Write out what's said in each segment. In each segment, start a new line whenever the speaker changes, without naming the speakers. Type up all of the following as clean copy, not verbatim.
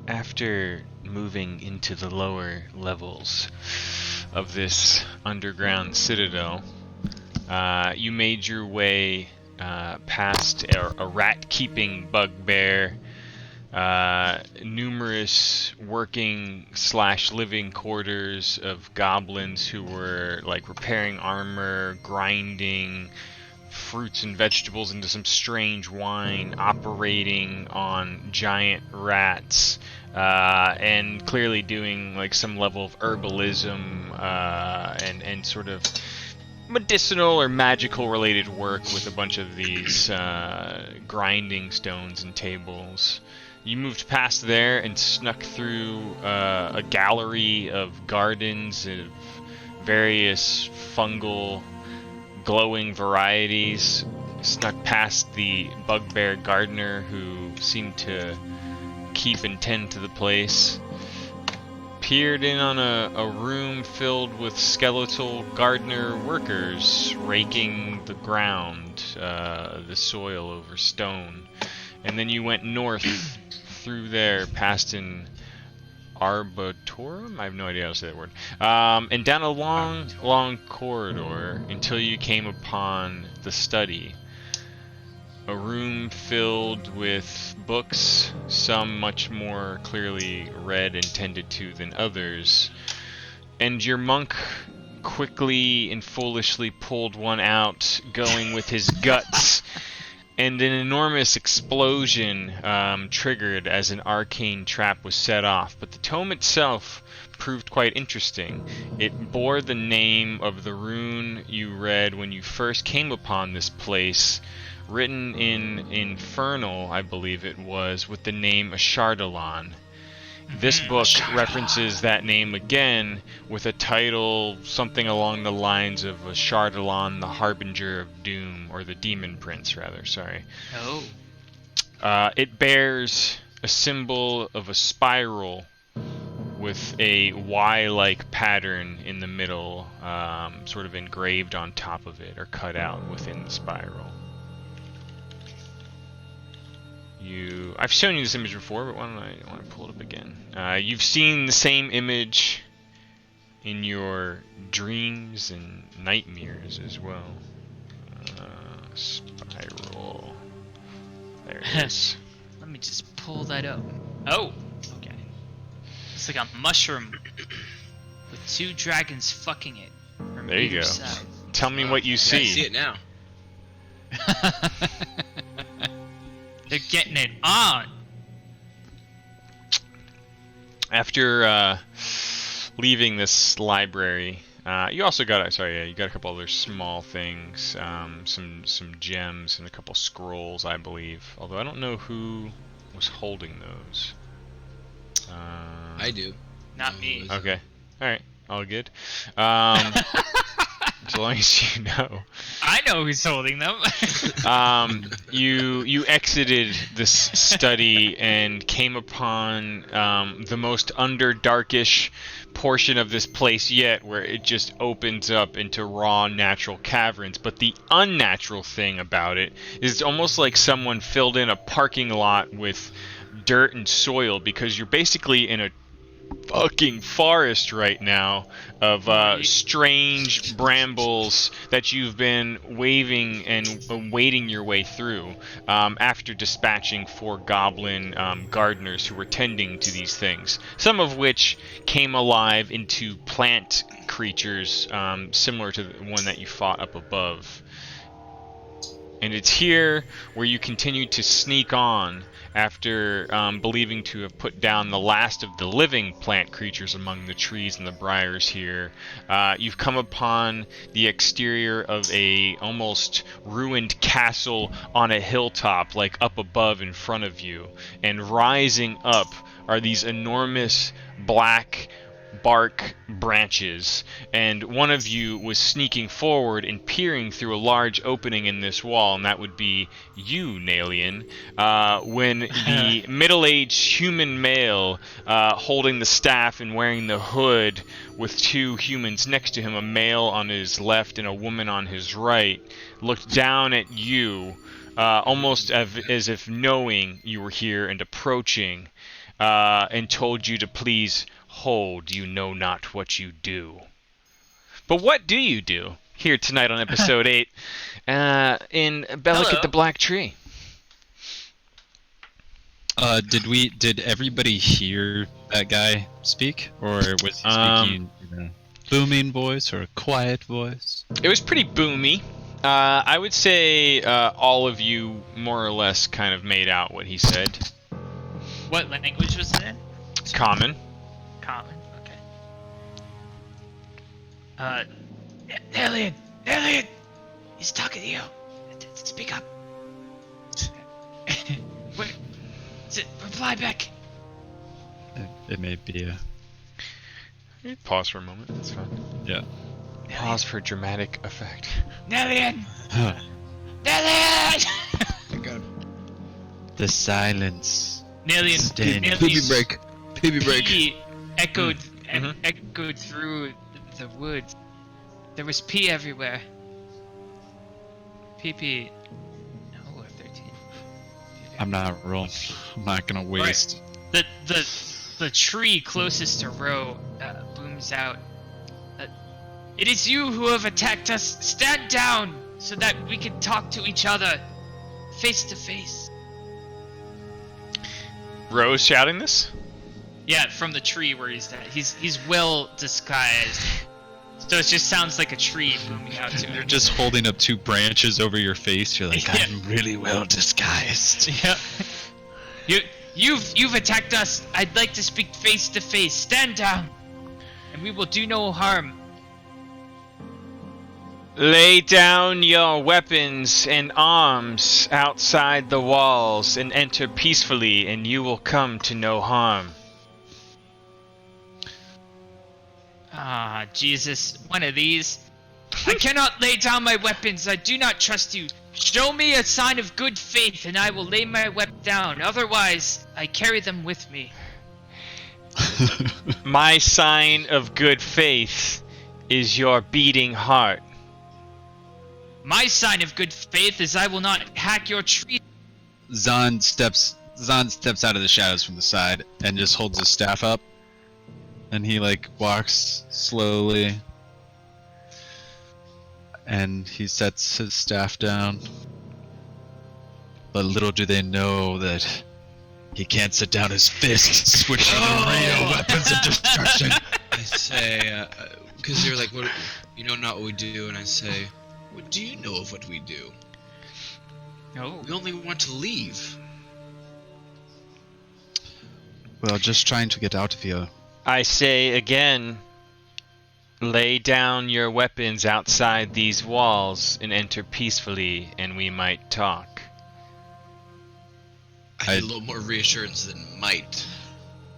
After moving into the lower levels of this underground citadel, you made your way past a rat-keeping bugbear, numerous working/living quarters of goblins who were like repairing armor, grinding fruits and vegetables into some strange wine, operating on giant rats, and clearly doing like some level of herbalism and sort of medicinal or magical related work with a bunch of these grinding stones and tables. You moved past there and snuck through a gallery of gardens of various fungal glowing varieties, snuck past the bugbear gardener who seemed to keep and tend to the place, peered in on a room filled with skeletal gardener workers raking the ground, the soil over stone, and then you went north through there past an arboretum? I have no idea how to say that word. And down a long corridor until you came upon the study. A room filled with books, some much more clearly read and tended to than others. And your monk quickly and foolishly pulled one out, going with his guts. And an enormous explosion triggered as an arcane trap was set off, but the tome itself proved quite interesting. It bore the name of the rune you read when you first came upon this place, written in Infernal, I believe it was, with the name Ashardalon. This book references that name again with a title something along the lines of Ashardalon, the Harbinger of Doom, or the Demon Prince, rather, sorry.
Oh.
It bears a symbol of a spiral with a Y-like pattern in the middle, sort of engraved on top of it, or cut out within the spiral. I've shown you this image before, but why don't I want to pull it up again? You've seen the same image in your dreams and nightmares as well. Spiral. There it is.
Let me just pull that up. Oh, okay. It's like a mushroom with two dragons fucking it. From
There you
either
go.
side.
Tell me what you see.
I see it now.
They're getting it on.
After leaving this library, you also got you got a couple other small things, some gems and a couple scrolls, I believe. Although I don't know who was holding those.
I do.
Not me.
Okay, all right, all good. As long as you know.
I know who's holding them.
You exited this study and came upon the most underdarkish portion of this place yet, where it just opens up into raw natural caverns. But the unnatural thing about it is it's almost like someone filled in a parking lot with dirt and soil, because you're basically in a fucking forest right now of strange brambles that you've been waving and wading your way through after dispatching 4 goblin gardeners who were tending to these things, some of which came alive into plant creatures similar to the one that you fought up above. And it's here where you continue to sneak on after believing to have put down the last of the living plant creatures among the trees and the briars here. You've come upon the exterior of a almost ruined castle on a hilltop, like up above in front of you. And rising up are these enormous black bark branches, and one of you was sneaking forward and peering through a large opening in this wall, and that would be you, Nalian, when the middle-aged human male holding the staff and wearing the hood with 2 humans next to him, a male on his left and a woman on his right, looked down at you almost as if knowing you were here and approaching. and told you to please hold. You know not what you do. But what do you do here tonight on episode 8 in Belak at the Black Tree?
Did everybody hear that guy speak, or was he speaking in a booming voice or a quiet voice?
It was pretty boomy. I would say all of you more or less kind of made out what he said.
What language was it in?
Common.
Common. Okay. Alien, he's talking to you. Speak up. Wait. Reply back.
It may be a...
Pause for a moment. That's fine.
Yeah.
Pause for dramatic effect.
Nellian!
Huh.
Nellian!
The silence.
Nellian,
Baby break.
Pee echoed echoed through the woods. There was pee everywhere. Pee. No, 13.
I'm not rolling. I'm not gonna waste.
Right. The tree closest to Ro booms out. It is you who have attacked us. Stand down so that we can talk to each other, face to face.
Rose shouting this?
Yeah, from the tree where he's at. He's well disguised, so it just sounds like a tree booming out to him.
You're just holding up 2 branches over your face. You're like, I'm really well disguised.
Yeah. You've attacked us. I'd like to speak face to face. Stand down, and we will do no harm.
Lay down your weapons and arms outside the walls and enter peacefully, and you will come to no harm.
Ah, Jesus, one of these. I cannot lay down my weapons. I do not trust you. Show me a sign of good faith, and I will lay my weapon down. Otherwise, I carry them with me.
My sign of good faith is your beating heart.
My sign of good faith is I will not hack your tree.
Zahn steps out of the shadows from the side and just holds his staff up. And he walks slowly. And he sets his staff down. But little do they know that he can't set down his fist, switching real weapons of destruction.
I say, because you're like, what? You know not what we do, and I say, what do you know of what we do?
No.
We only want to leave.
Well, just trying to get out of here.
I say again, lay down your weapons outside these walls and enter peacefully, and we might talk.
I need a little more reassurance than might.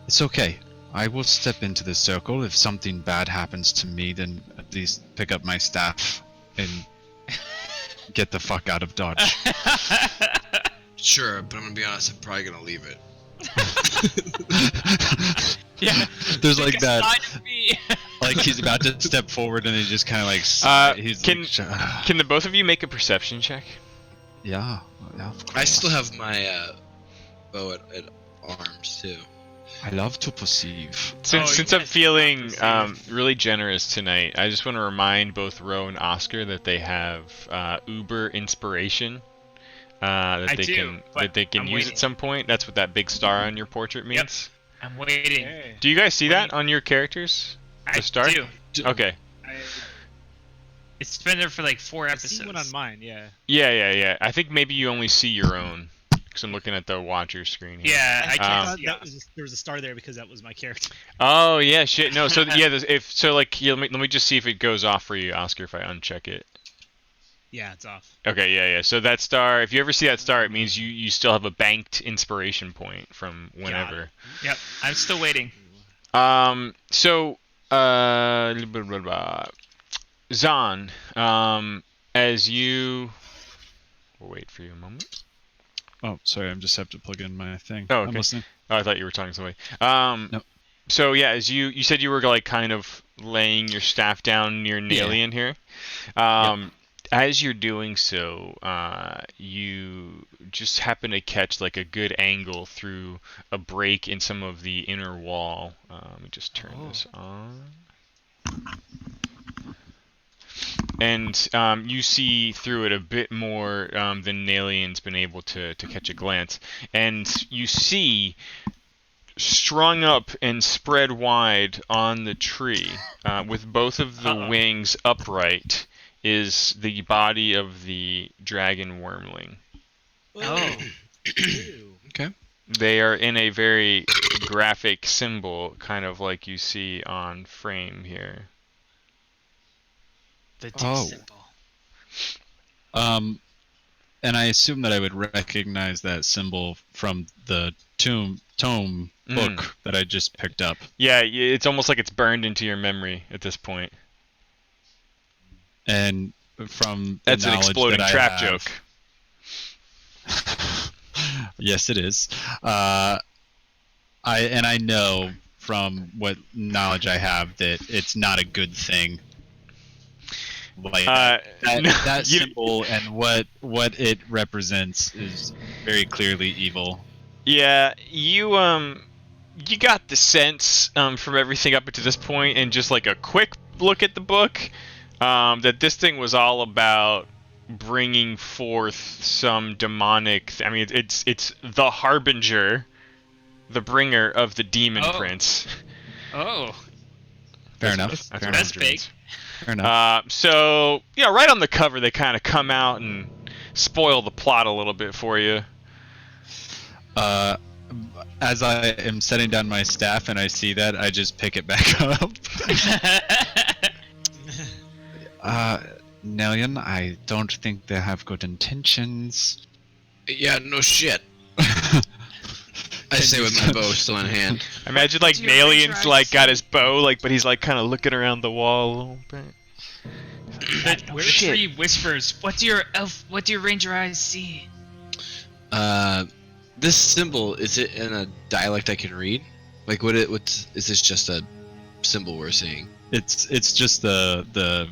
It's okay. I will step into the circle. If something bad happens to me, then at least pick up my staff and get the fuck out of Dodge.
Sure, but I'm gonna be honest, I'm probably gonna leave it.
Yeah.
There's like that.
Sign of me.
Like he's about to step forward and he just kind of
Can the both of you make a perception check?
Yeah, of course.
I still have my bow at arms too.
I love to perceive.
Since I'm feeling really generous tonight, I just want to remind both Ro and Oscar that they have Uber inspiration that they can use at some point. That's what that big star on your portrait means.
Yep. I'm waiting.
Hey.
Do you guys see that on your characters? The star?
do.
Okay.
It's been there for like 4
I
episodes.
see one on mine, yeah.
Yeah. I think maybe you only see your own. Because I'm looking at the watcher screen here.
Yeah, I can't see
That was there was a star there because that was my character.
Oh yeah, shit. No, so yeah, let me just see if it goes off for you, Oscar, if I uncheck it.
Yeah, it's off.
Okay, yeah. So that star, if you ever see that star, it means you still have a banked inspiration point from whenever.
Yep, I'm still waiting.
So Zahn, as you, we'll wait for you a moment.
Oh, sorry, I just have to plug in my thing.
Oh, okay.
I'm listening.
Oh, I thought you were talking to somebody.
Nope.
So yeah, as you said you were like kind of laying your staff down near Nalian here. as you're doing so, you just happen to catch like a good angle through a break in some of the inner wall. Let me just turn this on. And you see through it a bit more than Nalian's been able to catch a glance. And you see, strung up and spread wide on the tree, with both of the wings upright, is the body of the dragon wormling.
Oh.
Okay.
They are in a very graphic symbol, kind of like you see on frame here.
The D
Oh.
symbol.
And I assume that I would recognize that symbol from the tome book that I just picked up.
Yeah, it's almost like it's burned into your memory at this point.
And from the
That's an
knowledge
exploding
that I
trap
have-
joke.
Yes, it is. I know from what knowledge I have that it's not a good thing. Like that symbol and what it represents is very clearly evil.
Yeah, you got the sense from everything up to this point, and just like a quick look at the book, that this thing was all about bringing forth some demonic. I mean, it's the harbinger, the bringer of the demon prince.
Oh.
Fair enough.
That's big.
Fair enough.
So yeah, right on the cover, they kind of come out and spoil the plot a little bit for you.
As I am setting down my staff and I see that, I just pick it back up. Nelian, I don't think they have good intentions.
Yeah, no shit. I say with my bow still in hand.
Imagine like
Do you have
Nalian's
ranger
like
eyes?
got his bow, like, but he's like kind of looking around the wall a little bit.
Where the tree whispers, what do your ranger eyes see?
This symbol, is it in a dialect I can read? Like, is this just a symbol we're seeing?
It's just the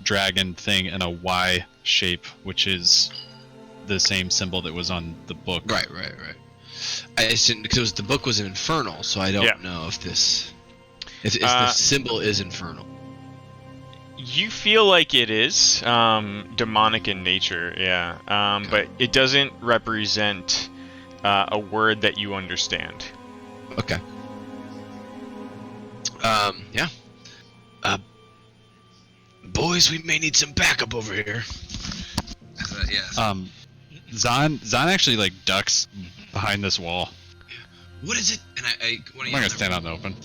dragon thing in a Y shape, which is the same symbol that was on the book.
Right. I just didn't, because the book was infernal, so I don't know if the symbol is infernal.
You feel like it is demonic in nature, yeah. But it doesn't represent a word that you understand.
Okay. Yeah. Boys, we may need some backup over here. Yeah.
Zahn actually like ducks behind this wall.
What is it? And
I'm not gonna stand out in the open.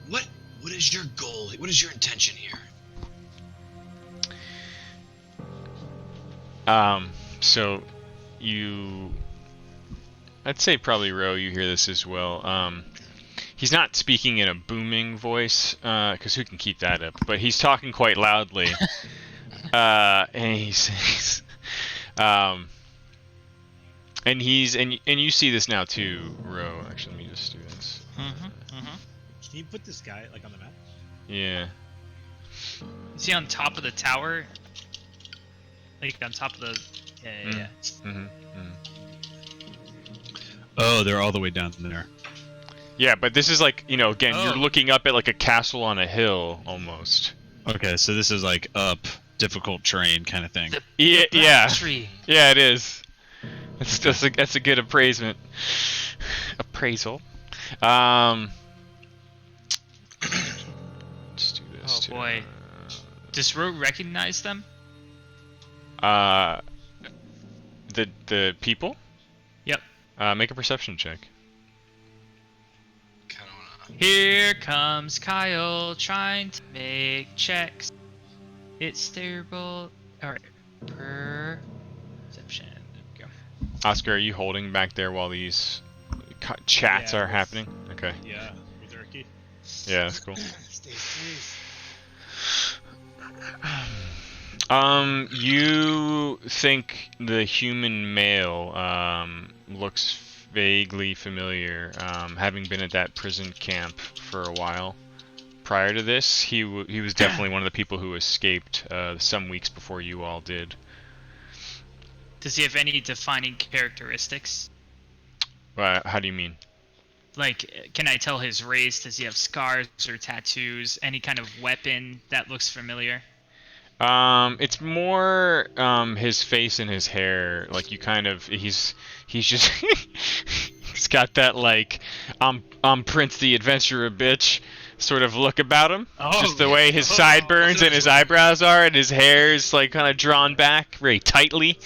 What is your goal? What is your intention here?
So I'd say probably Ro, you hear this as well. He's not speaking in a booming voice, because who can keep that up? But he's talking quite loudly, and he says, and you see this now too, Ro. Actually, let me just do this.
Can you put this guy like on the map?
Yeah.
Is he on top of the tower? Like on top of the... Yeah.
Oh, they're all the way down there.
Yeah, but this is like, again, you're
Oh.
looking up at like a castle on a hill, almost.
Okay, so this is like up difficult terrain kind of thing.
Yeah, yeah.
Tree.
Yeah, it is. That's a good appraisal. Let's do this.
Oh boy. Does Ro recognize them?
The people?
Yep.
Make a perception check.
Kind of wanna.
Here comes Kyle trying to make checks. It's terrible. Alright. Perception. There we go.
Oscar, are you holding back there while these chats
Yeah,
are
with-
happening? Okay.
Yeah, with Urki.
Yeah, that's cool.
Stay safe.
You think the human male looks vaguely familiar, having been at that prison camp for a while. prior to this. He was definitely one of the people who escaped some weeks before you all did.
Does he have any defining characteristics?
How do you mean?
Like, can I tell his race? Does he have scars or tattoos? Any kind of weapon that looks familiar?
It's more his face and his hair. Like you kind of he's just he's got that like I'm Prince the Adventurer bitch sort of look about him.
Oh,
just the way his sideburns and his eyebrows are, and his hair is like kind of drawn back very tightly.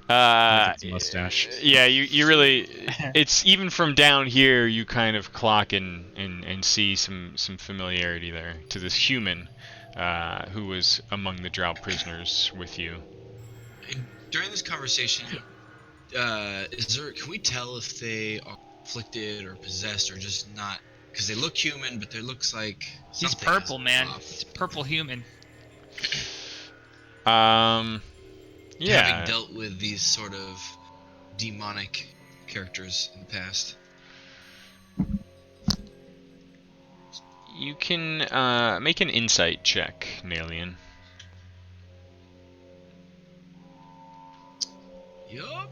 Mustache.
Yeah, you really. It's even from down here, you kind of clock and see some familiarity there to this human. Who was among the Drow prisoners with you?
And during this conversation, can we tell if they are afflicted or possessed or just not? Because they look human, but there looks like
he's
something
purple,
is
man.
off.
He's a purple human.
Yeah.
Having dealt with these sort of demonic characters in the past.
You can make an insight check, Nalian.
Yup.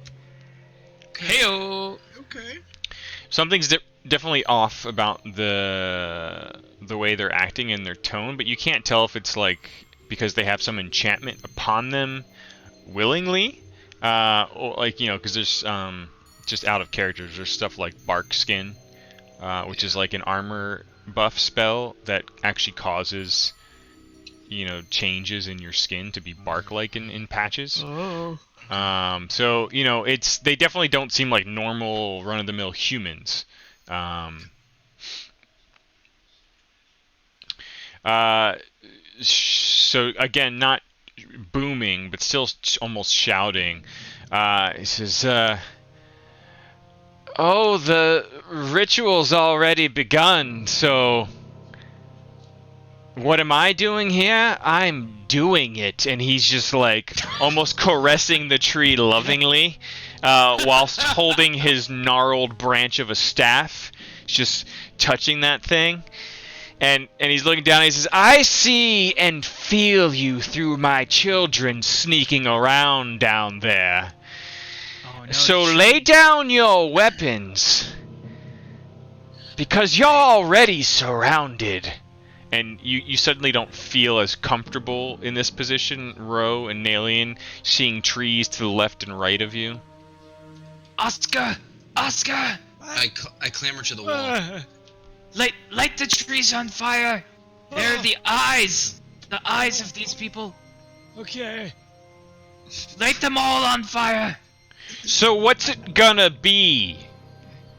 Heyo.
Okay.
Something's definitely off about the way they're acting and their tone, but you can't tell if it's like because they have some enchantment upon them willingly, or like because there's just out of character. There's stuff like bark skin, which is like an armor buff spell that actually causes changes in your skin to be bark-like in patches.
Oh.
So they definitely don't seem like normal run-of-the-mill humans. So again, not booming, but still almost shouting. He says, "Oh, the ritual's already begun, so what am I doing here? I'm doing it." And he's just like almost caressing the tree lovingly, whilst holding his gnarled branch of a staff, just touching that thing. And he's looking down and he says, "I see and feel you through my children sneaking around down there.
Oh, no,
So lay down your weapons, because you're already surrounded." And you suddenly don't feel as comfortable in this position, Ro and Nalian, seeing trees to the left and right of you.
Oscar! Oscar!
I clamber to the wall.
Light the trees on fire! They're the eyes of these people.
Okay.
Light them all on fire!
So what's it gonna be?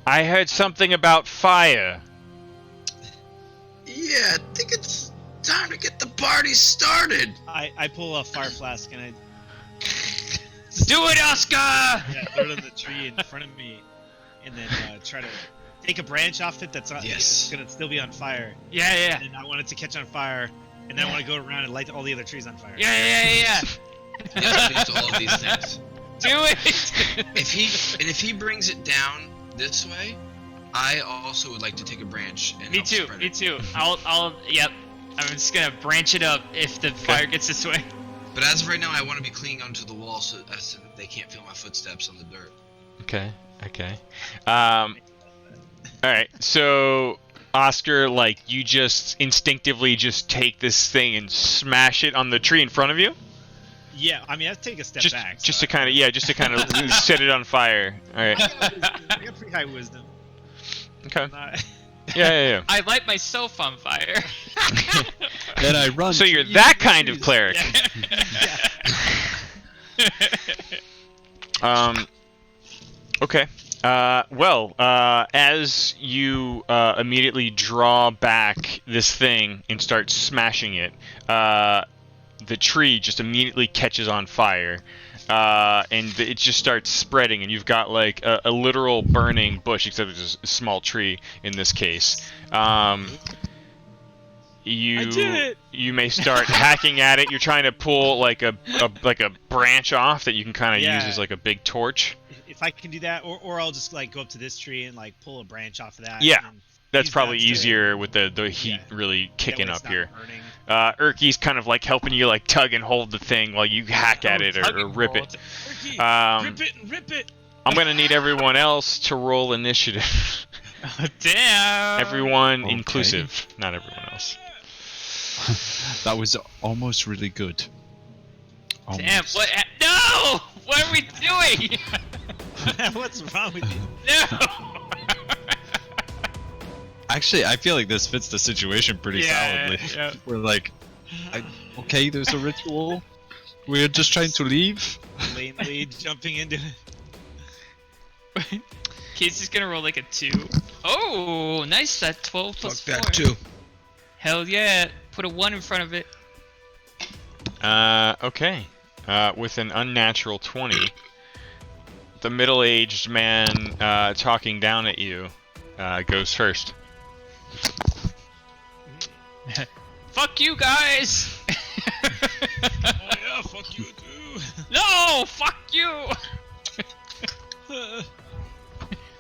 I heard something about fire.
Yeah, I think it's time to get the party started.
I pull a fire flask and I
Do it, Oscar!
throw it on the tree in front of me, and then try to take a branch off it that's not it's gonna still be on fire.
Yeah.
And I want it to catch on fire, and then I want to go around and light all the other trees on fire.
Yeah.
To all of these things.
Do it!
If he brings it down this way, I also would like to take a branch and
Me
help
too.
spread
Me
it.
too. Yep. I'm just gonna branch it up if the fire gets this way.
But as of right now, I want to be clinging onto the wall so they can't feel my footsteps on the dirt.
Okay. Alright, so Oscar, like, you just instinctively just take this thing and smash it on the tree in front of you?
Yeah, I mean, I have to take a step back.
Just to kind of set it on fire. Alright.
I got pretty high wisdom.
Okay.
Not-
Yeah.
I light myself on fire.
Then I run.
So you're that kind of cleric. Okay. As you immediately draw back this thing and start smashing it, the tree just immediately catches on fire, and it just starts spreading, and you've got like a literal burning bush, except it's a small tree in this case.
I did it!
You may start hacking at it. You're trying to pull like a branch off that you can kind of use as like a big torch.
If I can do that, or I'll just like go up to this tree and like pull a branch off of that.
Yeah.
And
That's
He's
probably
got to-
easier with the heat
Yeah.
really kicking
That way
up
it's not
here.
burning.
Urky's kind of like helping you like tug and hold the thing while you hack at it
tug
or
and
rip
hold.
it.
Turkey,
Um,
rip it and rip it.
I'm gonna need everyone else to roll initiative.
Damn.
Everyone
Okay.
inclusive, not everyone else.
That was almost really good.
Damn.
Almost.
What? No! What are we doing?
What's wrong with you?
No.
Actually, I feel like this fits the situation pretty solidly.
Yeah.
We're like, okay, there's a ritual. We're just trying to leave.
Lamely jumping into it.
Casey's gonna roll like a 2. Oh, nice. That 12 plus
Fuck
4.
that too.
Hell yeah. Put a 1 in front of it.
Okay. With an unnatural 20, the middle-aged man talking down at you goes first.
Fuck you guys.
Oh yeah, fuck you too.
No, fuck you.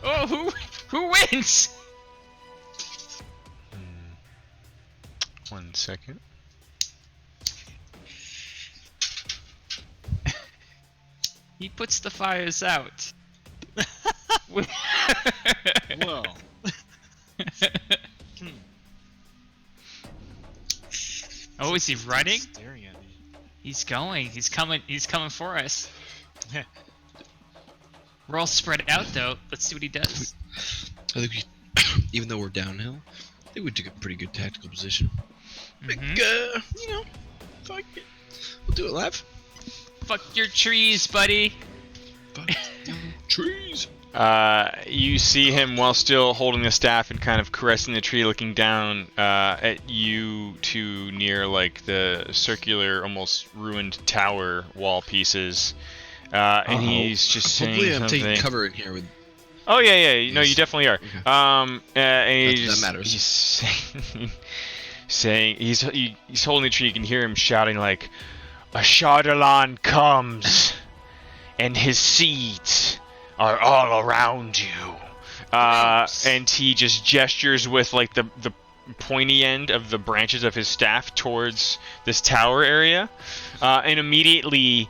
Oh, who wins?
1 second.
He puts the fires out.
Whoa.
Oh, is he running?
Staring at me.
He's going. He's coming. He's coming for us. We're all spread out though. Let's see what he does.
I think we, even though we're downhill, I think we took a pretty good tactical position.
Mhm.
You know, fuck it. We'll do it live.
Fuck your trees, buddy.
Fuck them trees.
You see him while still holding the staff and kind of caressing the tree, looking down at you two near like the circular, almost ruined tower wall pieces. And he's just
Hopefully
saying
I'm
something.
taking cover in here with.
Oh yeah. No, you
Yes.
definitely are.
Okay.
And
That
he's,
matters.
He's saying he's holding the tree. You can hear him shouting like, "A Shadalan comes, and his seeds are all around you." And he just gestures with like the pointy end of the branches of his staff towards this tower area, and immediately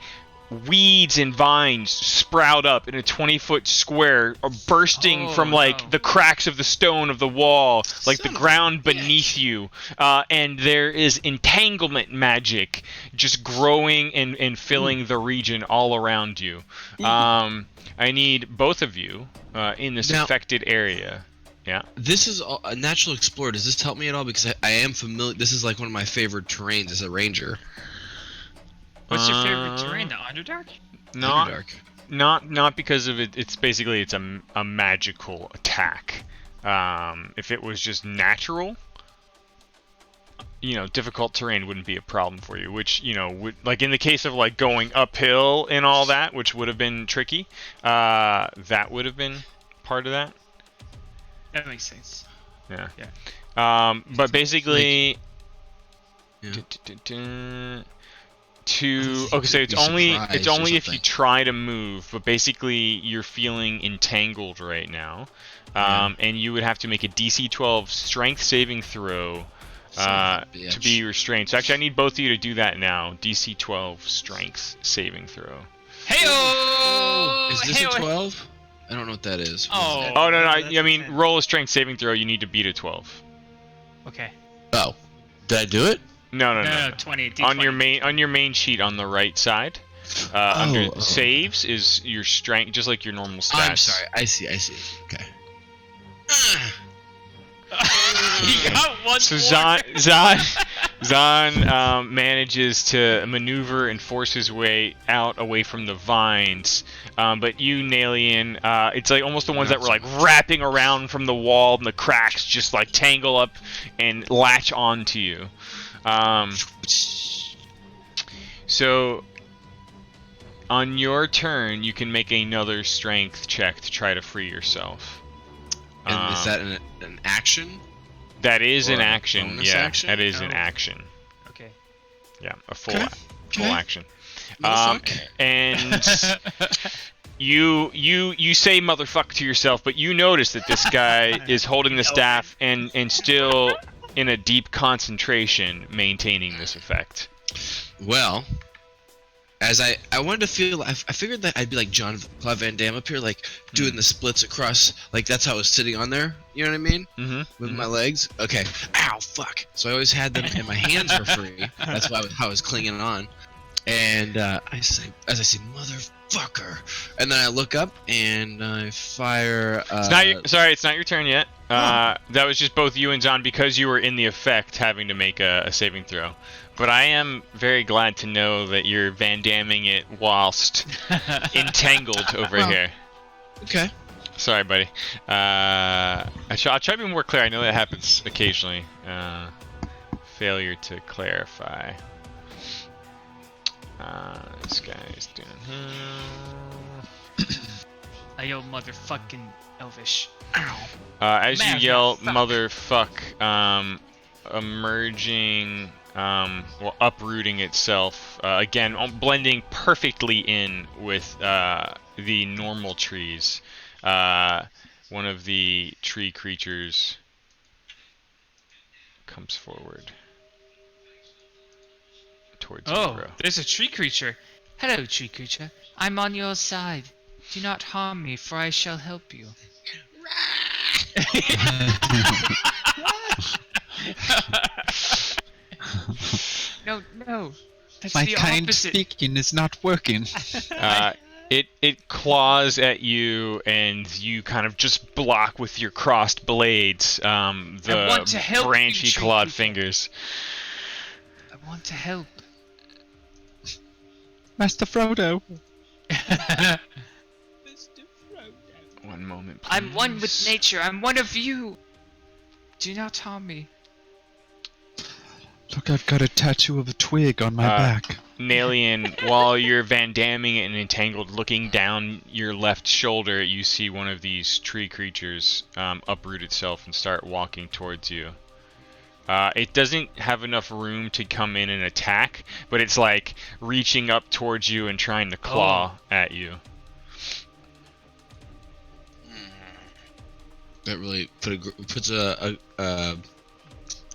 weeds and vines sprout up in a 20-foot square, bursting from like the cracks of the stone of the wall, like the ground beneath you. And there is entanglement magic just growing and filling the region all around you. I need both of you in this
Now-
affected area. Yeah.
This is a natural explorer. Does this help me at all? Because I am familiar. This is like one of my favorite terrains as a ranger.
What's your favorite terrain? The Underdark?
Not because of it. It's basically a magical attack. If it was just natural, difficult terrain wouldn't be a problem for you. Which would, like in the case of like going uphill and all that, which would have been tricky. That would have been part of that.
That makes sense.
Yeah.
Yeah.
But basically.
Yeah.
Okay, so it's
Be
only
surprised
if you
something.
try to move, but basically you're feeling entangled right now, and you would have to make a DC 12 Strength saving throw
Son of a
to
bitch.
be restrained. So actually, I need both of you to do that now. DC 12 Strength saving throw.
Heyo!
Is this a 12? I don't know what that is.
Oh.
Oh no,
that's
I mean
a 10.
roll a Strength saving throw. You need to beat a 12.
Okay.
Oh. Did I do it?
No.
No, 20. D20.
On your main sheet on the right side, under
oh.
saves is your strength, just like your normal stats.
I'm sorry. I see. Okay.
You got one
So
more.
Zahn manages to maneuver and force his way out away from the vines, but you, Nalian, it's like almost the ones that were like wrapping around from the wall, and the cracks just like tangle up and latch onto you. So on your turn, you can make another strength check to try to free yourself.
And is that an action?
That is
or
an
a
action.
bonus
Yeah,
action?
that is an
Oh.
action.
Okay.
Yeah, a full
Okay.
full
Okay.
action.
Motherfucker.
And You say motherfucker to yourself, but you notice that this guy is holding the staff and still in a deep concentration, maintaining this effect.
Well, as I wanted to feel, I figured that I'd be like John Claude Van Damme up here, like doing the splits across, like that's how I was sitting on there. You know what I mean? With my legs. Okay. Ow, fuck. So I always had them, and my hands were free. That's how I was clinging on. And I say, motherfucker, and then I look up and I fire.
It's not your turn yet. That was just both you and John because you were in the effect having to make a saving throw. But I am very glad to know that you're Van Damming it whilst entangled over here.
Okay.
Sorry, buddy. I'll try to be more clear. I know that happens occasionally. Failure to clarify. This guy's doing
Ayo, motherfucking Elvish.
as you yell motherfuck, emerging, uprooting itself, again, blending perfectly in with the normal trees. One of the tree creatures comes forward.
Oh, there's a tree creature. Hello, tree creature. I'm on your side. Do not harm me, for I shall help you. No. That's
My
the
kind
opposite.
speaking is not working.
It claws at you, and you kind of just block with your crossed blades the branchy clawed fingers.
I want to help.
Master Frodo.
One moment, please.
I'm one with nature. I'm one of you. Do not harm me.
Look, I've got a tattoo of a twig on my back.
Nalian, while you're Van Damming and entangled, looking down your left shoulder, you see one of these tree creatures uproot itself and start walking towards you. It doesn't have enough room to come in and attack, but it's like reaching up towards you and trying to claw at you.
That really puts a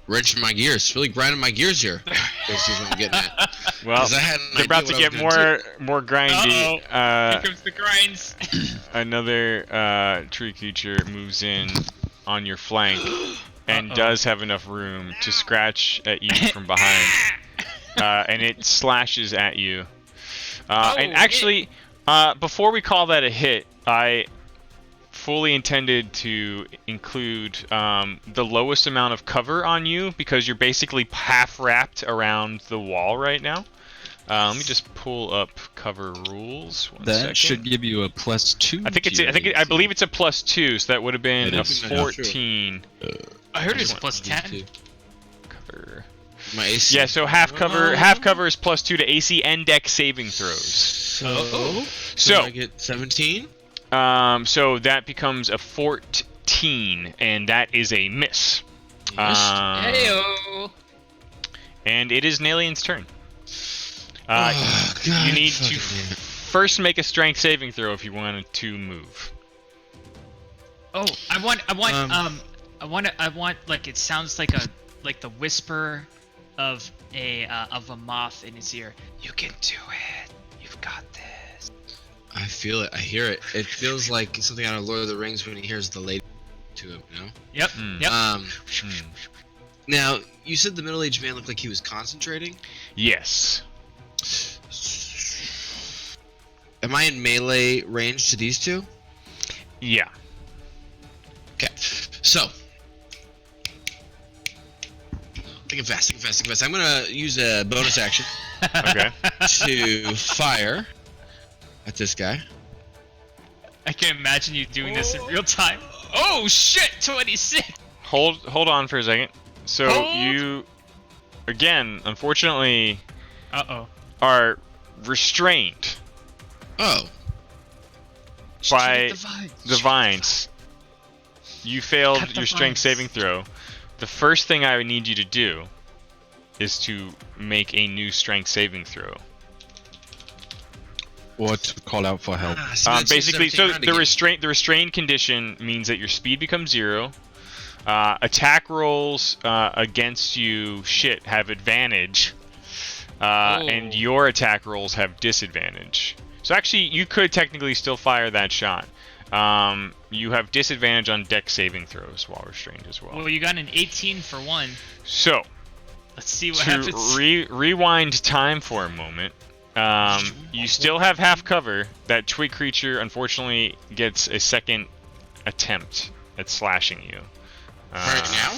wrench in my gears. It's really grinding my gears here. This is what I'm getting at.
Well, they're about to get more grindy.
Here comes the grinds.
Another tree creature moves in on your flank and does have enough room to scratch at you from behind. And it slashes at you. And actually, before we call that a hit, I fully intended to include the lowest amount of cover on you because you're basically half wrapped around the wall right now. Let me just pull up cover rules.
That should give you a +2.
I believe it's a +2, so that would have been a 14.
I heard it's +10.
Cover.
My AC.
Yeah, so half cover is +2 to AC and Dex saving throws.
So I get 17.
So that becomes a 14, and that is a miss.
Heyo.
And it is Nalian's turn. You need to first make a strength saving throw if you want to move.
Oh, I want like it sounds like the whisper of a moth in his ear. You can do it. You've got this.
I feel it. I hear it. It feels like something out of Lord of the Rings when he hears the lady to him, you know?
Yep.
Now, you said the middle-aged man looked like he was concentrating?
Yes.
Am I in melee range to these two?
Yeah.
Okay. So. Thinking fast. I'm gonna use a bonus action.
Okay.
To fire at this guy.
I can imagine you doing this in real time. Oh shit! 26.
Hold on for a second. So you, again, unfortunately, are restrained.
Oh.
By the vines. You failed your strength saving throw. The first thing I would need you to do is to make a new strength saving throw.
Or to call out for help.
Basically, so the restrained condition means that your speed becomes 0. Attack rolls against you have advantage, and your attack rolls have disadvantage. So actually, you could technically still fire that shot. You have disadvantage on dex saving throws while restrained as well.
Well, you got an 18 for one.
So,
let's see what happens.
To rewind time for a moment, you still have half cover. That twig creature, unfortunately, gets a second attempt at slashing you.
Right now?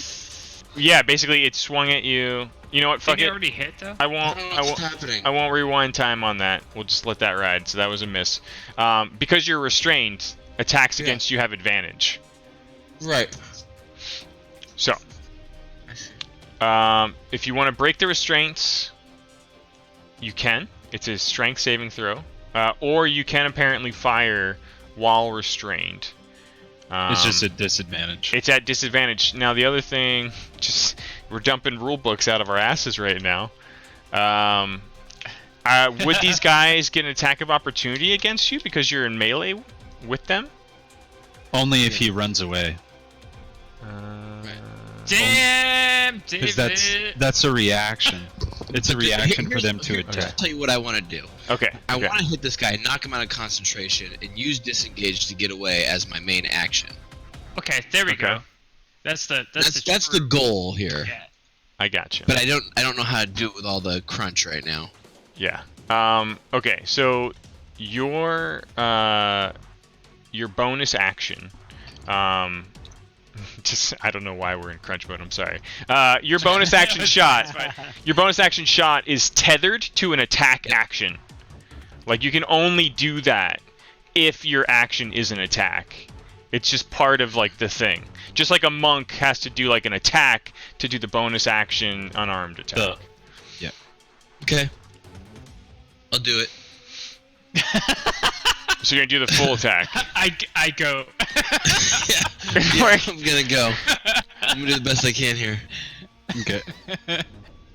Yeah, basically, it swung at you. You know what? Fuck it.
Did it already hit though?
I won't rewind time on that. We'll just let that ride. So that was a miss. Because you're restrained, attacks against you have advantage.
Right.
So, if you want to break the restraints, you can. It's a strength saving throw. Or you can apparently fire while restrained.
It's just a disadvantage.
It's at disadvantage. Now, the other thing, we're dumping rule books out of our asses right now. Would these guys get an attack of opportunity against you because you're in melee with them?
Only if he runs away.
Damn, David!
Because that's a reaction. It's a reaction for them to attack.
I'll tell you what I want to do.
Okay.
I want to hit this guy, knock him out of concentration, and use disengage to get away as my main action.
Okay, there we go. That's the
goal here.
Yeah.
I got you.
But I don't know how to do it with all the crunch right now.
Yeah. Okay. So your bonus action. I don't know why we're in crunch mode. I'm sorry. Your bonus action shot. Your bonus action shot is tethered to an attack action. Like you can only do that if your action is an attack. It's just part of like the thing. Just like a monk has to do like an attack to do the bonus action unarmed attack.
Yeah.
Okay. I'll do it.
So you're gonna do the full attack.
I go.
yeah, I'm gonna go. I'm gonna do the best I can here.
Okay.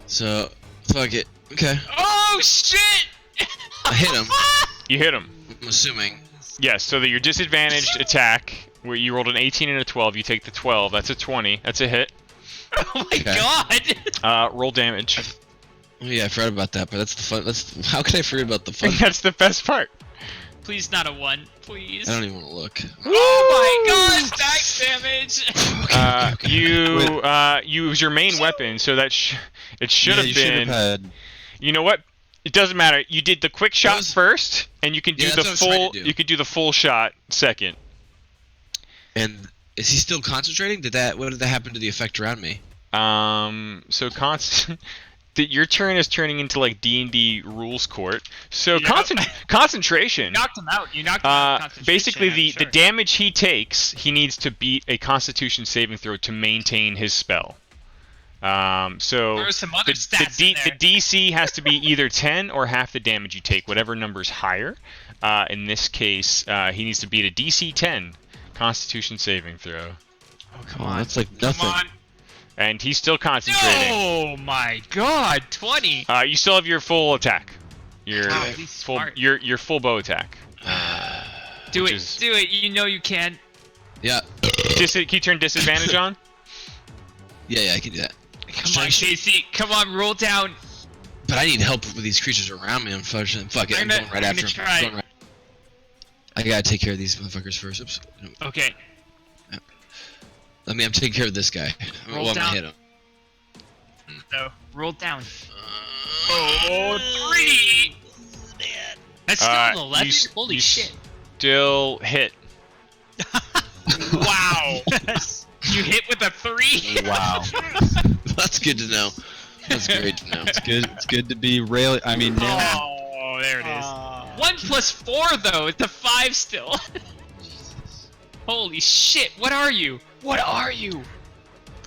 So, fuck it. Okay.
Oh shit!
I hit him.
You hit him.
I'm assuming.
Yes. So that your disadvantaged attack, where you rolled an 18 and a 12, you take the 12. That's a 20. That's a hit.
Oh my god!
Roll damage.
Oh yeah, I forgot about that, but that's the fun. How could I forget about the fun?
That's the best part.
Please not a 1, please.
I don't even want to look.
Oh my god, stack damage!
You use your main weapon, so that it should have been.
Had...
You know what? It doesn't matter. You did the quick shot first, and you can do the full. You can do the full shot second.
And is he still concentrating? What did that happen to the effect around me?
So your turn is turning into like D&D rules court. So concentration.
You knocked him out. You knocked him out. Concentration,
Basically, the damage he takes, he needs to beat a Constitution saving throw to maintain his spell. So
there are some other
the DC has to be either 10 or half the damage you take, whatever number's higher. In this case, he needs to beat a DC 10 Constitution saving throw.
Oh come on!
That's like nothing.
Come on.
And he's still concentrating.
Oh my god, 20!
You still have your full attack. Your full bow attack.
Do it, you know you can.
Yeah.
Can you turn disadvantage on?
Yeah, I can do that.
Come on, Casey, come on, roll down.
But I need help with these creatures around me, unfortunately. Fuck it, I'm going right after him. I gotta take care of these motherfuckers first. Oops.
Okay.
I'm taking care of this guy.
Roll down.
Hit him.
So, roll down. 3! That's still an 11? Holy shit.
Still hit.
Wow. You hit with a 3?
Wow.
That's good to know. That's great to know.
It's good to be now.
Oh, there it is. 1 plus 4 though. It's a 5 still. Holy shit! What are you? What are you?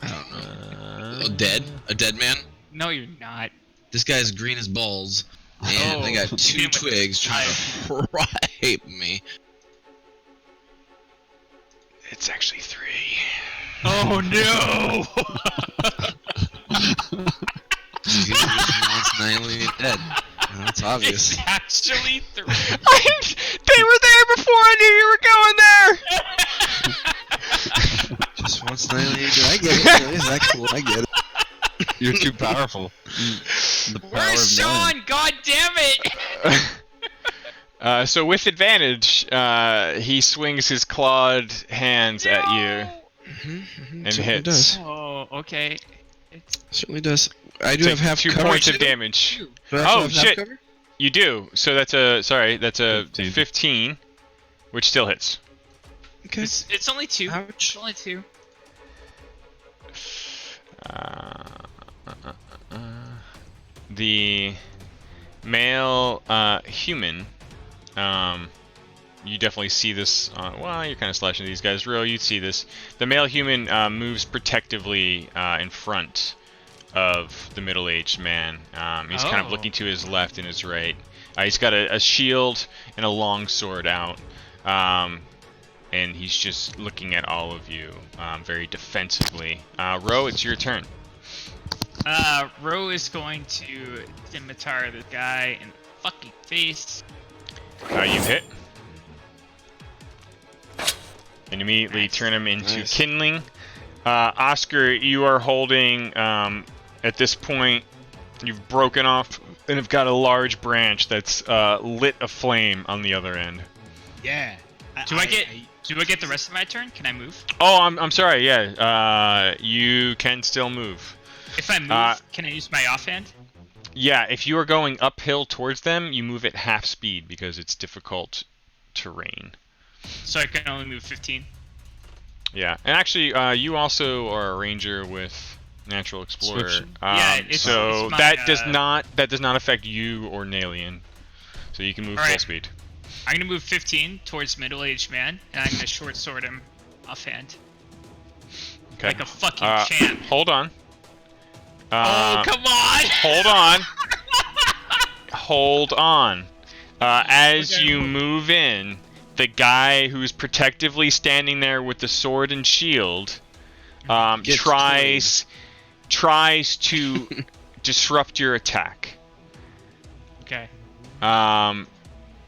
I don't know. A dead man?
No, you're not.
This guy's green as balls, and I got 2 twigs trying to rape me.
It's actually 3.
Oh no!
He's annihilated dead. That's obvious.
It's actually 3.
They were there before I knew you were going there.
Just once nightly. I get it. Is that cool? I get it.
You're too powerful. The power
Where's
of
Sean?
knowing.
God damn it!
So with advantage, he swings his clawed hands at you and
Certainly
hits.
does.
Oh, okay.
Certainly does. I do
Take
have half
2
cover.
points of
too.
damage.
Do I
Oh,
also have half
shit.
cover?
You do. So that's a
15.
15, which still hits.
Okay.
It's only 2.
Ouch.
It's only 2.
The male human, you definitely see this. Well, you're kind of slashing these guys. Ro, you'd see this. The male human moves protectively in front of the middle-aged man. He's kind of looking to his left and his right. He's got a shield and a long sword out. And he's just looking at all of you very defensively. Ro, it's your turn.
Ro is going to scimitar the guy in the fucking face.
You hit. And immediately turn him into kindling. Oscar, you are holding, at this point, you've broken off and have got a large branch that's lit aflame on the other end.
Yeah.
Do I get the rest of my turn? Can I move?
Oh, I'm sorry, yeah. You can still move.
If I move, can I use my offhand?
Yeah, if you are going uphill towards them, you move at half speed because it's difficult terrain.
So I can only move 15.
Yeah, and actually, you also are a ranger with Natural Explorer.
Yeah,
so
it's my,
that does not affect you or Nalian. So you can move full
Alright.
speed.
I'm gonna move 15 towards middle-aged man, and I'm gonna short sword him offhand.
Okay.
Like a fucking champ.
Hold on.
Oh, come on!
Hold on. Hold on. As you move in, the guy who's protectively standing there with the sword and shield tries to disrupt your attack.
Okay.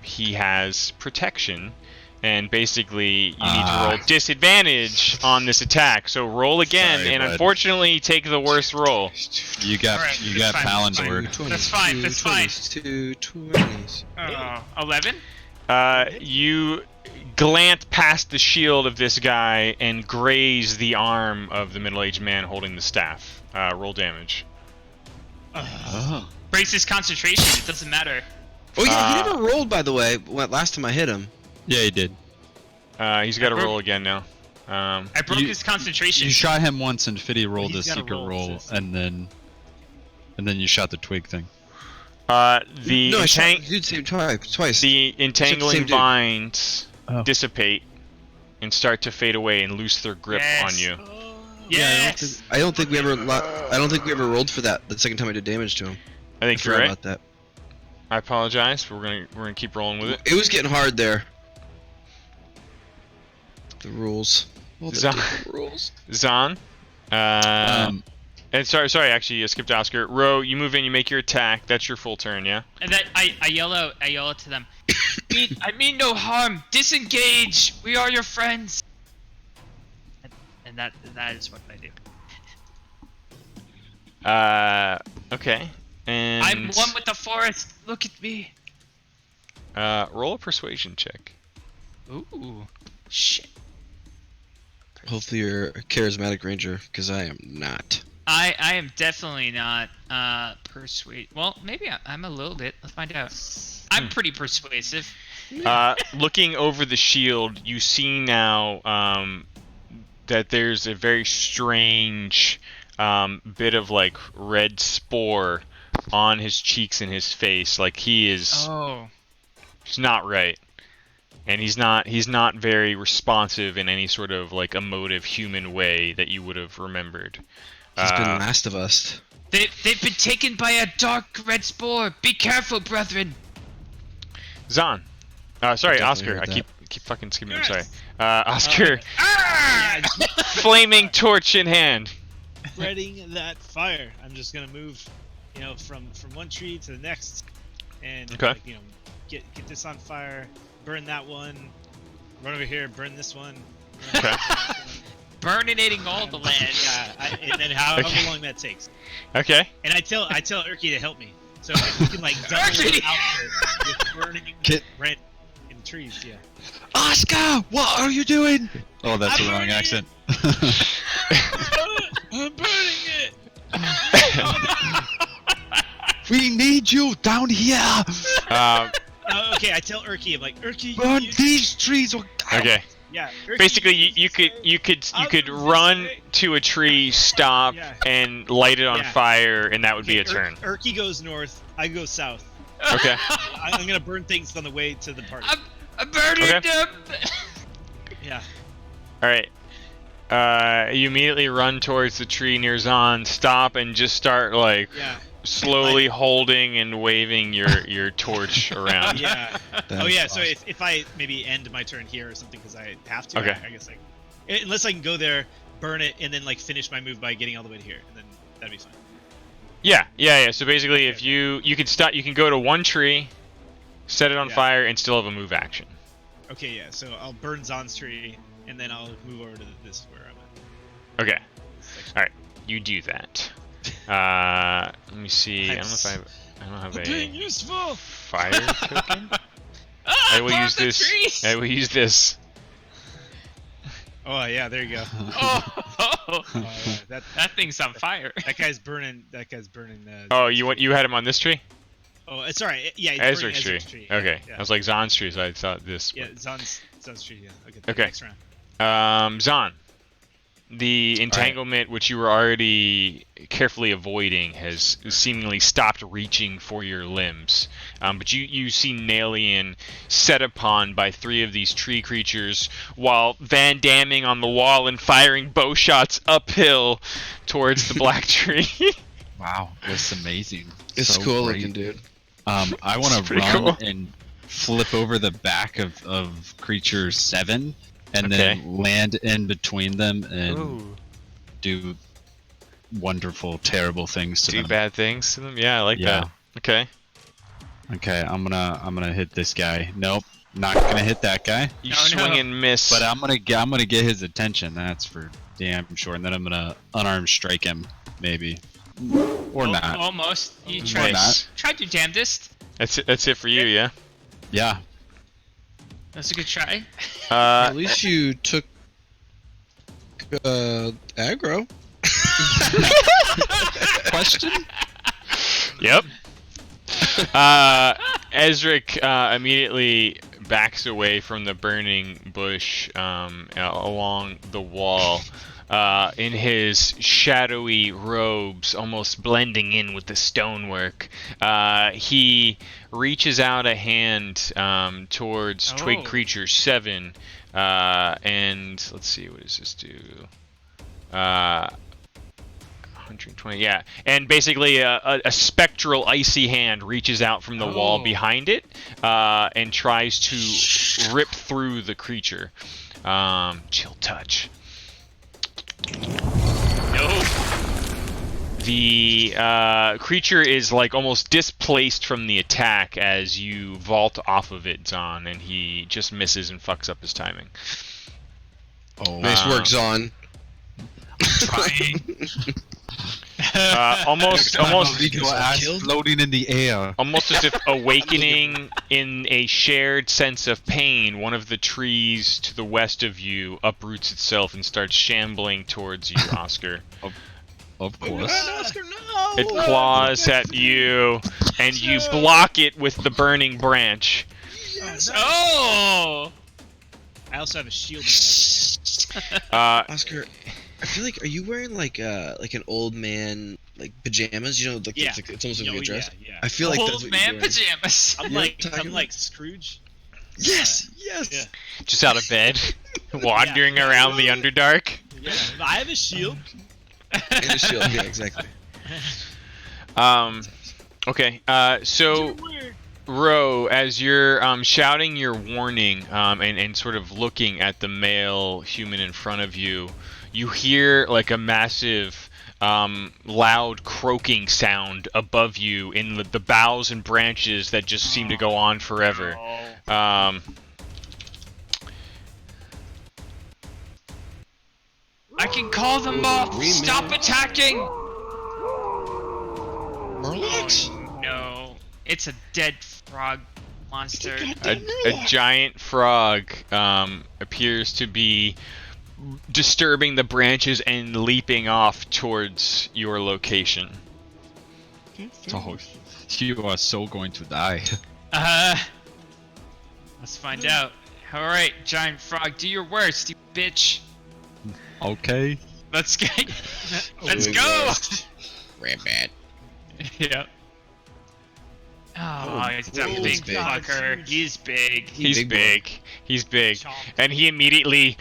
He has protection, and basically you need to roll disadvantage on this attack. So roll again,
Sorry,
and
bud.
unfortunately take the worst roll.
You got
Alright,
you got
that's fine,
Palin's
that's
word.
That's fine, that's fine.
2 20s.
11?
You glance past the shield of this guy and graze the arm of the middle-aged man holding the staff. Roll damage.
Oh.
Breaks his concentration, it doesn't matter.
Oh yeah, he never rolled, by the way. Last time I hit him.
Yeah, he did.
He's got to roll again now.
I broke his concentration.
You shot him once, and Fiddy rolled a
He's gotta
secret roll,
assist.
and then you shot the twig thing.
No, I shot the dude same twice.
The entangling
same dude.
vines
Oh.
dissipate and start to fade away and lose their grip
Yes.
on you.
Yes!
I don't think we ever rolled for that. The second time I did damage to him.
I think you're
forgot
right.
about that.
I apologize. But we're gonna keep rolling with it.
It was getting hard there. The rules. All the
Zon-
different rules.
Zon. And sorry. Actually, I skipped Oscar. Ro, you move in. You make your attack. That's your full turn. Yeah.
And then I yell out to them. I mean no harm. Disengage. We are your friends. And that is what I do.
Okay. And
I'm one with the forest. Look at me.
roll a persuasion check.
Ooh. Shit.
Hopefully you're a charismatic ranger, because I am not.
I am definitely not persuade. Well, maybe I'm a little bit. Let's find out. I'm pretty persuasive.
Looking over the shield, you see now that there's a very strange bit of like red spore on his cheeks and his face. Like he is it's not right. And he's not very responsive in any sort of like emotive human way that you would have remembered.
He's been Last of Us.
They've been taken by a dark red spore. Be careful, brethren.
Zon. Sorry,
definitely
Oscar.
heard
I
that.
keep fucking skipping him,
Yes.
sorry. Oscar,
Ah!
flaming torch in hand.
Spreading that fire. I'm just gonna move, from one tree to the next. and
Okay.
like, get this on fire, burn that one, run over here, burn this one.
Okay.
Burninating all the land.
Yeah, and then however
Okay.
long that takes.
Okay.
And I tell Urki to help me, so we can like double the outfit with burning rent in trees. Yeah.
Oscar, what are you doing? Oh, that's the wrong accent.
I'm burning it.
We need you down here.
Okay, I tell Urki, I'm like, Urki,
Burn these trees.
Okay.
Yeah. Urki,
Basically, you could run to a tree, stop,
Yeah.
and light it on
Yeah.
fire, and that would be a turn.
Urki goes north. I go south.
Okay.
I'm gonna burn things on the way to the party.
I'm burning
Okay.
them.
Yeah.
All right. You immediately run towards the tree near Zon, stop, and just start like
Yeah.
slowly holding and waving your torch around.
Yeah.
That
Oh
is
yeah.
awesome.
So if I maybe end my turn here or something because I have to,
Okay.
I guess unless I can go there, burn it, and then like finish my move by getting all the way to here, and then that'd be fine.
Yeah. So basically, if you can go to one tree, set it on
Yeah.
fire, and still have a move action.
Okay. Yeah. So I'll burn Zon's tree, and then I'll move over to this where I'm at.
Okay.
This section.
All right. You do that. Let me see. I don't know if I don't have
Being
a
useful.
fire token. I will use this.
Trees.
I will use this.
Oh yeah, there you go.
Oh,
Yeah,
that thing's on fire.
that guy's burning.
Oh, you had him on this tree?
Oh, it's alright. Yeah, he's burning
Ezra's tree.
Ezra's tree.
Okay.
Yeah.
I was like Zon's tree, so I thought this.
Yeah, Zon's tree. Yeah. Okay.
Okay.
Next round.
Zon, the entanglement which you were already carefully avoiding has seemingly stopped reaching for your limbs. But you see Nalian set upon by 3 of these tree creatures while Van Damming on the wall and firing bow shots uphill towards the black tree.
Wow, that's amazing.
It's
So
cool
great.
looking, dude.
I want to
pretty
run
cool.
and flip over the back of creature 7 and
Okay.
then land in between them and
Ooh.
do wonderful, terrible things to
Do
them.
bad things to them? Yeah, I like
Yeah.
that. Okay.
Okay, I'm gonna hit this guy. Nope, not gonna hit that guy.
You
Oh, no.
swing and miss.
But I'm gonna get his attention. That's for damn sure. And then I'm gonna unarmed strike him, maybe, or not.
Almost. You
Or
tried.
not.
Tried your damnedest.
That's it for you, yeah?
Yeah.
That's a good try.
At least you took aggro.
Question?
Yep. Ezric immediately backs away from the burning bush along the wall in his shadowy robes, almost blending in with the stonework. He reaches out a hand towards Twig Creature 7, and let's see, what does this do? 120, yeah. And basically a spectral icy hand reaches out from the wall behind it and tries to rip through the creature. Chill touch.
No.
The creature is like almost displaced from the attack as you vault off of it, Zon, and he just misses and fucks up his timing.
Oh,
Nice work, Zon.
trying.
Almost
Legal ass floating in the air.
Almost as if awakening in a shared sense of pain, one of the trees to the west of you uproots itself and starts shambling towards you, Oscar.
Of course.
Oscar, no!
It claws at you, and you block it with the burning branch.
Oh!
I also have a shield in my other hand.
Oscar, I feel like, are you wearing like an old man like pajamas? You know, like
Yeah.
it's almost like a dress.
Yeah.
I feel like that's
Old
what
man
you're wearing.
pajamas.
I'm
You know
like
what I'm talking
I'm like Scrooge.
Yes, yes.
Yeah.
Just out of bed, wandering around the Underdark.
Yeah. I have a shield.
And a shield. Yeah, exactly.
Okay. So, Ro, as you're shouting your warning and sort of looking at the male human in front of you, you hear like a massive loud croaking sound above you in the boughs and branches that just seem to go on forever.
No. I can call them off! Stop attacking!
Murlocs?
Oh, no. It's a dead frog monster.
A giant frog appears to be disturbing the branches and leaping off towards your location.
Oh, you are so going to die.
Let's find out. Alright, giant frog, do your worst, you bitch.
Okay.
Let's go. Let's go.
Rampant.
Yep. Oh, he's a big
big.
fucker. He's big.
He's big. He's big.
Chomp.
And he immediately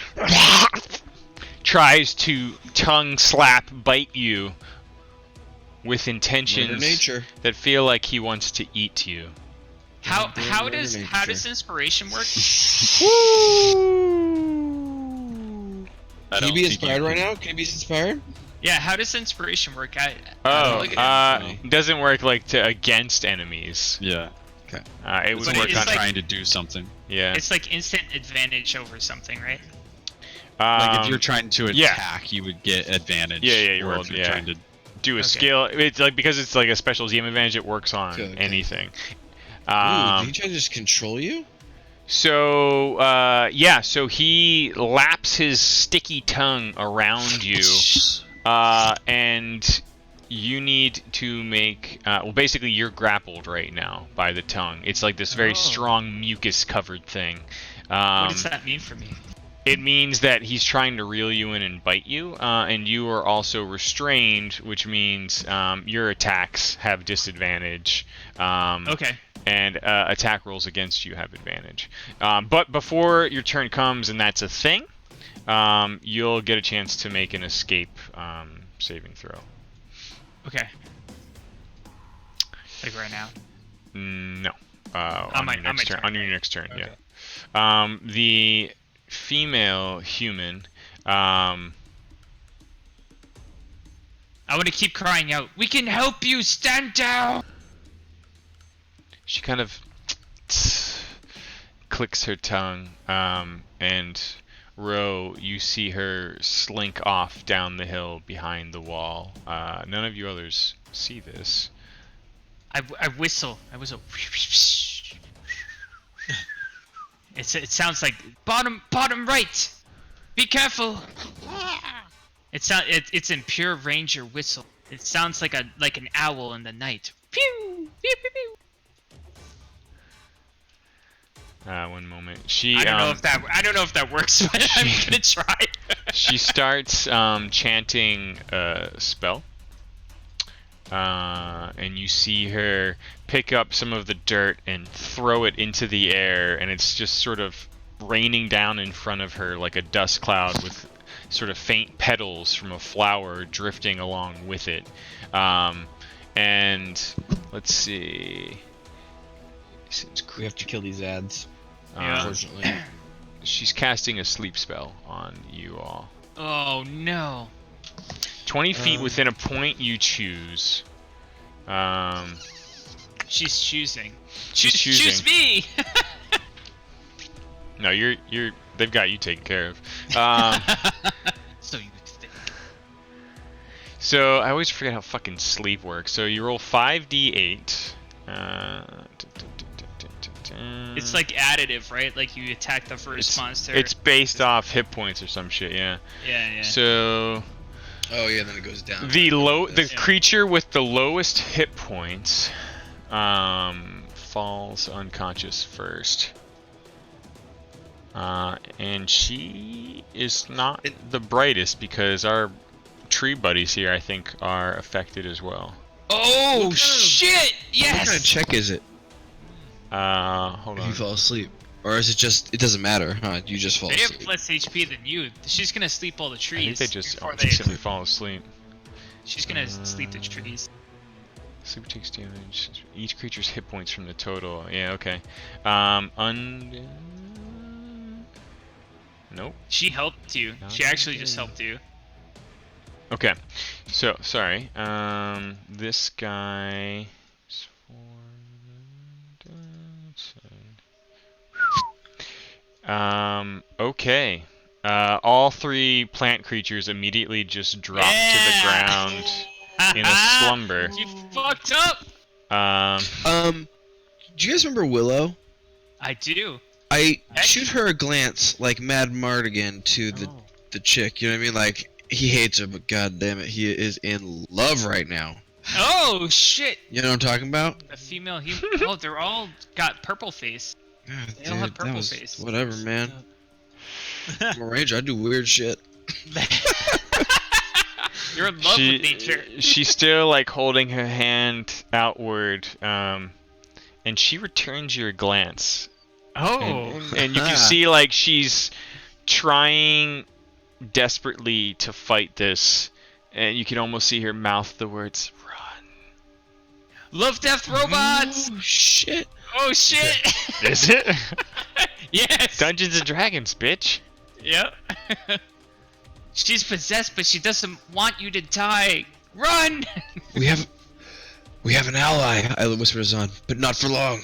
tries to tongue slap bite you with
Mother
intentions
nature.
that feel like he wants to eat you.
How
Mother
does
nature.
inspiration work?
Can you be inspired right now? Can you be inspired?
Yeah, how does inspiration work?
Oh,
like it.
doesn't work like to against enemies.
Yeah.
It would
But
work
it's
on
like-
trying to do something.
yeah.
It's like instant advantage over something, right?
Like if you're trying to
yeah.
attack, you would get advantage.
Yeah, yeah, you
or
roll,
if you're
yeah.
trying to.
do a
Okay.
skill. It's like because it's like a special ZM advantage. It works on
Okay.
anything.
Ooh, did he try to just control you?
So yeah, so he laps his sticky tongue around you, and you need to make. Well, basically, you're grappled right now by the tongue. It's like this very strong mucus-covered thing.
What does that mean for me?
It means that he's trying to reel you in and bite you, and you are also restrained, which means your attacks have disadvantage.
Okay.
And attack rolls against you have advantage. But before your turn comes, and that's a thing, you'll get a chance to make an escape saving throw.
Okay. Like right now.
No.
On my turn,
On your
right?
next turn,
Okay.
yeah. The female human.
I want to keep crying out. We can help you. Stand down.
She kind of clicks her tongue, and Ro, you see her slink off down the hill behind the wall. None of you others see this.
I whistle. I whistle. It sounds like bottom right. Be careful. It's in pure ranger whistle. It sounds like an owl in the night. Pew pew pew pew.
One moment. She
I don't know if that works, but I'm gonna try.
she starts chanting a spell, and you see her pick up some of the dirt and throw it into the air, and it's just sort of raining down in front of her like a dust cloud with sort of faint petals from a flower drifting along with it. And let's see.
We have to kill these ads.
Yeah.
Unfortunately.
She's casting a sleep spell on you all.
Oh no.
20 feet within a point you choose.
She's choosing.
She's choosing.
Choose me.
No, you're. They've got you taken care of.
So you think.
So I always forget how fucking sleep works. So you roll 5d8.
It's like additive, right? Like you attack the first monster.
It's based off hit points or some shit. Yeah.
Yeah.
So
Oh yeah, then it goes down.
the creature with the lowest hit points falls unconscious first. And she is not the brightest because our tree buddies here, I think, are affected as well.
Oh shit! Yes.
What kind of check is it?
Hold
If
on.
you fall asleep, or is it just? It doesn't matter, huh? You just fall
They have
asleep.
less HP than you. She's gonna sleep all the
I
trees.
think they just
before
simply fall asleep.
She's gonna sleep the trees.
Sleep takes damage. Each creature's hit points from the total. Yeah, okay. Nope.
She helped you.
Not
She actually
good.
just helped you.
Okay. So sorry. This guy. Okay. All three plant creatures immediately just drop to the ground in a slumber.
You fucked up.
Do you guys remember Willow?
I do.
I shoot her a glance like Mad Mardigan to the chick. You know what I mean? Like he hates her, but god damn it, he is in love right now.
Oh shit!
You know what I'm talking about?
A female human. Oh, they're all got purple face.
God,
They all have purple face.
Whatever, man. I'm a ranger. I do weird shit.
You're in love with nature.
She's still like holding her hand outward, and she returns your glance.
Oh.
And you can see like she's trying desperately to fight this, and you can almost see her mouth the words "run."
Love, death, robots.
Oh shit!
Oh shit!
Is it?
Yes.
Dungeons and Dragons, bitch.
Yep. She's possessed, but she doesn't want you to die. Run!
We have an ally. I whisper to Zahn, but not for long.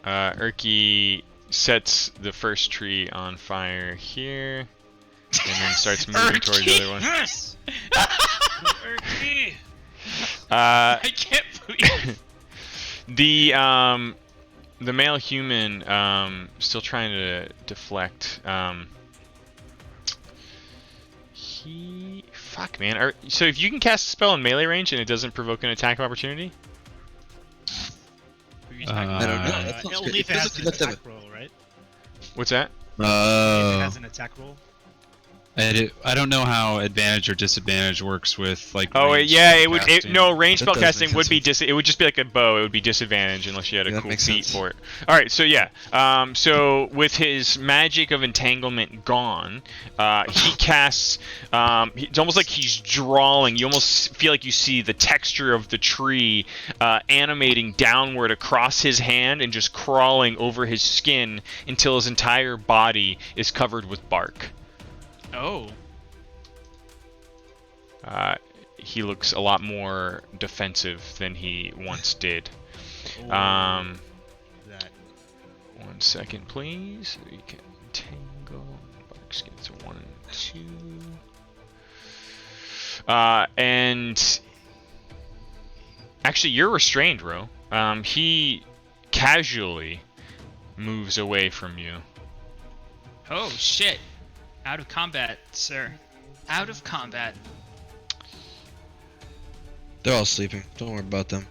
Urki sets the first tree on fire here, and then starts moving towards the other one.
Yes.
I can't believe.
The male human still trying to deflect. Fuck, man. So if you can cast a spell in melee range and it doesn't provoke an attack of opportunity?
I don't know. That sounds
Only
good.
if it has an
Let them-
attack roll, right?
What's that?
If it has an attack roll.
I don't know how advantage or disadvantage works with like.
Oh
ranged
yeah,
spell
it would.
casting.
No, range
That
spell
does
casting
make
would be
sense.
it would just be like a bow. It would be disadvantage unless you had a
Yeah, that
cool
makes
feat
sense.
for it. All right, so yeah. So with his magic of entanglement gone, he casts. It's almost like he's drawing. You almost feel like you see the texture of the tree animating downward across his hand and just crawling over his skin until his entire body is covered with bark.
Oh.
He looks a lot more defensive than he once did.
That.
1 second, please. We can tangle. Bark skins 1 and 2. And actually, you're restrained, Ro. He casually moves away from you.
Oh shit. Out of combat, sir. Out of combat.
They're all sleeping. Don't worry about them.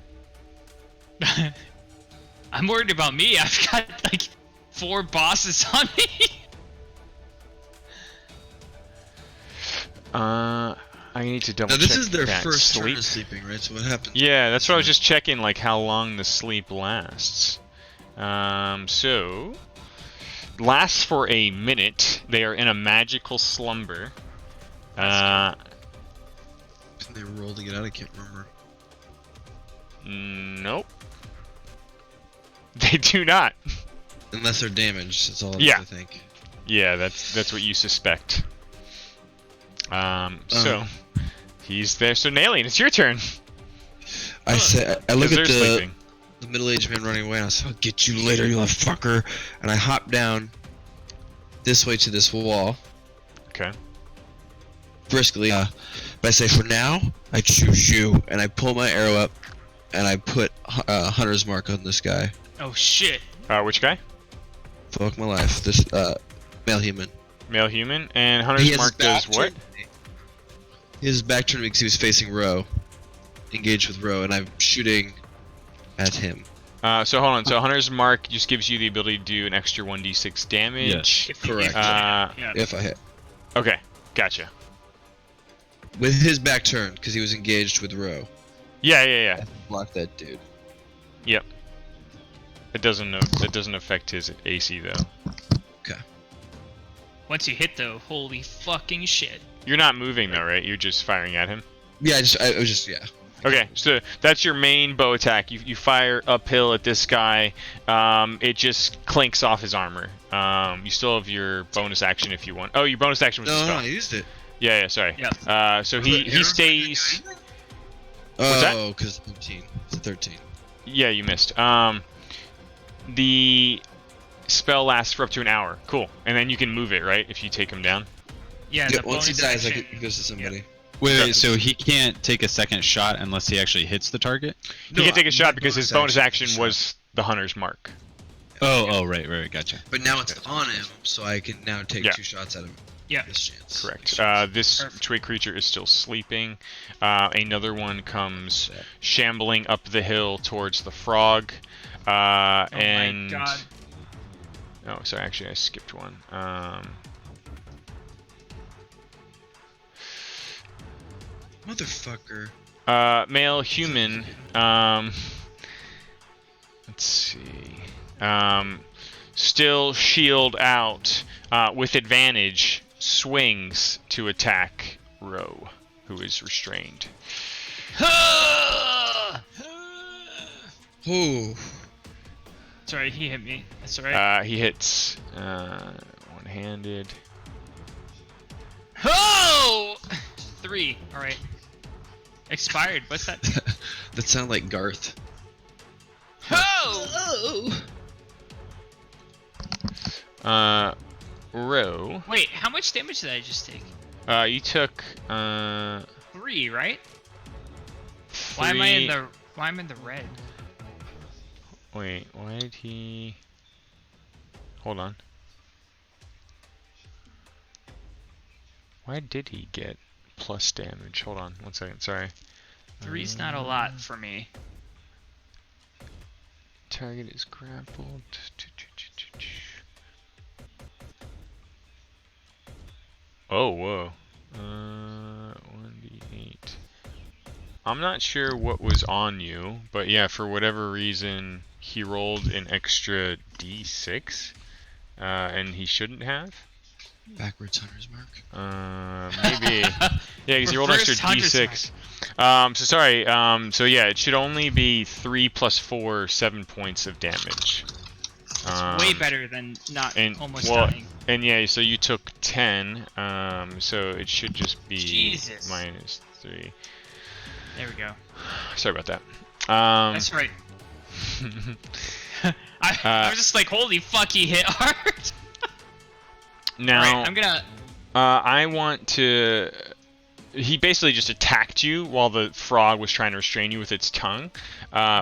I'm worried about me. I've got like 4 bosses on me.
I need to double
Now
check
this is their
that
first turn
sleep.
of sleeping, right? So what happens?
Yeah, that's what I was just checking, like how long the sleep lasts. So lasts for a minute. They are in a magical slumber.
Can they roll to get out? I can't remember.
Nope. They do not.
Unless they're damaged. That's all
Yeah.
I think.
Yeah, that's what you suspect. So he's there. So Nalian, it's your turn.
I look
'Cause they're
at
sleeping.
the middle-aged man running away, and I say, "I'll get you later, you little fucker." And I hop down this way to this wall
Okay.
briskly. But I say, "For now, I choose you," and I pull my arrow up, and I put Hunter's Mark on this guy.
Oh shit.
Which guy?
Fuck my life. This male human.
Male human. And
He
Hunter's
has
Mark
his back
does what?
turned to me. His back turned to me because he was facing Ro, engaged with Ro, and I'm shooting at him.
So hold on. So Hunter's Mark just gives you the ability to do an extra 1d6 damage.
Yes.
Correct.
Yeah.
If I hit.
Okay. Gotcha.
With his back turned, because he was engaged with Ro.
Yeah.
Block that dude.
Yep. It doesn't affect his AC though.
Once you hit though, holy fucking shit.
You're not moving though, right? You're just firing at him.
Yeah, I was just, yeah.
Okay, so that's your main bow attack. You fire uphill at this guy. It just clinks off his armor. You still have your bonus action if you want. Oh, your bonus action was a
No,
spell.
I used it.
Yeah, sorry.
Yep.
So he stays. What's that?
Oh, because 13. It's a 13.
Yeah, you missed. The spell lasts for up to an hour. Cool. And then you can move it, right? If you take him down.
Yeah.
Yeah,
The
once he
bonus
dies,
action,
it goes to somebody.
Wait, so he can't take a second shot unless he actually hits the target?
He can take a shot because his bonus action
shot.
was the hunter's mark.
Oh, right, gotcha.
But now it's on him, so I can now take
Yeah.
2 shots at him.
Yeah.
This chance.
Correct.
This
This
Perfect.
twig creature is still sleeping. Another one comes shambling up the hill towards the frog. And
my god.
oh, sorry. Actually, I skipped one.
Motherfucker.
Male human. Let's see. Still shield out with advantage. Swings to attack Ro, who is restrained.
Oh.
Sorry, he hit me. That's alright.
He hits one-handed.
Oh! 3. Alright. Expired. What's that?
That sounded like Garth.
Oh!
Ro.
Wait, how much damage did I just take?
You took
3, right?
3.
Why am I in the red?
Wait, why did he? Hold on. Why did he get plus damage? Hold on, 1 second. Sorry.
3's not a lot for me.
Target is grappled. Oh, whoa. 1d8. I'm not sure what was on you, but yeah, for whatever reason, he rolled an extra d6, and he shouldn't have.
Backwards hunter's mark.
Maybe. Yeah, because he rolled an extra
Reverse hunter's
d6. So sorry. So yeah, it should only be 3 + 4, 7 points of damage.
That's way better than not almost
well,
dying.
And yeah, so you took 10. So it should just be
Jesus.
-3.
There we go.
Sorry about that.
That's right. I was just like, holy fuck, he hit hard.
Now,
Alright, I'm gonna.
I want to. He basically just attacked you while the frog was trying to restrain you with its tongue,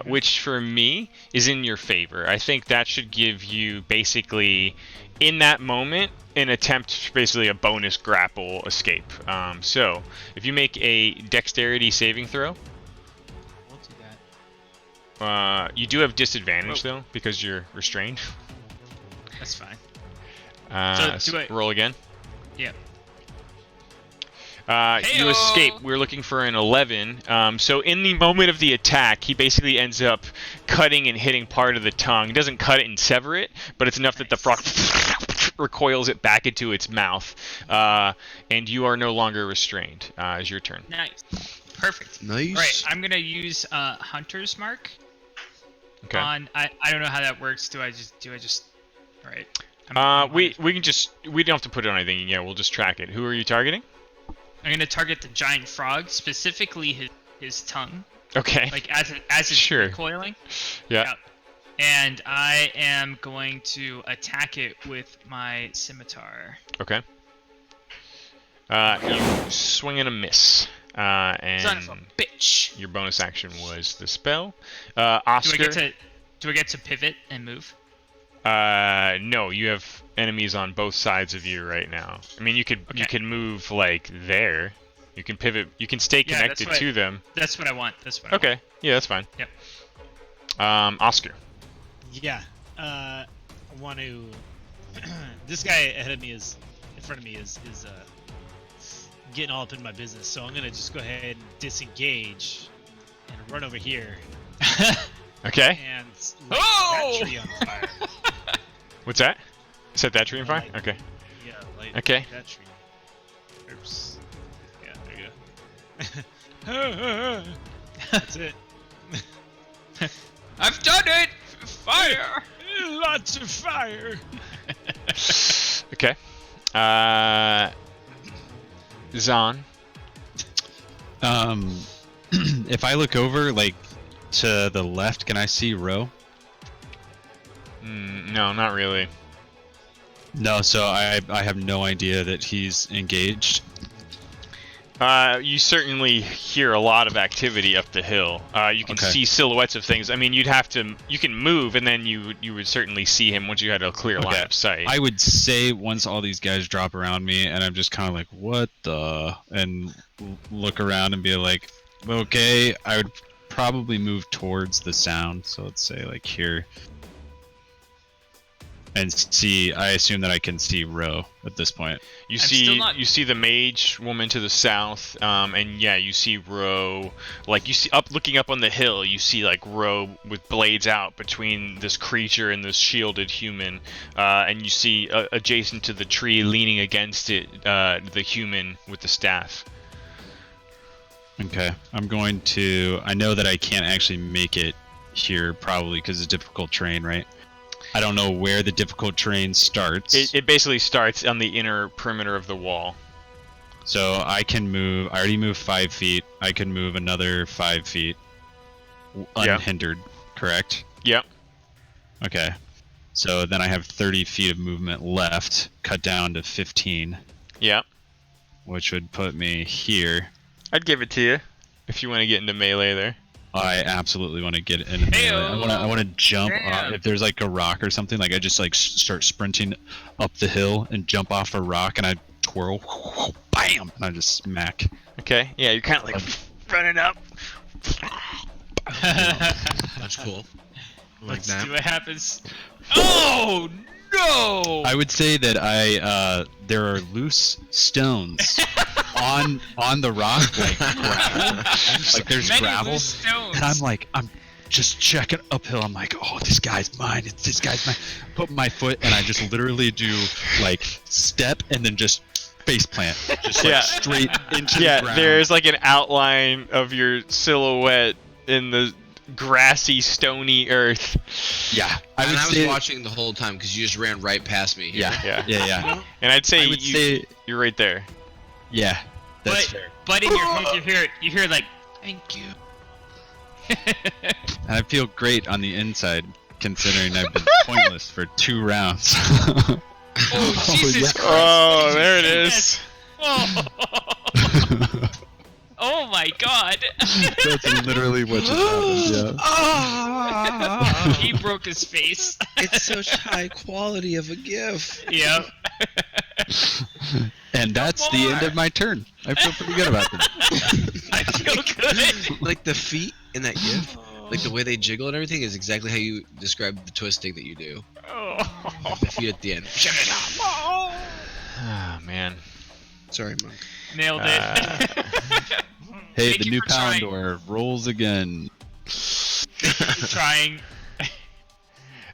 which for me is in your favor. I think that should give you basically, in that moment, an attempt, basically a bonus grapple escape. So, if you make a dexterity saving throw,
We'll do that.
you do have disadvantage though because you're restrained.
That's fine.
So
do it.
roll again.
Yeah.
You
Heyo!
escape. We're looking for an 11. So in the moment of the attack, he basically ends up cutting and hitting part of the tongue. He doesn't cut it and sever it, but it's enough that the frog recoils it back into its mouth. And you are no longer restrained. It's your turn.
Nice. Perfect.
Nice.
Alright, I'm gonna use Hunter's Mark.
Okay.
On I don't know how that works. Do I just alright.
We can just, we don't have to put it on anything. Yeah, we'll just track it. Who are you targeting?
I'm gonna target the giant frog, specifically his tongue.
Okay.
Like as it's
Sure.
recoiling.
Yeah.
Yep. And I am going to attack it with my scimitar.
Okay. You swing and a miss. And
Son of a bitch.
your bonus action was the spell. Oscar.
Do I get to pivot and move?
No, you have enemies on both sides of you right now. I mean, you can move like there. You can pivot. You can stay
Yeah,
connected to them.
That's what I want. I
Okay.
want.
Yeah, that's fine.
Yep.
Yeah.
Oscar.
I want to. This guy ahead of me in front of me is getting all up in my business. So I'm gonna just go ahead and disengage and run over here
Okay.
and light that tree on fire.
What's that? Set that tree on fire?
Light-
Okay.
Yeah, light
Okay.
that tree. Oops. Yeah, there you go. That's it.
I've done it! Fire!
Lots of fire.
Okay. Zahn.
If I look over, like, to the left, can I see Ro?
No, not really.
No, so I have no idea that he's engaged.
You certainly hear a lot of activity up the hill. You can see silhouettes of things. I mean, you can move, and then you would certainly see him once you had a clear line of sight.
I would say once all these guys drop around me, and I'm just kind of like, what the? And look around and be like, okay, I would probably move towards the sound. So let's say like here. And see, I assume that I can see Ro at this point.
You see the mage woman to the south, and yeah, you see Ro. Like you see looking up on the hill, you see like Ro with blades out between this creature and this shielded human, and you see adjacent to the tree, leaning against it, the human with the staff.
Okay, I'm going to. I know that I can't actually make it here, probably because it's difficult terrain, right? I don't know where the difficult terrain starts.
It basically starts on the inner perimeter of the wall.
So I can move. I already moved 5 feet. I can move another 5 feet unhindered, correct?
Yep.
Okay. So then I have 30 feet of movement left, cut down to 15.
Yep.
Which would put me here.
I'd give it to you if you want to get into melee there.
I absolutely want to get into melee. I want to jump off. If there's like a rock or something, like I just like start sprinting up the hill and jump off a rock, and I twirl, bam, and I just smack.
Okay, yeah, you're kind of like running up.
That's cool.
Let's see what happens. Oh no!
I would say that there are loose stones on the rock, like gravel. Like there's
many
gravel,
loose stones.
and I'm just checking uphill. I'm like, oh, this guy's mine. This guy's mine. Put my foot, and I just literally do like step and then just face plant, just like straight into the ground.
There's like an outline of your silhouette in the grassy, stony earth.
Yeah,
I was watching the whole time because you just ran right past me.
Yeah.
And I'd say you're right there.
Yeah, that's fair.
But in your head, you hear like, thank you.
And I feel great on the inside, considering I've been pointless for 2 rounds.
Oh, Jesus Christ!
Oh, there it is.
Oh my God!
That's literally what just happened.
He broke his face.
It's such high quality of a gift.
Yep.
And that's the end of my turn. I feel pretty good about this.
I feel good.
Like the feet in that gift, like the way they jiggle and everything is exactly how you describe the twisting that you do.
Oh.
The feet at the end. Shut it up.
Oh, man.
Sorry, Monk.
Nailed it.
Hey,
Thank
the
you
new
for trying.
Palandor rolls again.
Trying.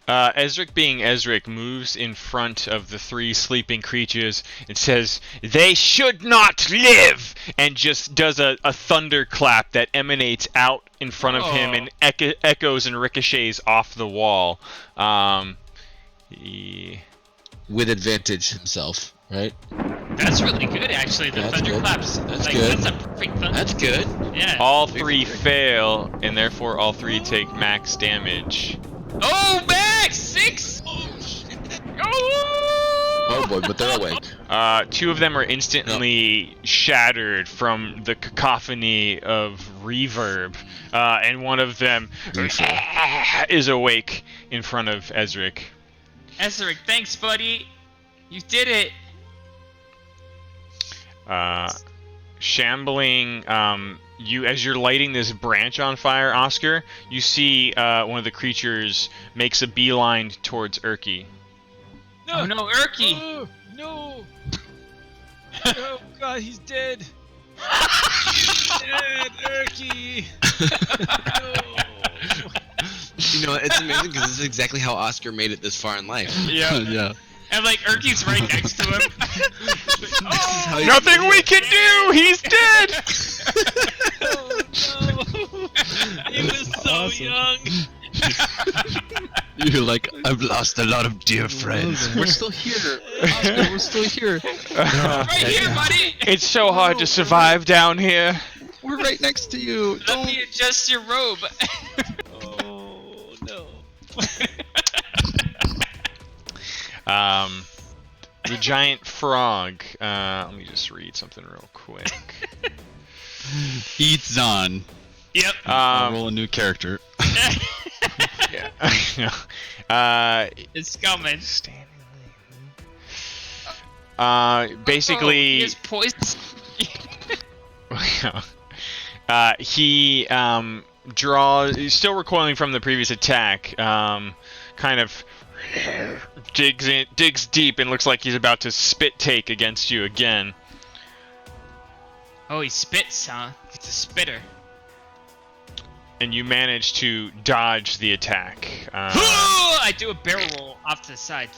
Ezric being Ezric moves in front of the 3 sleeping creatures and says, "They should not live!" and just does a thunderclap that emanates out in front of him and echoes and ricochets off the wall.
With advantage himself, right?
That's really good, actually. The thunderclaps.
That's good.
That's a perfect thunder.
That's good.
Yeah.
All 3 fail, and therefore all 3 take max damage.
Oh, max 6.
Oh boy, but they're awake.
2 of them are instantly shattered from the cacophony of reverb, and one of them is awake in front of Ezric.
Ezric, thanks, buddy. You did it.
Shambling, as you're lighting this branch on fire, Oscar, you see one of the creatures makes a beeline towards Urki.
No. Oh no, Urki!
Oh, no! Oh God, he's dead! Dead, Urki! No!
You know, it's amazing because this is exactly how Oscar made it this far in life.
Yeah.
And like Urki's right next to him.
Oh,
Nothing we can do! He's dead!
Oh no! He was so young!
You're like, I've lost a lot of dear friends. We're still here. Oscar, we're still here.
Right here, buddy.
It's so hard to survive down here.
We're right next to you.
Let me adjust your robe.
Oh no.
The giant frog. Let me just read something real quick.
Eat Zon.
Yep.
Roll a new character.
Yeah, I know.
It's coming.
Basically,
he is poison.
he draws. He's still recoiling from the previous attack. Kind of digs deep and looks like he's about to spit take against you again.
Oh, he spits, huh? He's a spitter.
And you manage to dodge the attack.
I do a barrel roll off to the side.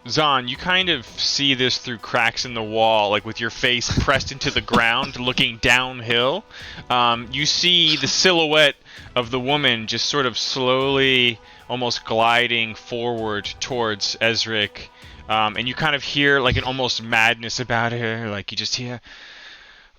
Zon, you kind of see this through cracks in the wall, like with your face pressed into the ground, looking downhill. You see the silhouette of the woman just sort of slowly, almost gliding forward towards Ezric. And you kind of hear like an almost madness about her, like you just hear,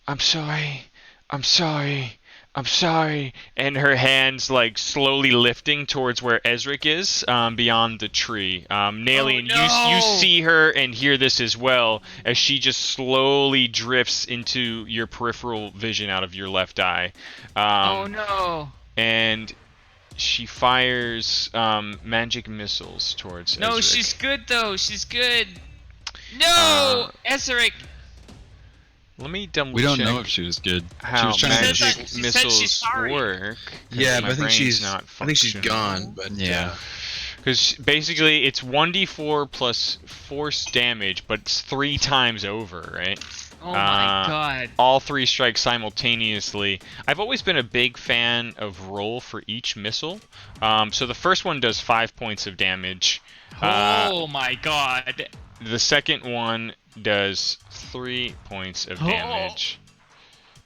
I'm sorry, I'm sorry, I'm sorry, and her hands like slowly lifting towards where Ezric is, beyond the tree. Nalian, you see her and hear this as well, as she just slowly drifts into your peripheral vision out of your left eye.
Oh no!
And she fires magic missiles towards
No,
Ezric.
she's good though. She's good. No, Ezric.
Let me double check.
We don't know if she was good.
How
she was trying
magic
She said
missiles
she's sorry.
work. 'Cause
Yeah,
my
but I think
brain's not
she's
functional.
gone. But
Yeah.
Because basically it's 1d4 plus force damage, but it's 3 times over, right?
Oh my god.
All 3 strikes simultaneously. I've always been a big fan of roll for each missile. So the first one does 5 points of damage.
Oh my god.
The second one does 3 points of damage.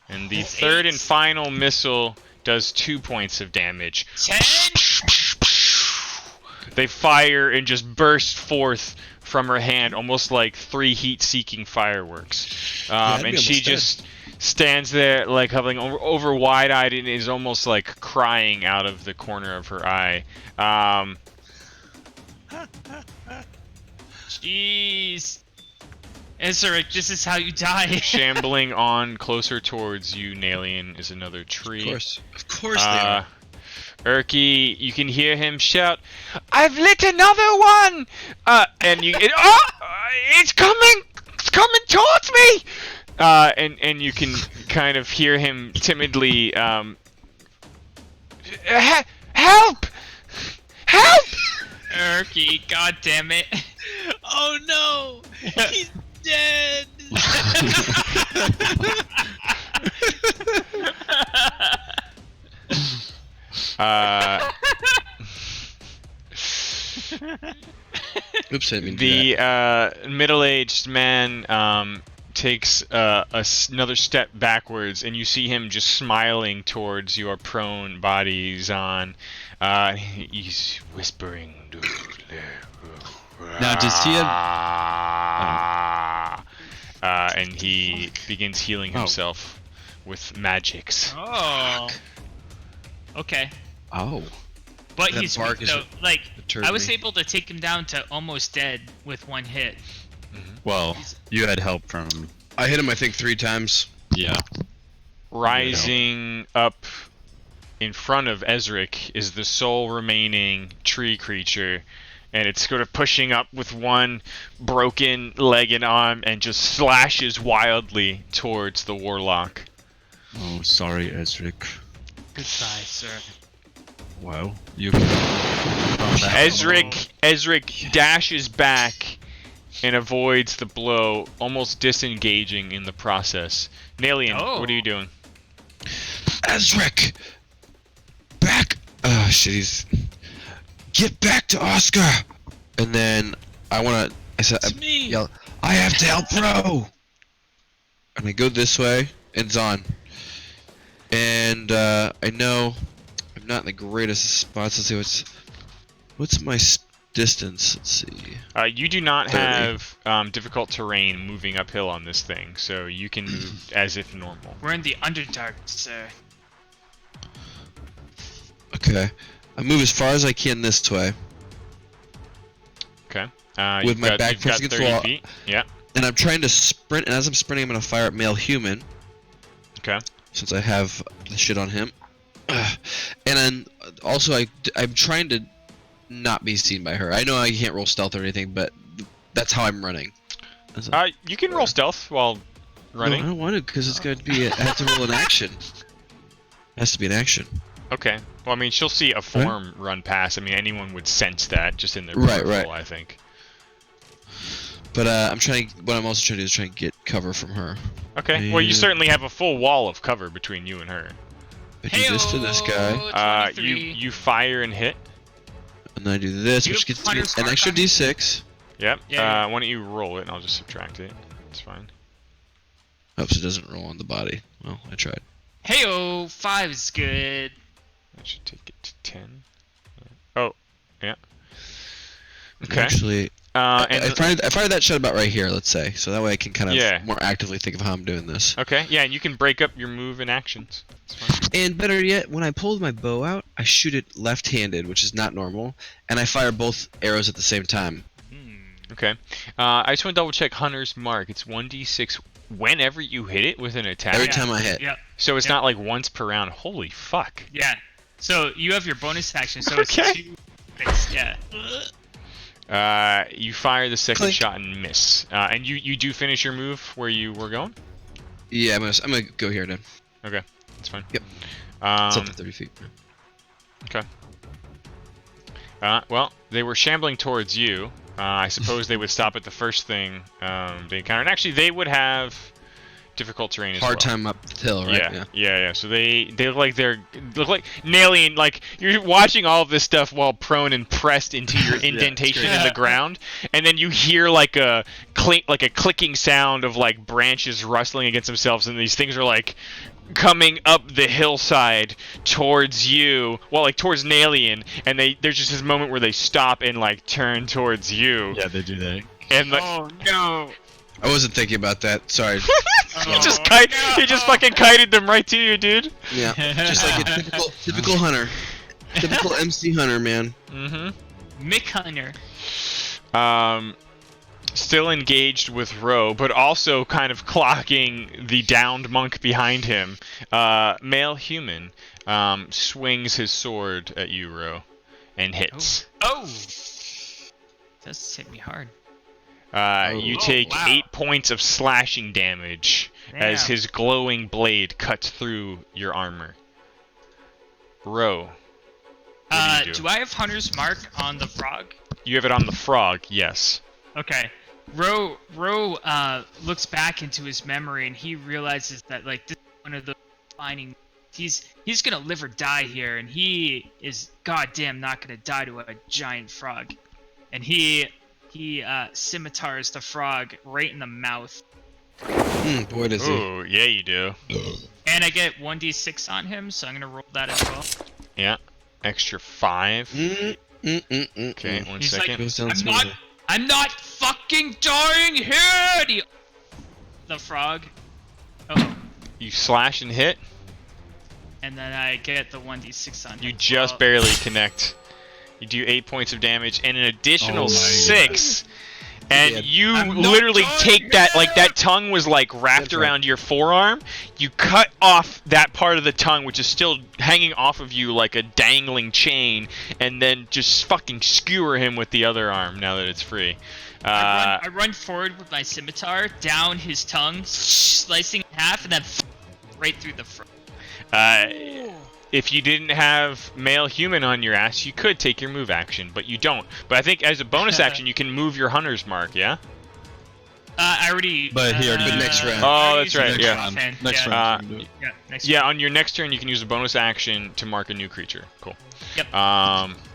And the third and final missile does 2 points of damage.
10?
They fire and just burst forth from her hand, almost like 3 heat-seeking fireworks. And she just stands there, like hovering over wide-eyed, and is almost like crying out of the corner of her eye.
Jeez. Ezric, this is how you die.
Shambling on closer towards you, Nalian, is another tree.
of course they are.
Urki, you can hear him shout, "I've lit another one!" And it's coming towards me! And you can kind of hear him timidly, help! Help!
Urki, god damn it.
Oh no! He's dead!
Oops, I didn't mean to do that.
The middle-aged man takes another step backwards, and you see him just smiling towards your prone body, Zon. He's whispering.
Now, does he have...
And he begins healing himself with magics.
Oh. Okay.
Oh.
But
That
he's
bark
weak
is
though. Like,
deterred
I was
me.
able to take him down to almost dead with 1 hit.
Well, you had help from...
I hit him, I think, 3 times.
Yeah.
Rising up in front of Ezric is the sole remaining tree creature, and it's sort of pushing up with one broken leg and arm and just slashes wildly towards the warlock.
Oh, sorry, Ezric.
Goodbye, sir.
Wow. You can...
Ezric dashes back and avoids the blow, almost disengaging in the process. Nalian, what are you doing?
Ezric! Back! Oh, shit, get back to Oscar! And then I yell, I have to help Bro! And I go this way, and it's on. And I know not in the greatest spots. Let's see what's my distance. Let's see.
You do not
30.
have difficult terrain moving uphill on this thing, so you can move as if normal.
We're in the Underdark, sir.
Okay, I move as far as I can this way.
Okay.
With my back
you've got
pressing against
30
the wall.
feet. Yeah.
And I'm trying to sprint, and as I'm sprinting, I'm gonna fire at male human.
Okay.
Since I have the shit on him. And then also I'm trying to not be seen by her. I know I can't roll stealth or anything, but that's how I'm running.
You can roll stealth while running.
No, I don't want to because it's going to be. I have to roll an action. It has to be an action.
Okay. Well, I mean, she'll see a form run past. I mean, anyone would sense that just in their
Right,
peripheral, I think.
But what I'm also trying to do is try and get cover from her.
Okay. Well, you certainly have a full wall of cover between you and her.
I do this to this guy.
You fire and hit.
And I do this, which gets me an extra d6.
Yep.
Yeah.
Why don't you roll it and I'll just subtract it. It's fine.
Oops, it doesn't roll on the body. Well, I tried.
Heyo, 5 is good.
That should take it to 10. Oh, yeah. Okay.
Actually,
and
I fired that shot about right here, let's say. So that way I can kind of more actively think of how I'm doing this.
Okay, yeah, and you can break up your move and actions. It's fine.
And better yet, when I pulled my bow out, I shoot it left-handed, which is not normal, and I fire both arrows at the same time.
Okay. I just want to double check Hunter's Mark. It's 1d6 whenever you hit it with an attack.
Every time I hit.
Yep.
So it's not like once per round. Holy fuck.
Yeah. So you have your bonus action, so
Okay.
it's 2 things. Yeah.
You fire the second
Clink.
shot and miss. And you do finish your move where you were going?
Yeah, I'm gonna go here then.
Okay, that's fine.
Yep. It's up to 30 feet.
Okay. Well, they were shambling towards you. I suppose they would stop at the first thing they encountered. And actually, they would have difficult terrain as well.
Hard time up the hill, right?
Yeah. So they look like look like nailing. Like you're watching all of this stuff while prone and pressed into your indentation in the ground, and then you hear like a clicking sound of like branches rustling against themselves, and these things are like coming up the hillside towards you, well, like towards Nalian, and there's just this moment where they stop and like turn towards you.
Yeah, they do that.
And like,
Oh no!
I wasn't thinking about that. Sorry.
he just fucking kited them right to you, dude.
Yeah, just like a typical hunter, typical MC hunter, man.
Mick Hunter.
Still engaged with Ro, but also kind of clocking the downed monk behind him. Male human swings his sword at you, Ro, and hits.
Oh! Does hit me hard.
You take 8 points of slashing damage as
Damn.
his glowing blade cuts through your armor. Ro, what do you do?
Do I have Hunter's Mark on the frog?
You have it on the frog, yes.
Okay. Ro looks back into his memory and he realizes that like this is one of the defining. He's gonna live or die here, and he is goddamn not gonna die to a giant frog. And he scimitars the frog right in the mouth.
Boy, does he.
Ooh, yeah, you do.
And I get 1d6 on him, so I'm gonna roll that as well.
Yeah, extra 5. Okay, one
He's
second.
like, I'm not fucking dying here! The frog. Oh.
You slash and hit.
And then I get the 1d6 on him.
You just barely connect. You do 8 points of damage and an additional 6. And you literally take that, like that tongue was like wrapped around your forearm. You cut off that part of the tongue, which is still hanging off of you like a dangling chain, and then just fucking skewer him with the other arm now that it's free.
I run forward with my scimitar, down his tongue, slicing in half, and then right through the front.
If you didn't have male human on your ass, you could take your move action, but you don't. But I think as a bonus action, you can move your hunter's mark, yeah?
I already...
But he already did
next round.
Oh, that's right,
Next
yeah.
round.
Yeah.
Next round. you can do it.
Yeah, next
Yeah,
round.
on your next turn, you can use a bonus action to mark a new creature. Cool.
Yep.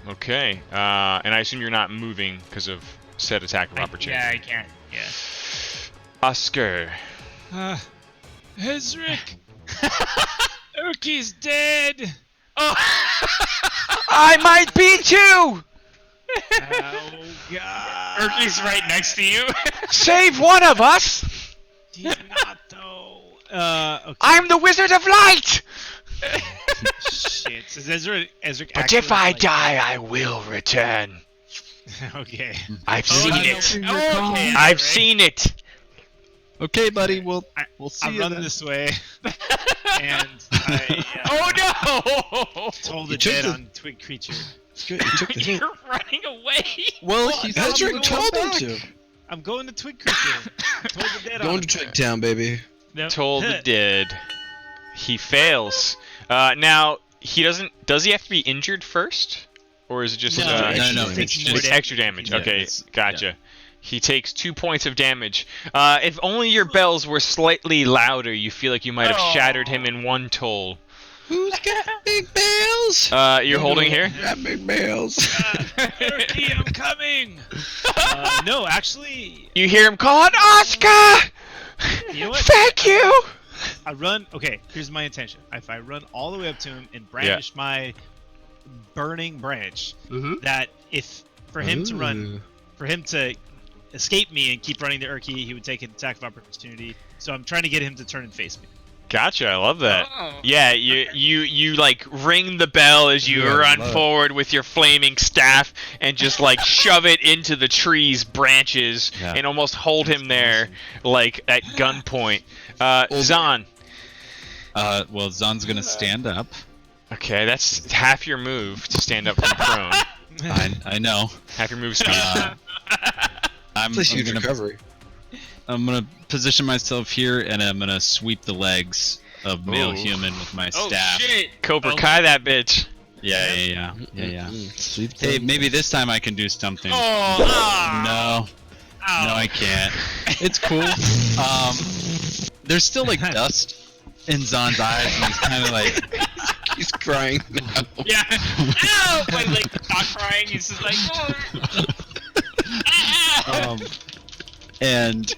Okay. And I assume you're not moving because of set attack of opportunity.
Yeah, I can't. Yeah.
Oscar.
Hezrick! Urki's dead!
Oh!
I might be too!
Oh god.
Erky's right next to you.
Save one of us!
He's not though. Okay.
I'm the Wizard of Light!
Shit. So Ezra
But if I die, I will return.
Okay.
I've seen
Okay.
it.
Okay,
I've
right.
seen it.
Okay, buddy. We'll see
I'm
you
running
then.
this way, and I
Oh no!
told
You
the
took
dead
the-
on Twig Creature.
It's good. You took the hint.
You're running away.
Well, he's
Ezra
not
told
gonna
him
come
to.
I'm going to Twig Creature. Told the dead on
Going
him.
to Twig Town, baby.
Nope.
Told the dead. He fails. Now, he doesn't... Does he have to be injured first? Or is it just...
No,
No,
Extra
it's
damage.
more
It's extra damage.
Yeah,
Okay,
it's-
gotcha. He takes 2 points of damage. If only your bells were slightly louder, you feel like you might have shattered him in one toll.
Who's got big bells?
You're holding here?
Got big bells.
Erky, I'm coming. No, actually,
You hear him calling, Oscar!
you know what?
Thank you!
I run. Okay, here's my intention. If I run all the way up to him and brandish my burning branch, that if for him to run, for him to escape me and keep running to Erky, he would take an attack of opportunity. So I'm trying to get him to turn and face me.
Gotcha, I love that.
Oh.
Yeah, you like ring the bell as you
Yeah,
run
love it.
forward with your flaming staff and just like shove it into the tree's branches
Yeah.
and almost hold him there like at gunpoint. Zahn.
Well, Zon's gonna stand up.
Okay, that's half your move to stand up from prone.
I know.
Half your move speed.
I'm
Plus huge
gonna
recovery.
I'm gonna position myself here, and I'm gonna sweep the legs of male
Ooh.
human with my
Oh
staff.
shit!
Cobra
Oh.
Kai that bitch.
Yeah.
Sweep
Hey,
them.
maybe this time I can do something.
Oh, ah.
No, I can't. It's cool. There's still like dust in Zon's eyes, and he's kind of like,
He's crying now.
Yeah. Ow! My leg not crying. He's just like. Oh. Ah!
and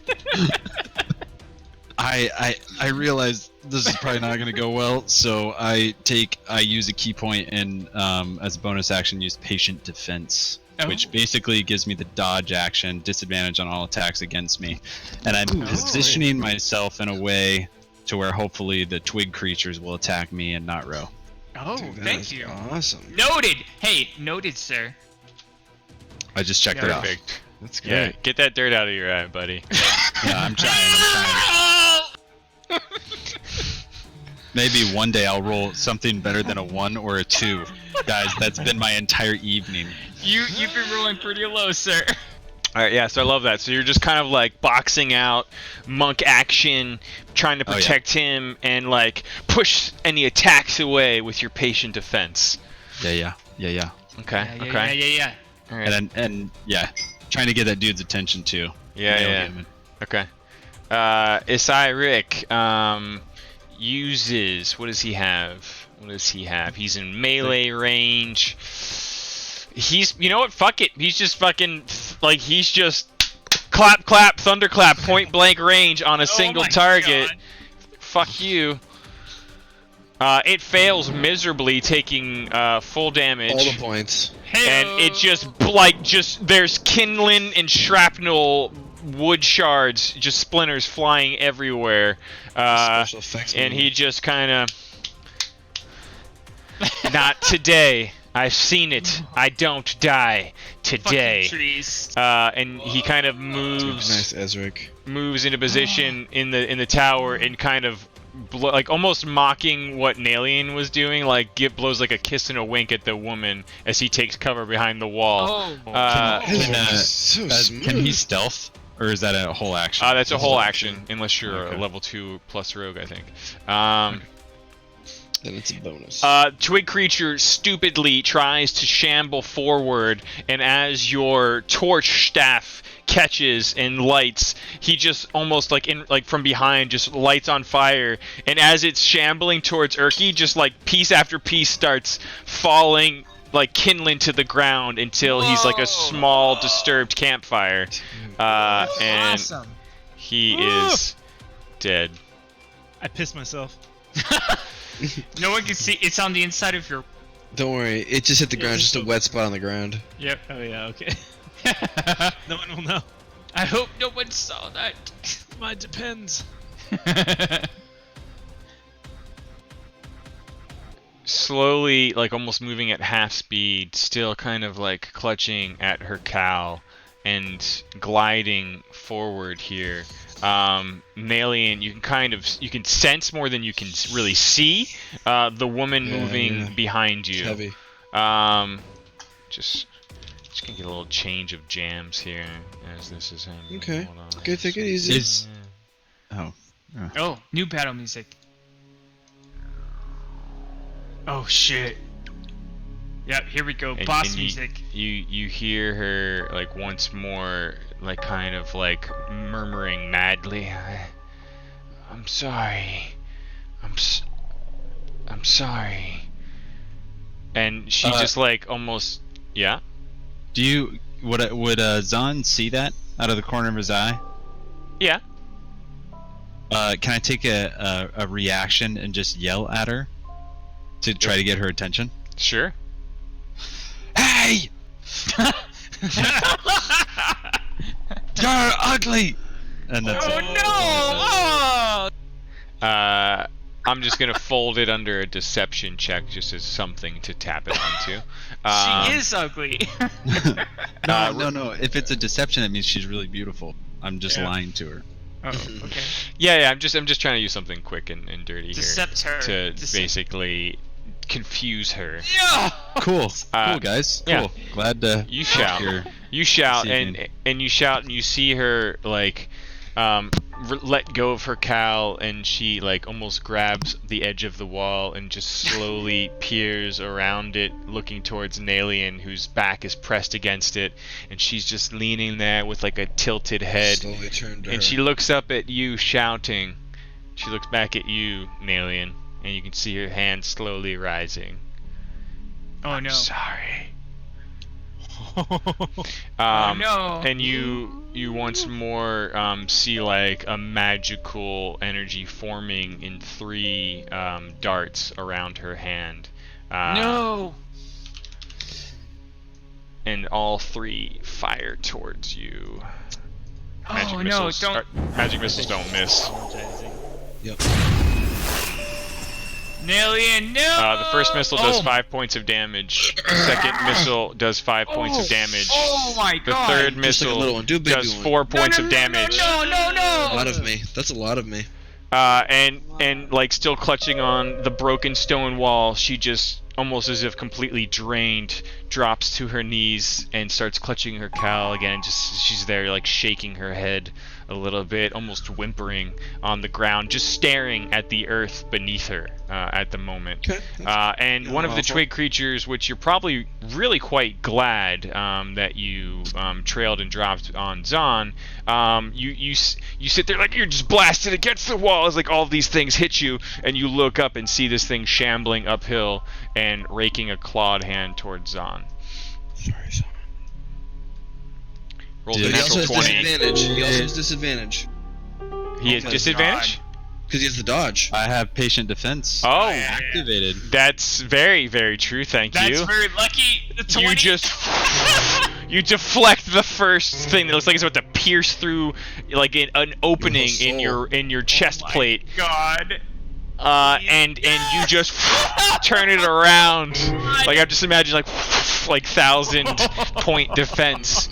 I realize this is probably not gonna go well, so I use a key point and as a bonus action use patient defense.
Oh.
Which basically gives me the dodge action, disadvantage on all attacks against me. And I'm positioning myself in a way to where hopefully the twig creatures will attack me and not Ro.
Oh,
Dude, that
thank
is
you.
Awesome.
Noted. Hey, noted, sir.
I just checked it off.
Perfect.
That's great.
Yeah, get that dirt out of your eye, buddy.
Yeah, I'm trying. Maybe one day I'll roll something better than a 1 or a 2. Guys, that's been my entire evening.
You've been rolling pretty low, sir.
All right, yeah, so I love that. So you're just kind of like boxing out, monk action, trying to
Oh, yeah.
protect him and like push any attacks away with your patient defense.
Yeah.
Okay, okay.
Yeah.
All right.
And yeah, trying to get that dude's attention too. Male
Yeah.
human.
Okay. Isai Rick uses, what does he have? He's in melee range. He's, you know what? Fuck it. He's just fucking, like, he's just clap, thunderclap, point blank range on a single
my
target.
God.
Fuck you. It fails miserably, taking full damage.
All the points.
And it just there's kindling and shrapnel wood shards, just splinters flying everywhere.
Special effects.
And he just kind of, not today. I've seen it. I don't die today.
Fucking trees.
And he kind of moves
Nice, Ezric.
moves into position in the tower and kind of like almost mocking what Nalian was doing, like blows like a kiss and a wink at the woman as he takes cover behind the wall.
Oh.
Ezric is so smooth.
Can he stealth, or is that a whole action?
That's a whole action, unless you're
Okay.
a level 2 plus rogue, I think.
Then it's a bonus.
Twig creature stupidly tries to shamble forward, and as your torch staff catches and lights, he just almost like from behind just lights on fire, and as it's shambling towards Erky, just like piece after piece starts falling, like kindling to the ground until he's like a small disturbed campfire, and
Awesome.
he is dead.
I pissed myself.
No one can see. It's on the inside of your
Don't worry, it just hit the ground, just a wet spot on the ground.
Yep.
Oh yeah, okay. No one will know.
I hope no one saw that.
Mine depends.
Slowly, like almost moving at half speed, still kind of like clutching at her cowl and gliding forward here. Nalian, you can sense more than you can really see the woman moving behind you.
Heavy.
Just gonna get a little change of jams here as this is happening.
Okay.
Hold on.
Okay, take it easy.
Oh, new battle music. Oh shit. Yep, here we go. Boss music.
You hear her like once more, like kind of like murmuring madly. I'm sorry. I'm sorry. And she just like almost
Would Zahn see that out of the corner of his eye?
Yeah.
Can I take a reaction and just yell at her to try to get her attention?
Sure.
Hey! You're ugly! And that's it.
Oh no!
I'm just gonna fold it under a deception check, just as something to tap it onto.
She is ugly.
No. If it's a deception, that means she's really beautiful. I'm just lying to her.
Oh, okay.
Yeah. I'm just trying to use something quick and dirty
Decept
here
her.
to basically confuse her.
Yeah.
Cool, guys. Cool.
Yeah.
Glad to.
You shout.
Hear.
You shout
this evening.
and you shout and you see her like let go of her cowl and she like almost grabs the edge of the wall and just slowly peers around it, looking towards Nalian, whose back is pressed against it, and she's just leaning there with like a tilted head.
Slowly turned to
And
her.
she looks up at you shouting. She looks back at you, Nalian, and you can see her hand slowly rising.
Oh no.
Sorry.
Oh no.
And you once more see like a magical energy forming in 3 darts around her hand.
No.
And all 3 fire towards you. Magic
Oh no!
missiles,
Don't.
magic missiles don't miss.
Apologizing.
Yep.
Nalian, no!
The first missile does 5 points of damage. The second missile does 5 points of damage.
Oh my
The
god!
third
Just like a
missile
little one. Do a baby
does
one.
4 points of
No,
damage.
no!
A lot of me. That's a lot of me.
And like still clutching on the broken stone wall, she just almost as if completely drained drops to her knees and starts clutching her cowl again. Just she's there like shaking her head a little bit, almost whimpering on the ground, just staring at the earth beneath her at the moment.
Okay.
And one of the
awful.
twig creatures, which you're probably really quite glad that you trailed and dropped on Zahn, you sit there like you're just blasted against the wall as like all these things hit you, and you look up and see this thing shambling uphill and raking a clawed hand towards Zahn.
Sorry, son.
Rolls
Dude,
a
He also
natural
has
20.
disadvantage. He also has disadvantage.
He has
Oh,
disadvantage?
Because he has the dodge.
I have patient defense
Oh,
activated.
that's very, very true. Thank
That's
you.
very lucky. The 20.
You just you deflect the first thing that looks like it's about to pierce through like an opening in your chest plate,
God.
and you just turn it around. Like I'm just imagining like 1,000-point defense.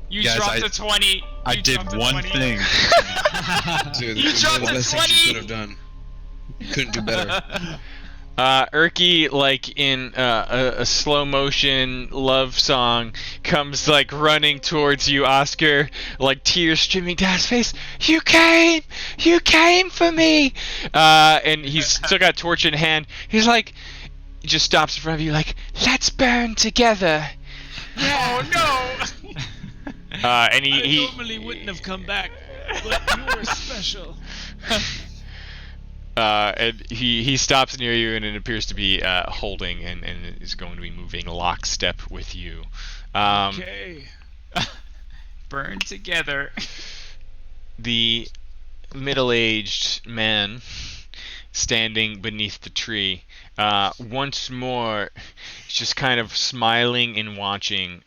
You
Guys,
dropped the 20.
I
You
did
dropped the
one
20.
thing.
Dude,
You
this is one of
dropped
the
a
best things
20.
you could have done. Couldn't do better.
Urki, like in a slow motion love song, comes like running towards you, Oscar, like tears streaming down his face. You came for me. And he's still got a torch in hand. He's like, he just stops in front of you, like, let's burn together.
Oh no.
And
I
he
normally wouldn't have come back, but you were special.
and he stops near you, and it appears to be holding and is going to be moving lockstep with you.
Okay.
Burn together.
The middle-aged man standing beneath the tree once more, just kind of smiling and watching,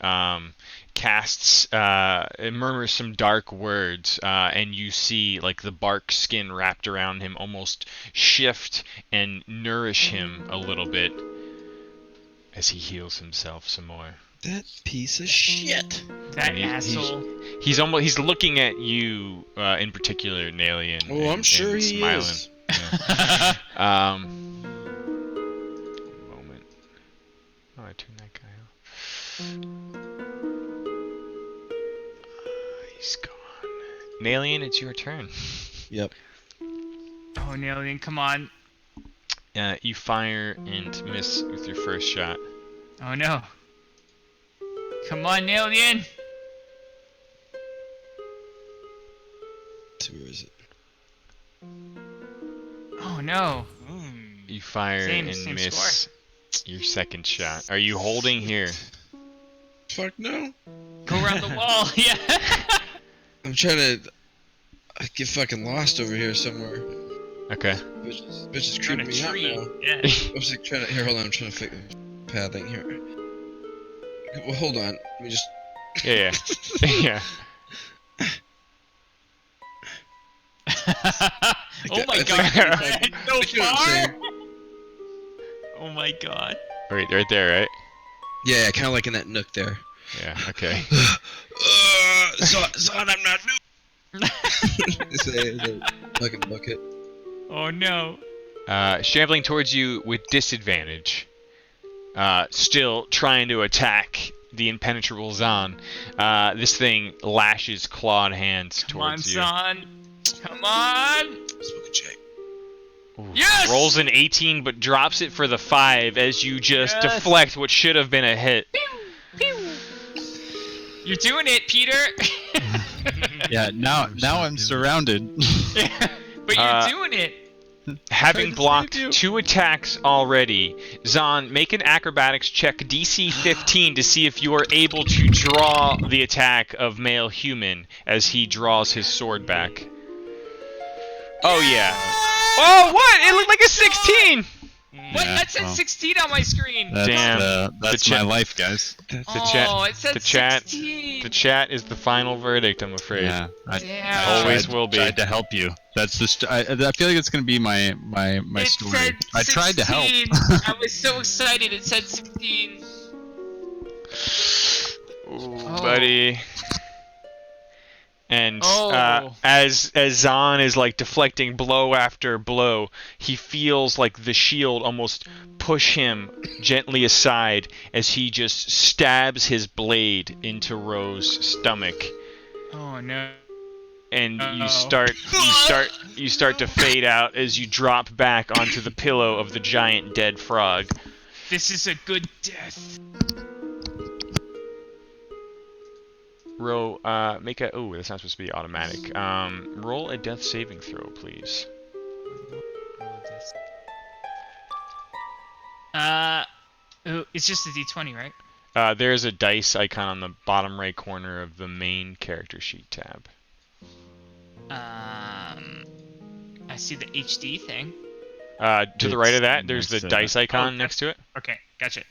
casts, murmurs some dark words, and you see like the bark skin wrapped around him almost shift and nourish him a little bit as he heals himself some more.
That piece of shit.
That asshole.
He's looking at you in particular, Nalian.
Oh, I'm sure
and
he
smiling.
is.
Yeah. Moment. Oh, I turned that guy off. He's gone. Nalian, it's your turn.
Yep.
Oh, Nalian, come on.
You fire and miss with your first shot.
Oh no. Come on, Nalian.
So where is it?
Oh no.
You fire
Same
and miss
score.
your second shot. Are you holding here?
Fuck no.
Go around the wall. Yeah.
I'm trying to get fucking lost over here somewhere.
Okay.
Bitch is
You're on
creeping
a
me out
tree.
now.
Yeah.
I was like trying to here. Hold on, I'm trying to fix pathing here. Well, hold on. Let me just.
Yeah. Yeah.
Oh my
I
god.
think-
So
I get what I'm
far.
saying.
Oh my god.
Right there, right?
Yeah, kind of like in that nook there.
Yeah. Okay.
Son, I'm not new. It's a fucking bucket.
Oh no.
Shambling towards you with disadvantage. Still trying to attack the impenetrable Zahn. This thing lashes clawed hands
Come on,
towards you.
son. Come on.
Smoke a J.
Ooh.
Yes!
Rolls an 18 but drops it for the 5 as you just
Yes.
deflect what should have been a hit.
You're doing it, Peter.
Yeah, now I'm surrounded.
But you're doing it.
Having
to
blocked
save you.
2 attacks already, Zahn, make an acrobatics check DC 15 to see if you are able to draw the attack of male human as he draws his sword back. Oh yeah. Oh what? It looked like a 16!
What?
Yeah,
That said
well.
16 on my screen.
That's,
Damn.
that's
The
my
chat-
life, guys.
The
Oh, it said
the chat
16.
the chat is the final verdict, I'm afraid.
Yeah,
Damn.
Always
tried-
will be.
Tried to help you. That's the. I feel like it's gonna be my
It
story.
said
I tried to help.
16. I was so excited. It said 16.
Ooh,
Oh.
buddy. And
Oh.
as Zahn is like deflecting blow after blow, he feels like the shield almost push him gently aside as he just stabs his blade into Ro's stomach.
Oh no.
And you
Uh-oh.
start to fade out as you drop back onto the pillow of the giant dead frog.
This is a good death.
Ro, make a. Oh, that's not supposed to be automatic. Roll a death saving throw, please.
It's just a D20, right?
There's a dice icon on the bottom right corner of the main character sheet tab.
I see the HD thing.
To the right of that, there's the
Next to
dice icon
Oh,
next to it.
Okay, gotcha.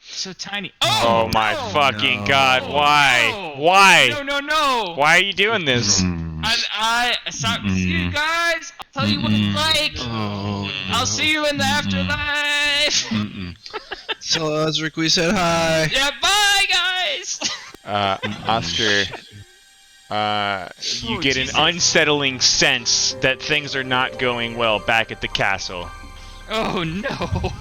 So tiny.
Oh,
Oh,
my
no.
fucking
no.
god!
Oh,
Why?
no.
Why?
No.
Why are you doing this?
I sorry, see you guys. I'll tell you what it's like.
Oh.
I'll see you in the afterlife.
Tell Osric we said hi.
Yeah, bye, guys.
Oscar, you
Oh,
get
Jesus.
an unsettling sense that things are not going well back at the castle.
Oh no.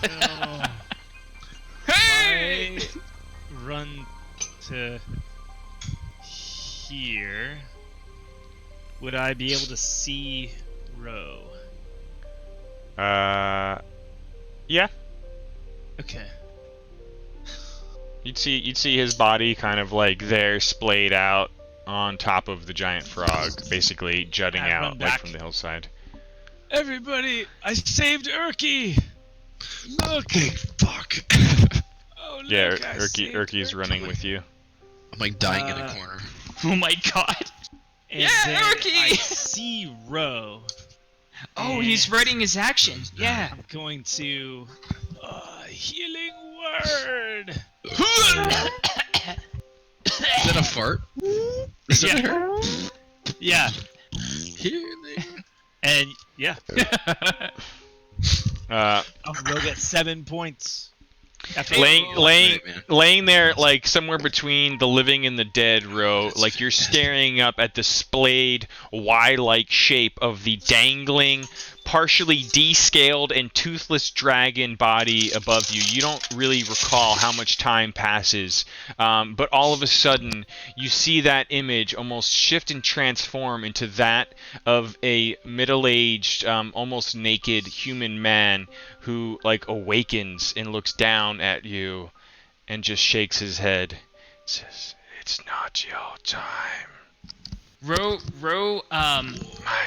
Hey!
I run to here. Would I be able to see Ro?
Yeah.
Okay.
You'd see his body kind of like there splayed out on top of the giant frog, basically jutting
I run
out like
back.
from the hillside.
Everybody, I saved Urki. Look.
Fuck.
Oh, look,
Yeah,
I saved
Urki's running with you.
I'm like dying in a corner.
Oh my god.
And
Yeah,
then
Urki!
I see Ro
Oh, he's writing his action. Yeah.
I'm going to healing word.
Is that a fart? Is that her?
Yeah.
Healing.
And yeah,
Uh,
we'll get 7 points. After
laying there like somewhere between the living and the dead row, like you're staring up at the splayed Y-like shape of the dangling, partially descaled and toothless dragon body above you. You don't really recall how much time passes, but all of a sudden you see that image almost shift and transform into that of a middle-aged, almost naked human man who like awakens and looks down at you and just shakes his head. Says, "It's not your time. My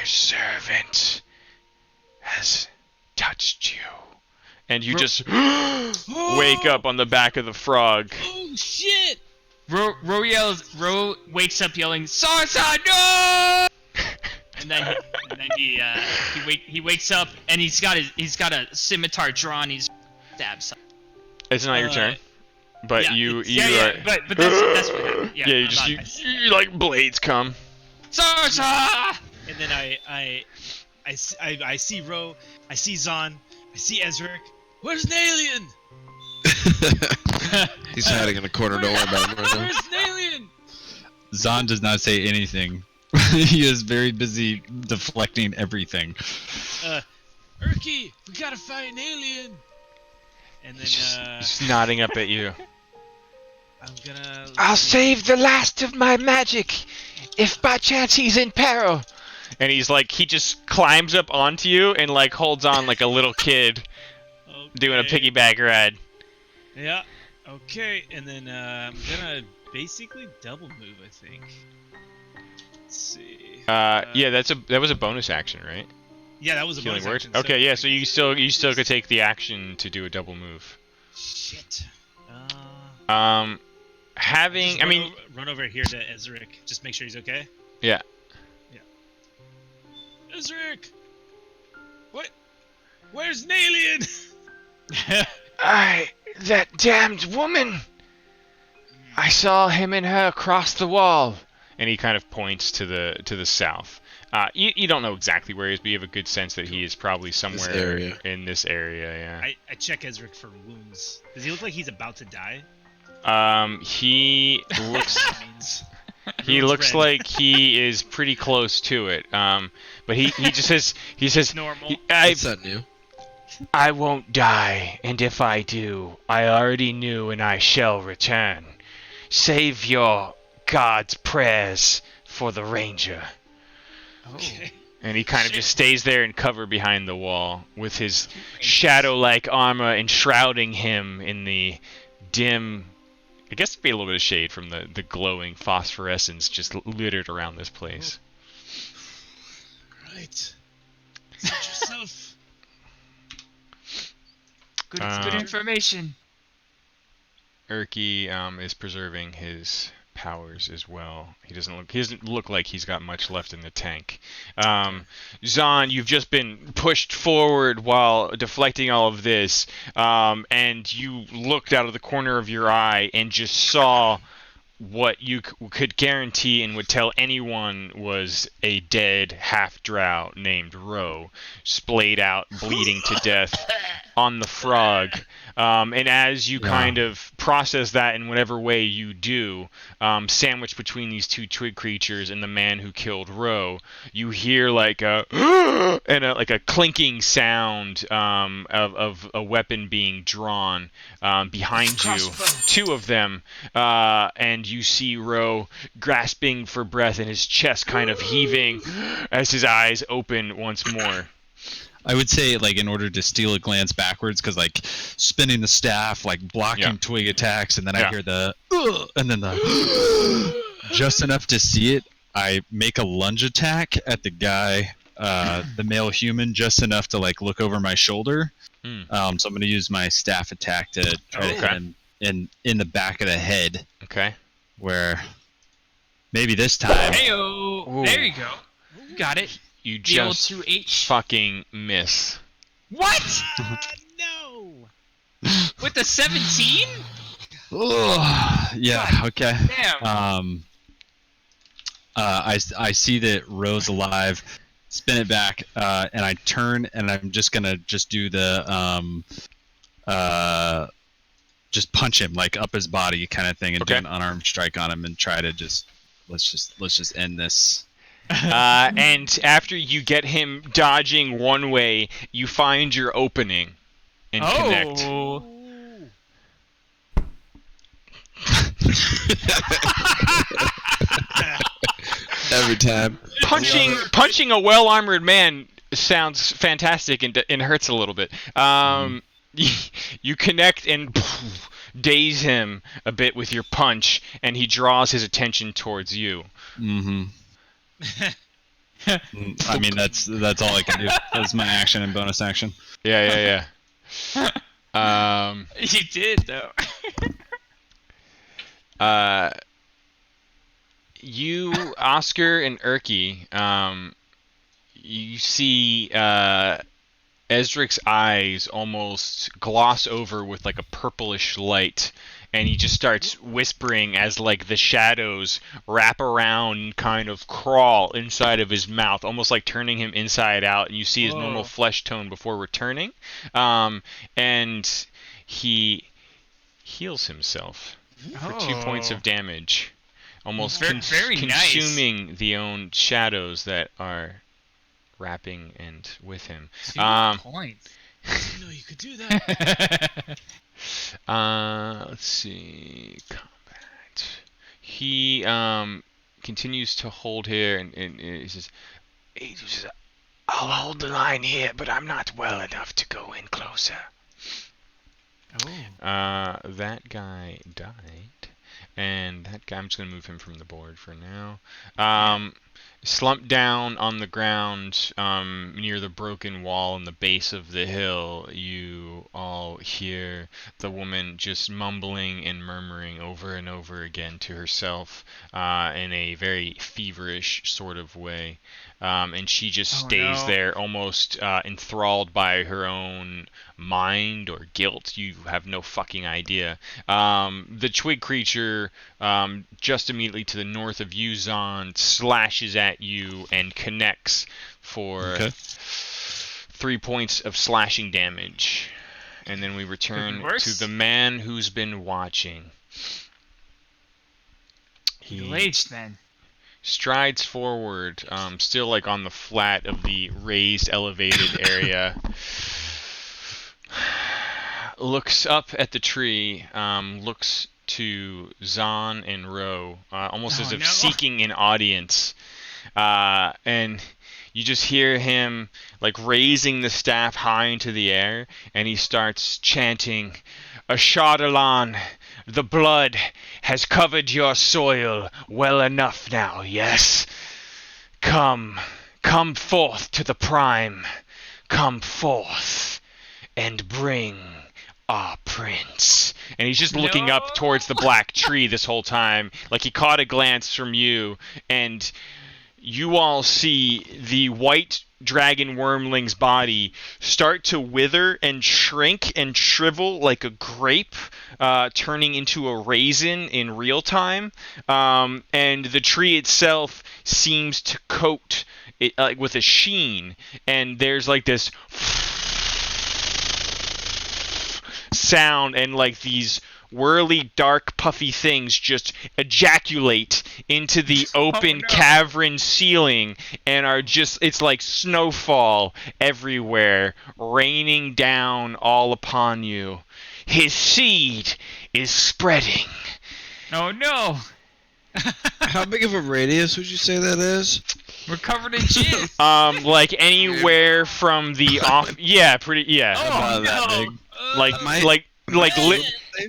servant has touched you." And you just wake up on the back of the frog.
Oh shit!
Ro wakes up yelling, "Sarsa, no!" And then he wakes up and he's got a scimitar drawn. He's stabs.
It's not your turn, but
yeah,
you
but that's what happened. Yeah,
you like blades come.
Sarsa!
And then I see Ro, I see Zon, I see Ezric. Where's an alien?
He's hiding in a corner. Don't worry about him right now.
Where's an alien?
Zon does not say anything. He is very busy deflecting everything.
Urki, we gotta find an alien. And then
He's nodding up at you.
I'll
save the last of my magic, if by chance he's in peril. And he's like, he just climbs up onto you and like holds on like a little kid doing a piggyback ride.
Yeah. Okay. And then I'm gonna basically double move, I think. Let's see.
Yeah, that was a bonus action, right?
Yeah, that was a
Healing
bonus
word.
action.
Okay, yeah, so you still could take the action to do a double move.
Shit.
Having,
run over here to Ezric. Just make sure he's okay.
Yeah.
Ezric! What? Where's an alien?
That damned woman! I saw him and her across the wall. And he kind of points to the south. You don't know exactly where he is, but you have a good sense that he is probably somewhere in this area, yeah.
I check Ezric for wounds. Does he look like he's about to die?
He looks... He looks like he is pretty close to it. But he just says... He says...
Normal.
What's that new?
I won't die, and if I do, I already knew and I shall return. Save your God's prayers for the ranger.
Okay.
And he kind of just stays there and cover behind the wall with his shadow-like armor enshrouding him in the dim... I guess it'd be a little bit of shade from the glowing phosphorescence just littered around this place.
Right. Set yourself.
Good information.
Urki is preserving his powers as well. He doesn't look like he's got much left in the tank. Zon, you've just been pushed forward while deflecting all of this, and you looked out of the corner of your eye and just saw what you could guarantee and would tell anyone was a dead half-drow named Ro, splayed out, bleeding to death on the frog. And as you kind of process that in whatever way you do, sandwiched between these two twig creatures and the man who killed Ro, you hear like a and like a clinking sound of a weapon being drawn behind you. Two of them, and you see Ro grasping for breath and his chest kind of heaving as his eyes open once more.
I would say, like, in order to steal a glance backwards, because, like, spinning the staff, like, blocking twig attacks, and then I hear the, and then the, just enough to see it, I make a lunge attack at the guy, the male human, just enough to, like, look over my shoulder. So I'm going to use my staff attack to try to hit him in the back of the head.
Okay.
Where maybe this time.
Heyo! There you go. You got it.
You
Be able
just
to H.
fucking miss.
What?
No.
With the 17?
Oh, yeah. Okay.
Damn.
I see that Ro's alive. Spin it back, and I turn, and I'm just gonna do the just punch him like up his body kind of thing, and do an unarmed strike on him, and try to let's just end this.
And after you get him dodging one way, you find your opening and connect.
Every time.
Punching a well-armored man sounds fantastic and hurts a little bit. You connect and daze him a bit with your punch, and he draws his attention towards you.
Mm-hmm. I mean, that's all I can do. That's my action and bonus action.
Yeah.
You did, though.
You, Oscar, and Erky, you see Ezric's eyes almost gloss over with like a purplish light, and he just starts whispering as like the shadows wrap around and kind of crawl inside of his mouth, almost like turning him inside out, and you see his normal flesh tone before returning. And he heals himself for 2 points of damage, almost
very
consuming
nice.
the own shadows that are wrapping and with him.
2 points.
I didn't know you could do that.
Let's see. Combat. He continues to hold here, and he says, "I'll hold the line here, but I'm not well enough to go in closer." That guy died, and that guy, I'm just gonna move him from the board for now. Slumped down on the ground near the broken wall in the base of the hill, you all hear the woman just mumbling and murmuring over and over again to herself in a very feverish sort of way. And she just stays there almost enthralled by her own mind or guilt. You have no fucking idea. The twig creature just immediately to the north of you, Zon, slashes at you and connects for 3 points of slashing damage. And then we return to the man who's been watching.
Middle-aged then.
Strides forward, still like on the flat of the raised elevated area. Looks up at the tree, looks to Zon and Ro, almost as if seeking an audience. And you just hear him like raising the staff high into the air, and he starts chanting, "Ashadalan, the blood has covered your soil well enough now, yes? Come forth to the prime. Come forth and bring our prince." And he's just looking up towards the black tree this whole time, like he caught a glance from you, and you all see the white dragon wormling's body start to wither and shrink and shrivel like a grape, turning into a raisin in real time. And the tree itself seems to coat it with a sheen, and there's like this sound, and like these whirly, dark, puffy things just ejaculate into the open cavern ceiling and are just, it's like snowfall everywhere, raining down all upon you. His seed is spreading.
Oh no!
How big of a radius would you say that is?
We're covered in jizz.
Like anywhere from the off. Yeah, pretty. Yeah.
Oh no!
That big.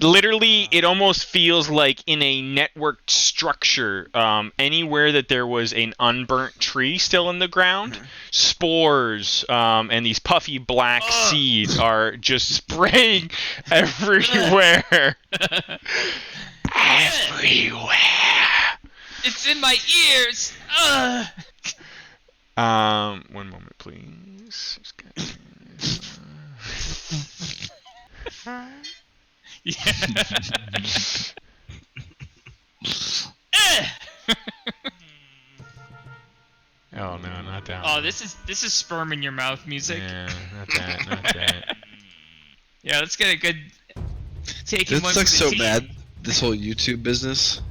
Literally, it almost feels like in a networked structure. Anywhere that there was an unburnt tree still in the ground, spores and these puffy black seeds are just spraying everywhere. Everywhere.
It's in my ears.
One moment, please. Just got to- Oh no, not that
Oh,
one.
this is sperm in your mouth music.
Yeah, not that, not that.
Yeah, let's get a good taking
This
one
sucks
for the
so
team.
bad. This whole YouTube business,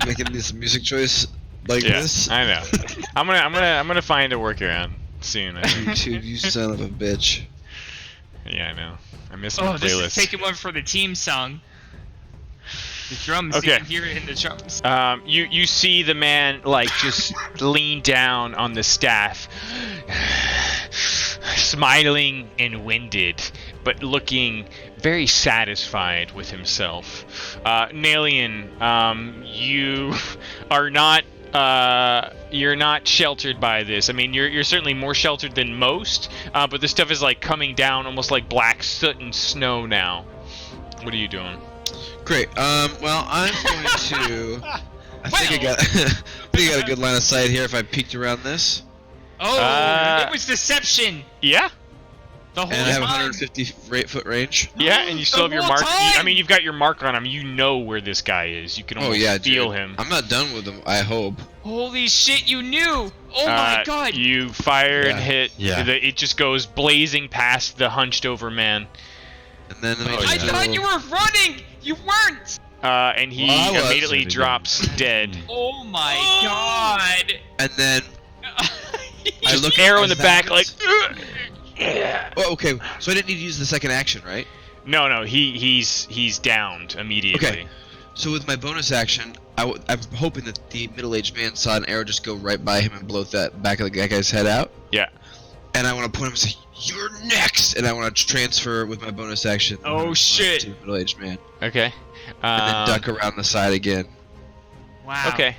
making this music choice like
Yeah,
this.
I know. I'm gonna find a workaround soon. I think.
YouTube, you son of a bitch.
Yeah, I know. I miss
Oh,
my
this is
playlist.
taking one for the team song. The drums,
Okay.
you can hear it in the drums.
You see the man like just lean down on the staff, smiling and winded, but looking very satisfied with himself. Nalian, you are not. You're not sheltered by this. I mean, you're certainly more sheltered than most, but this stuff is like coming down almost like black soot and snow now. What are you doing?
Great. Well, I'm going to. I think I
Well.
got a good line of sight here if I peeked around this.
Oh, it was deception.
Yeah.
The whole
And I have
time.
150 foot range.
Yeah, and you still have your
whole
mark. I
time!
mean, you've got your mark on him. You know where this guy is. You can
Oh
almost
yeah,
feel
dude.
him.
I'm not done with him. I hope.
Holy shit, you knew! Oh my god!
You fire and
Yeah.
hit.
Yeah.
It just goes blazing past the hunched over man.
And then the
I thought you were running! You weren't!
And he
Well, I was.
immediately drops dead.
Oh my god!
And then I look
Arrow in
as
the back, like.
happens- Oh, okay. So I didn't need to use the second action, right?
No, he's downed immediately.
Okay. So with my bonus action, I'm hoping that the middle-aged man saw an arrow just go right by him and blow that back of that guy's head out.
Yeah.
And I want to point him and say, "You're next!" And I want to transfer with my bonus action.
Oh, shit.
To the middle-aged man,
Okay.
and then duck around the side again.
Wow.
Okay.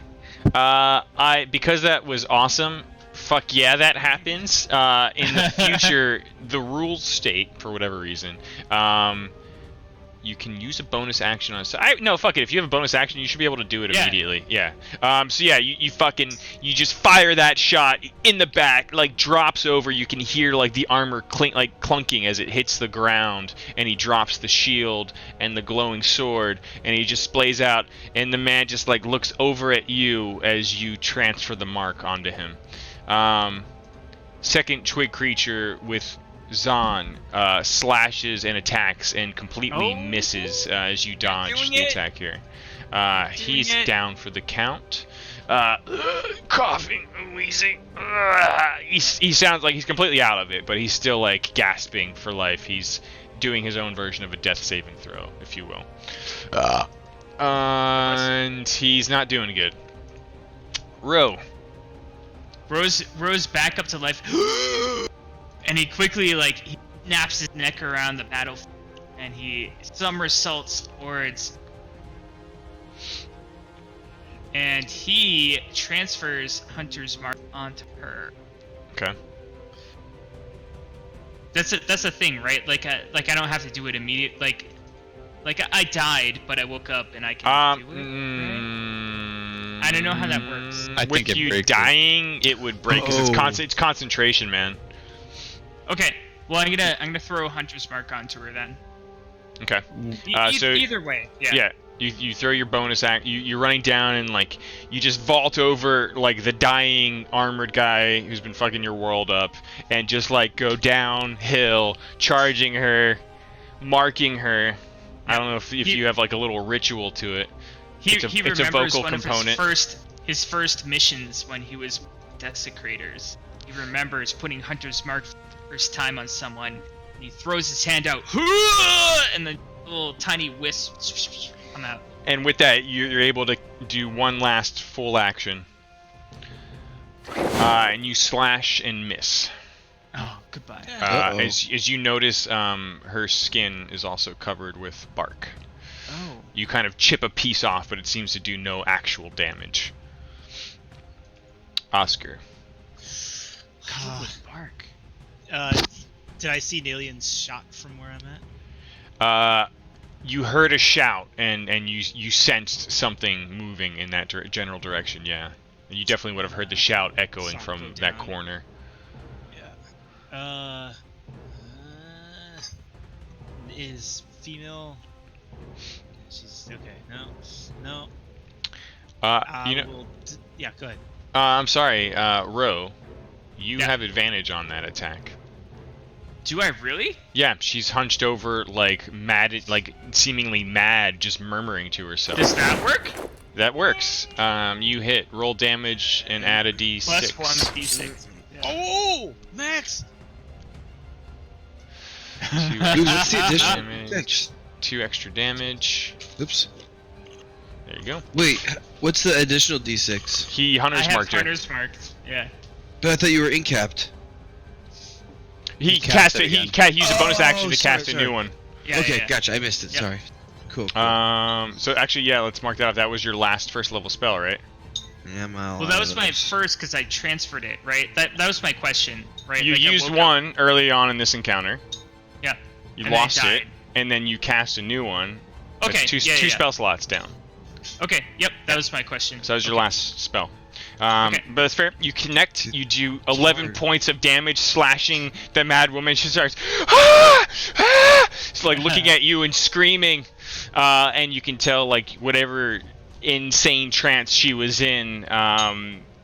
Because that was awesome. Fuck yeah, that happens. In the future, the rules state, for whatever reason, you can use a bonus action on. No, fuck it. If you have a bonus action, you should be able to do it
Yeah.
immediately. Yeah. So yeah, you just fire that shot in the back, like drops over. You can hear like the armor clunking as it hits the ground, and he drops the shield and the glowing sword, and he just splays out, and the man just like looks over at you as you transfer the mark onto him. Second twig creature with Zahn slashes and attacks and completely misses as you dodge
doing
the
it.
attack here. He's
it.
down for the count. Coughing, wheezing. He sounds like he's completely out of it, but he's still like gasping for life. He's doing his own version of a death saving throw, if you will. And he's not doing good.
Rose back up to life, and he quickly he snaps his neck around the battlefield, and he somersaults towards, and he transfers Hunter's Mark onto her.
Okay.
That's a thing, right? Like I don't have to do it immediate. Like I died, but I woke up and I can do it. Right? I don't know how that works.
I
With
think it
you
breaks it.
dying, it would break because it's concentration, man.
Okay, well I'm gonna throw Hunter's Mark onto her then.
Okay. So
Either way, yeah.
yeah, you throw your bonus act. You're running down and like you just vault over like the dying armored guy who's been fucking your world up, and just like go downhill, charging her, marking her. I don't know if you have like a little ritual to it.
He
it's a
remembers
vocal
one
component.
of his first missions when he was Desecrators. He remembers putting Hunter's Mark for the first time on someone, and he throws his hand out, and the little tiny wisps come out.
And with that, you're able to do one last full action. And you slash and miss.
Oh, goodbye.
As you notice, her skin is also covered with bark.
Oh.
You kind of chip a piece off, but it seems to do no actual damage. Oscar.
Covered with bark.
Did I see Nalian's shot from where I'm at?
You heard a shout, and you sensed something moving in that general direction. Yeah, You definitely would have heard the shout echoing
Saw him
from
go
that
down.
corner.
Yeah. Is female? She's okay. No. Yeah, go ahead.
I'm sorry, Ro. You
Yeah.
have advantage on that attack.
Do I really?
Yeah, she's hunched over, like mad, like seemingly mad, just murmuring to herself.
Does that work?
That works. You hit. Roll damage and add a d6.
Plus 1 d6. Yeah.
Oh, Max!
Two
Dude, what's the additional
damage,
damage?
2 extra damage.
Oops.
There you go.
Wait, what's the additional d6?
He
I
hunter's
have
marked her.
hunters marked. Yeah.
But I thought you were incapped.
He
cast
cast
it
it. He
again.
used a bonus action to
sorry,
cast a
sorry.
new one.
Yeah.
Okay,
yeah.
gotcha. I missed it.
Yep.
Sorry. Cool.
So actually, yeah, let's mark that off. That was your last first level spell, right?
Yeah,
Well, that was my first because I transferred it, right? That was my question, right?
You
Like, I
used
woke up-
one early on in this encounter.
Yeah.
You
And then I
lost it,
died.
and then you cast a new one. That's
Okay.
two
yeah.
spell slots down.
Okay. Yep. That was my question.
So that was your
Okay.
last spell.
Okay.
But that's fair. You connect. You do 11
hard.
points of damage, slashing the mad woman. She starts, ah! Ah! She's like looking at you and screaming. And you can tell, like, whatever insane trance she was in,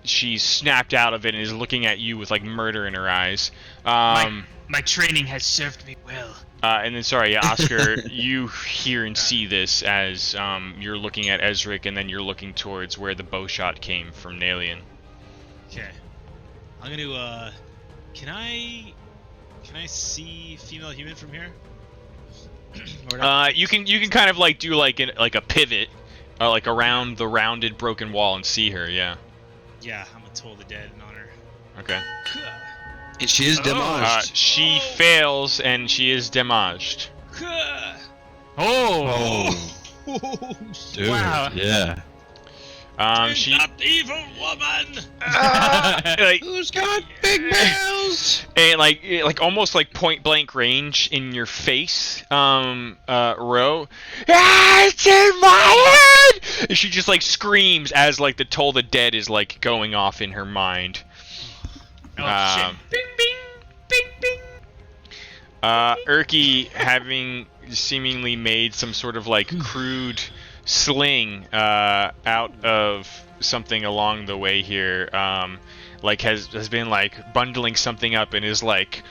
she snapped out of it and is looking at you with, like, murder in her eyes.
My training has served me well.
And then, sorry, yeah, Oscar, you hear and see this as you're looking at Ezric, and then you're looking towards where the bow shot came from Nalian.
Okay. I'm gonna can I see female human from here? Or not?
You can kind of like do like a pivot, like around the rounded broken wall and see her. Yeah.
Yeah, I'm gonna toll the dead and honor.
Okay.
And she is demolished.
She fails and she is damaged.
Oh.
Dude,
Wow.
yeah.
She
Not evil woman.
like
Who's got big bells?
and like almost like point blank range in your face. Ro. Ah, it's in my head! And she just like screams as like the toll the dead is like going off in her mind.
Oh shit. Bing bing. Bing bing.
Urki, having seemingly made some sort of like crude sling out of something along the way here, like has been like bundling something up and is like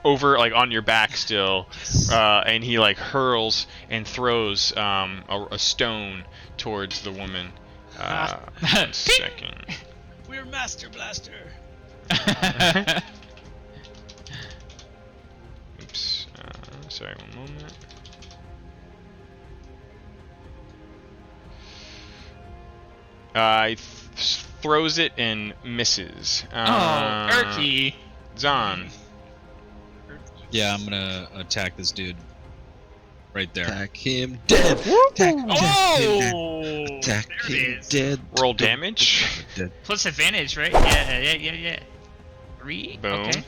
over like on your back still, and he like hurls and throws a stone towards the woman. 1 second.
We're Master Blaster.
Oops. Sorry, 1 moment. Throws it and misses.
Urki.
Zahn.
Yeah, I'm gonna attack this dude. Right there.
Attack him dead. Attack him dead.
Oh.
Attack
There it
him
is.
dead.
Roll damage.
Dead.
Plus advantage, right? Yeah. 3.
Boom.
Okay.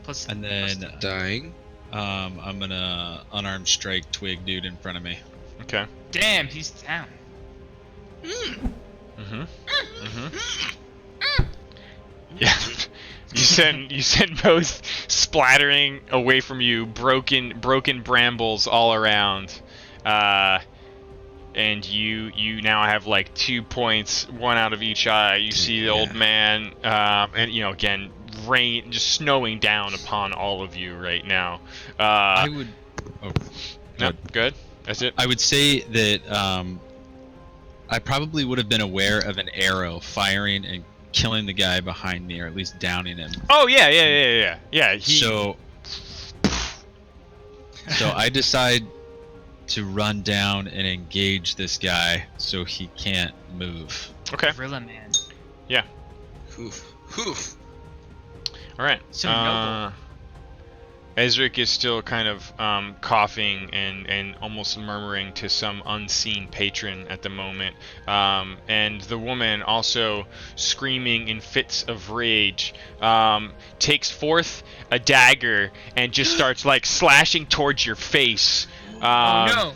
Plus.
And then
Dying.
I'm gonna unarmed strike twig dude in front of me.
Okay.
Damn, he's down.
Yeah. You send both splattering away from you, broken brambles all around. And you now have like 2 points, 1 out of each eye. You see the old man, and again, rain just snowing down upon all of you right now.
I would. Oh,
No, good. That's it.
I would say that I probably would have been aware of an arrow firing and killing the guy behind me, or at least downing him.
Oh yeah.
So I decide to run down and engage this guy so he can't move.
Okay.
Gorilla man.
Hoof.
All right.
So noble.
Ezric is still kind of coughing and almost murmuring to some unseen patron at the moment. And the woman, also screaming in fits of rage, takes forth a dagger and just starts like slashing towards your face.
Oh no!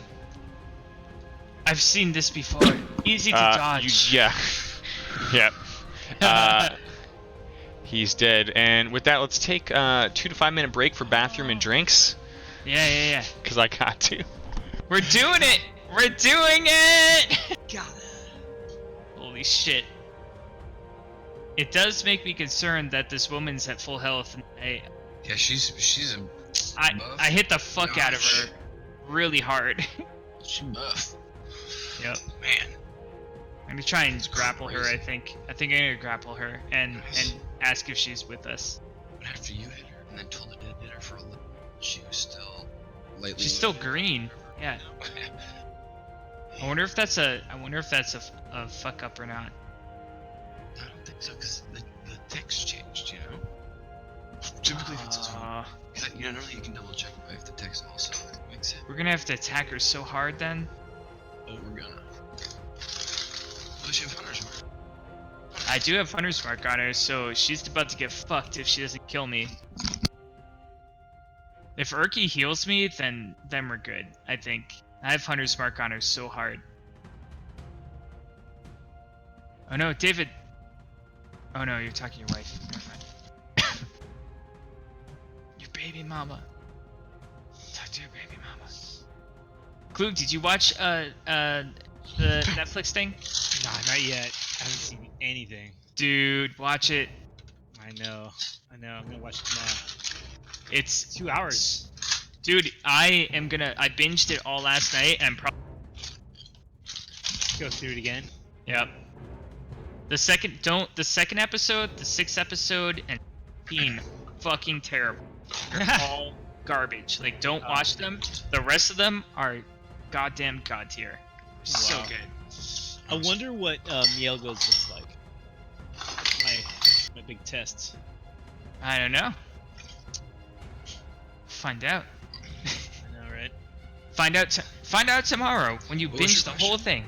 I've seen this before. Easy to dodge.
Yeah. He's dead. And with that, let's take a 2 to 5 minute break for bathroom and drinks.
Yeah.
Because I got to.
We're doing it! We're doing it!
God.
Holy shit. It does make me concerned that this woman's at full health. And
Yeah, she's a buff.
I hit the fuck out of her really hard.
She's buff.
Yep.
Man.
I'm gonna try and
That's
grapple her,
crazy.
I think. I think I'm gonna grapple her and ask if she's with us.
But after you hit her, and then told her to hit her for a little, she was still lightly.
She's still green. Yeah. I wonder if that's a fuck up or not.
I don't think so, because the text changed, you know? Typically if it's a phone. Because, you know, normally you can double check if the text also makes it.
We're gonna have to attack her so hard then.
Oh, we're gonna. Oh, she have Hunter's Mark.
I do have Hunter's Mark on her, so she's about to get fucked if she doesn't kill me. If Urki heals me, then we're good, I think. I have Hunter's Mark on her so hard. Oh no, David! Oh no, you're talking to your wife. Never mind. Your baby mama. Talk to your baby mama. Klug, did you watch the Netflix thing?
Nah, not yet. I haven't seen anything.
Dude, watch it.
I know. I'm gonna watch it tomorrow.
It's
2 hours.
Dude, I binged it all last night and
Go through it again.
Yep. The second episode, the 6th episode, and 15 fucking terrible. They're all garbage. Like, don't watch them. The rest of them are goddamn god tier. So
Wow.
good.
I wonder what Mielgo's looks like. My big test.
I don't know. Find out.
I know, right?
Find out tomorrow when you
What was
binge
your
the whole
question?
thing.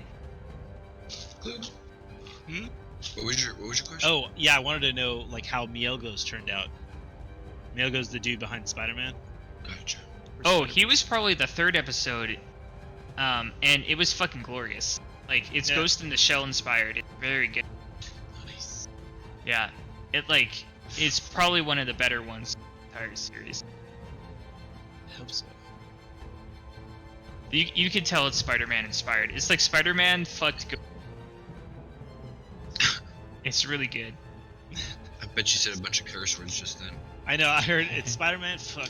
What was your question?
Oh, yeah, I wanted to know like how Mielgo's turned out. Mielgo's the dude behind Spider-Man.
Gotcha.
Oh, he was probably the 3rd episode, and it was fucking glorious. Like, it's
Yeah.
Ghost in the Shell inspired. It's very good.
Nice.
Yeah, it's probably one of the better ones in the entire series.
I hope so.
You can tell it's Spider-Man inspired. It's like Spider-Man fucked It's really good.
I bet you said a bunch of curse words just then.
I know, I heard it's Spider-Man. Fuck.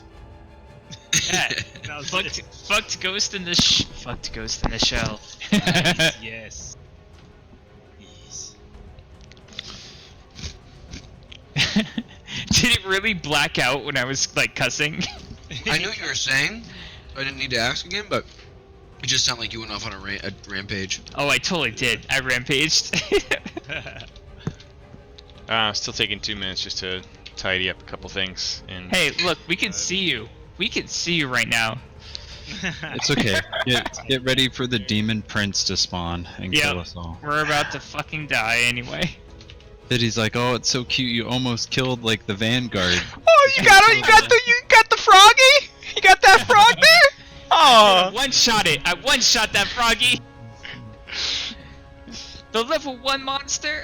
Yeah,
That was
fucked Ghost in the Shell.
Nice, yes. Yes.
Did it really black out when I was like cussing?
I knew what you were saying. I didn't need to ask again, but it just sounded like you went off on a rampage.
Oh, I totally did. I rampaged.
Still taking 2 minutes just to tidy up a couple things. And
Hey, look, we can see you. We can see you right now.
It's okay. Get ready for the demon prince to spawn and
Yep.
kill us all.
We're about to fucking die anyway.
He's like, oh, it's so cute. You almost killed like the vanguard.
Oh, you got the froggy? You got that frog there?
I
Oh.
one-shot it. I one-shot that froggy. The level 1 monster.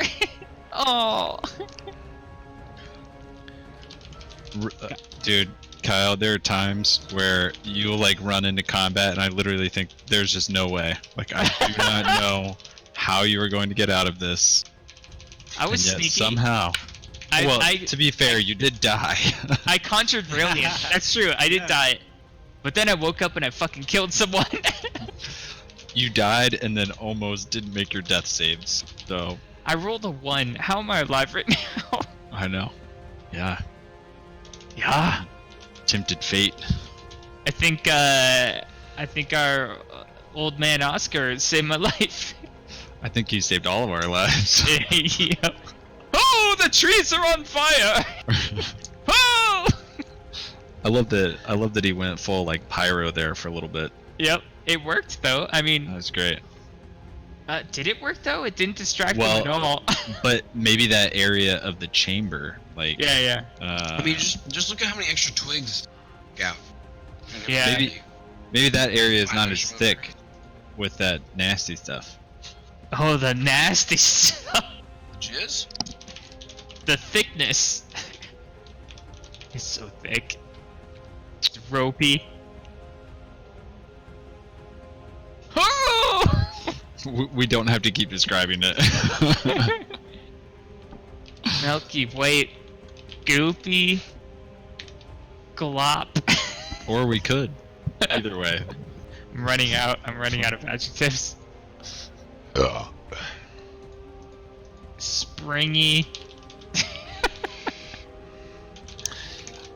Oh.
Dude, Kyle, there are times where you'll like run into combat and I literally think there's just no way. Like, I do not know how you are going to get out of this.
I was
And yet,
sneaky.
somehow. Well,
I
to be fair, you did die.
I conjured brilliant. That's true. I did die. But then I woke up and I fucking killed someone.
You died and then almost didn't make your death saves. So,
I rolled a 1. How am I alive right now?
I know. Yeah. Yeah. Tempted fate.
I think our old man Oscar saved my life.
I think you saved all of our lives.
Yep. Oh, the trees are on fire! Oh!
I love that he went full like pyro there for a little bit.
Yep, it worked though. I
That
mean,
was great.
did it work though? It didn't distract
Well,
them at all.
But maybe that area of the chamber, like
Yeah.
I mean, just look at how many extra twigs. Yeah.
Yeah.
maybe that area is not as thick with that nasty stuff.
Oh, the nasty stuff.
Jizz?
the thickness is so thick. It's ropey. Oh!
We don't have to keep describing it.
Milky white, goopy, glop.
Or we could. Either way.
I'm running out of adjectives. Springy.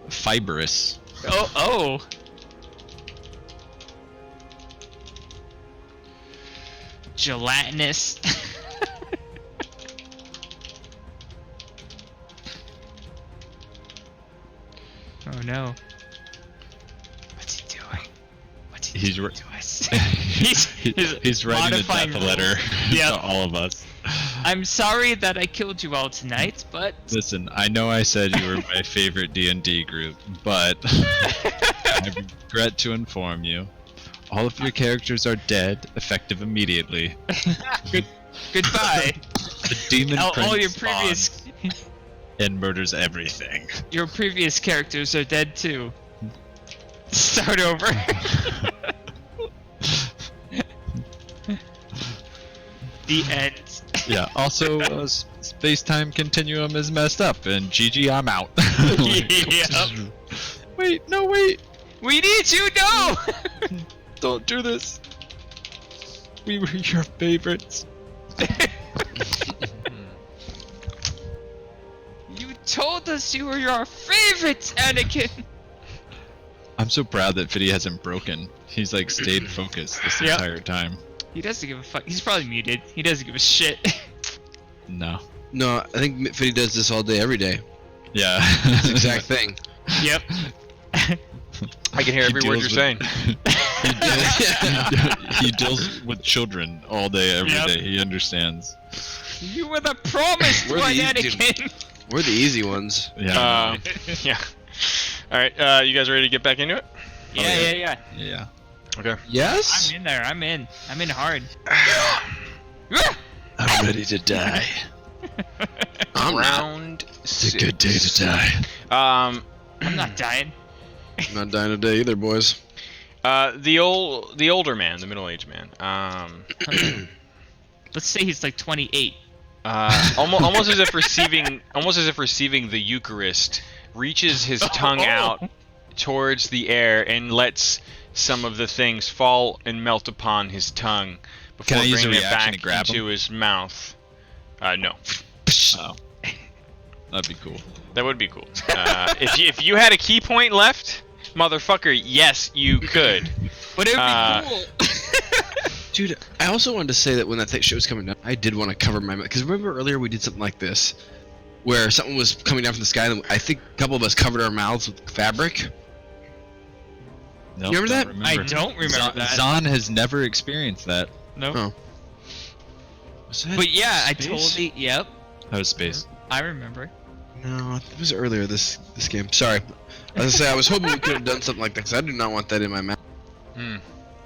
Fibrous.
Oh. Gelatinous. Oh no. What's he doing? What's he doing to us?
He's writing a death letter to all of us.
I'm sorry that I killed you all tonight, but
Listen, I know I said you were my favorite D&D group, but I regret to inform you, all of your characters are dead, effective immediately.
Goodbye.
The demon prince
all your previous
and murders everything.
Your previous characters are dead too. Start over. The end.
Yeah. Also, space-time continuum is messed up, and GG, I'm out.
Yep.
Wait, no, wait.
We need you. No.
Don't do this. We were your favorites.
You told us you were our favorites, Anakin.
I'm so proud that Fiddy hasn't broken. He's like stayed focused this entire time.
He doesn't give a fuck. He's probably muted. He doesn't give a shit.
No.
No, I think Fiddy does this all day, every day.
Yeah.
It's the exact thing.
Yep.
I can hear every word you're saying.
He deals with children all day, every day. He understands.
You were the promised
We're the
one,
easy-
Anakin.
We're the easy ones.
Yeah.
Yeah. All right, you guys ready to get back into it?
Yeah.
Yeah.
Okay.
Yes?
I'm in there. I'm in hard.
I'm ready to die.
I'm not.
Round
It's a
6.
good day to die.
I'm not dying.
I'm not dying today either, boys.
The older man, the middle-aged man.
Let's say he's like 28.
Almost as if receiving the Eucharist, reaches his tongue out towards the air and lets some of the things fall and melt upon his tongue before
Can I use a
bringing it
reaction
back
to grab
into
him?
his mouth. No,
Oh. That'd be cool.
that would be cool. If you had a key point left, motherfucker, yes, you could.
But it would be cool.
Dude, I also wanted to say that when that shit was coming down, I did want to cover my mouth. Because remember earlier we did something like this, where something was coming down from the sky, and I think a couple of us covered our mouths with fabric.
Nope,
You remember that?
I don't remember that.
Zahn has never experienced that.
No.
Oh. Was that
But yeah, I
space?
totally. Yep.
That was space.
I remember.
No, it was earlier this game. Sorry. I was gonna say I was hoping we could have done something like that, because I do not want that in my mouth.
Hmm.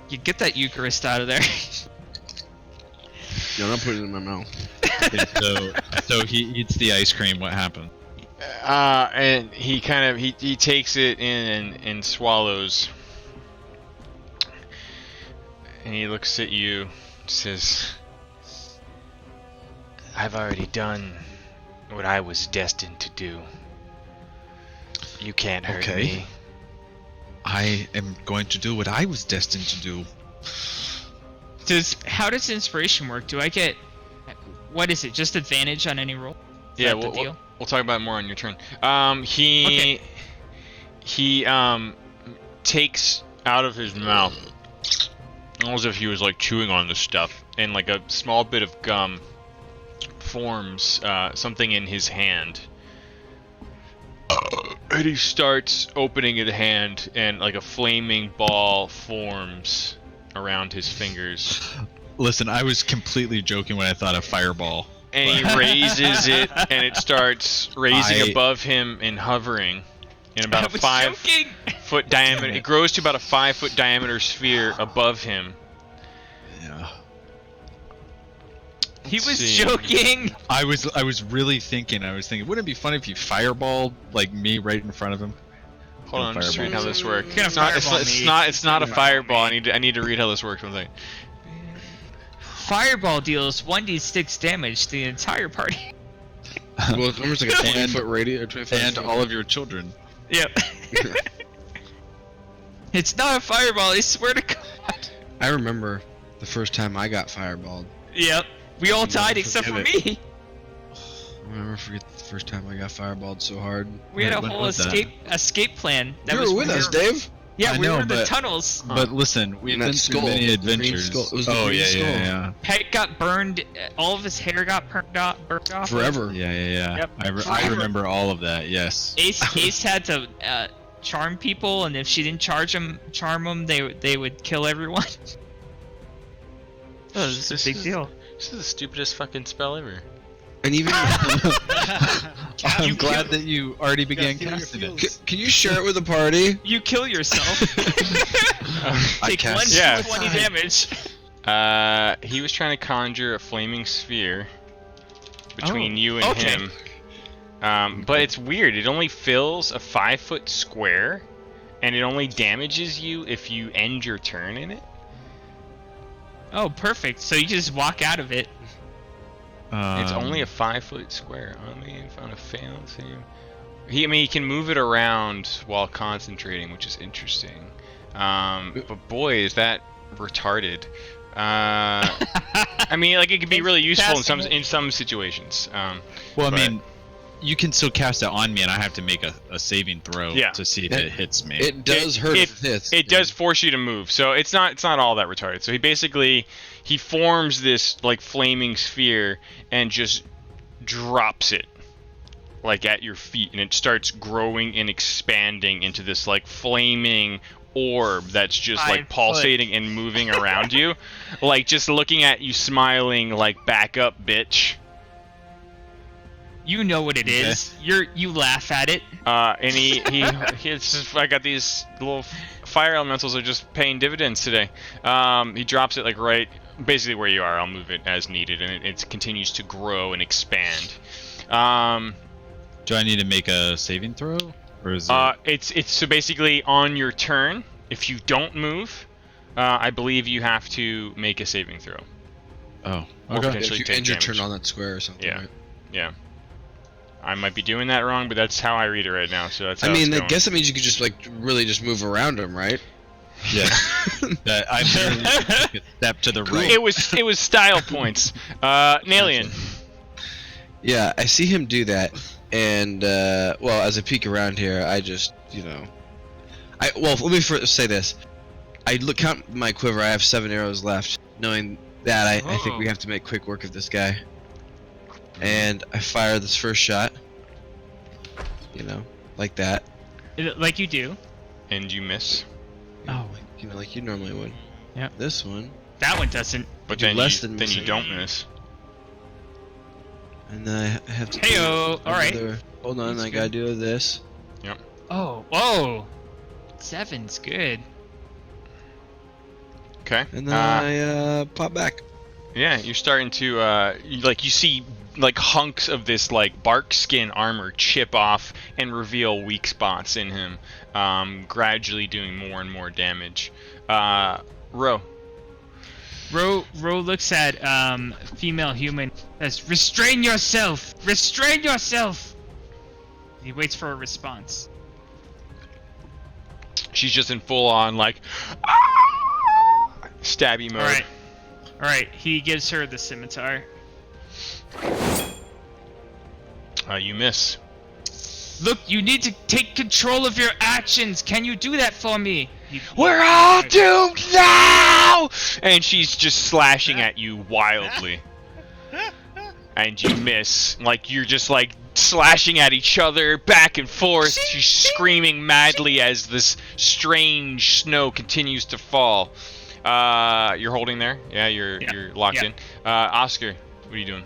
You get that Eucharist out of there.
No, I'm not putting it in my mouth.
Okay, so he eats the ice cream. What happened?
And he kind of he takes it in and swallows, and he looks at you, says, "I've already done what I was destined to do. You can't hurt
Okay.
me."
I am going to do what I was destined to do.
How does inspiration work? Do I get? What is it? Just advantage on any roll? Is
Yeah,
that the deal?
we'll talk about it more on your turn.
Okay.
He takes out of his mouth, almost as if he was like chewing on the stuff, and like a small bit of gum forms something in his hand. And he starts opening his hand, and like a flaming ball forms around his fingers.
Listen, I was completely joking when I thought of fireball.
And he raises it, and it starts raising above him and hovering in about a 5-foot diameter. It grows to about a 5-foot diameter sphere above him.
Yeah.
He was
see.
joking.
I was really thinking. Wouldn't it be funny if you fireballed like me right in front of him?
Hold on, I'm just reading how this works.
You're gonna
It's not a fireball. I need to read how this works. One thing.
Fireball deals 1d6 damage to the entire party.
Well, it's almost like a 20-foot radius or 25
And
foot.
all of your children.
Yep. It's not a fireball, I swear to God.
I remember the first time I got fireballed.
Yep. We all
I'll
died
never
except for
forget
me.
I'll never forget the first time I got fireballed so hard.
We had a
When
whole
was that?
escape plan. That
You
was
were with us, Dave.
Yeah,
I
we
know,
were in the
but-
tunnels.
But listen, we've
And that
been through
skull,
many
the green
adventures.
skull. It was the
Oh
green
yeah,
skull.
yeah,
Pet got burned. All of his hair got burned off.
Forever.
yeah. Yeah.
Yep.
I remember all of that. Yes.
Ace had to charm people, and if she didn't charm them, they would kill everyone. Oh, this is a big deal.
This is the stupidest fucking spell ever.
And even
I'm glad that you already began
feel your
casting
feels.
it.
can you share it with the party?
You kill yourself.
I
Take
cast
1d20 damage.
He was trying to conjure a flaming sphere between
Oh,
you and
okay.
him. But it's weird. It only fills a 5-foot square, and it only damages you if you end your turn in it.
Oh, perfect. So you just walk out of it.
It's only a 5-foot square. Only found a failed save. He can move it around while concentrating, which is interesting. But boy, is that retarded. I mean, like it could be really useful in some situations.
Well,
but-
I mean, you can still cast it on me, and I have to make a saving throw
Yeah.
to see if it hits me.
It does hurt if it hits.
It does force you to move, so it's not all that retarded. So he forms this like flaming sphere and just drops it like at your feet, and it starts growing and expanding into this like flaming orb that's just
5
like
foot.
pulsating and moving around you, like just looking at you, smiling like "back up, bitch."
You know what it is. You laugh at it.
And it's just, I got these little fire elementals are just paying dividends today. He drops it like right, basically where you are. I'll move it as needed, and it continues to grow and expand.
Do I need to make a saving throw, or is it?
It's so basically on your turn, if you don't move, I believe you have to make a saving throw.
Oh,
Or
okay.
potentially
If you
take
end your
damage.
turn on that square or something.
Yeah.
Right?
Yeah. I might be doing that wrong, but that's how I read it right now. So that's how
I mean,
it's
I
going.
guess that means you could just like really just move around him, right?
Yeah. That I literally took a step to the right.
It was style points. Nalian.
Yeah, I see him do that, and well, as I peek around here, I just, let me first say this. I count my quiver. I have 7 arrows left. Knowing that, I think we have to make quick work of this guy. And I fire this first shot. Like that.
Like you do.
And you miss.
Oh.
Like you normally would.
Yep.
This one,
That one doesn't.
But
do
then
less
you
than
then you
missing.
don't miss.
and then I have to. do
Heyo. All right.
another- Hold on,
That's
I gotta
good.
do this.
Oh. Whoa. 7's good.
Okay.
And then I pop back.
Yeah, you're starting to you see like hunks of this like bark skin armor chip off and reveal weak spots in him, gradually doing more and more damage. Ro.
Ro looks at female human. Says, "Restrain yourself. Restrain yourself." He waits for a response.
She's just in full on like stabby mode.
All right. He gives her the scimitar.
You miss.
Look, you need to take control of your actions. Can you do that for me?
We're all doomed now! And she's just slashing at you wildly. And you miss. Like, you're just, like, slashing at each other, back and forth. She's screaming madly as this strange snow continues to fall. You're holding there? Yeah, you're locked in. Oscar, what are you doing?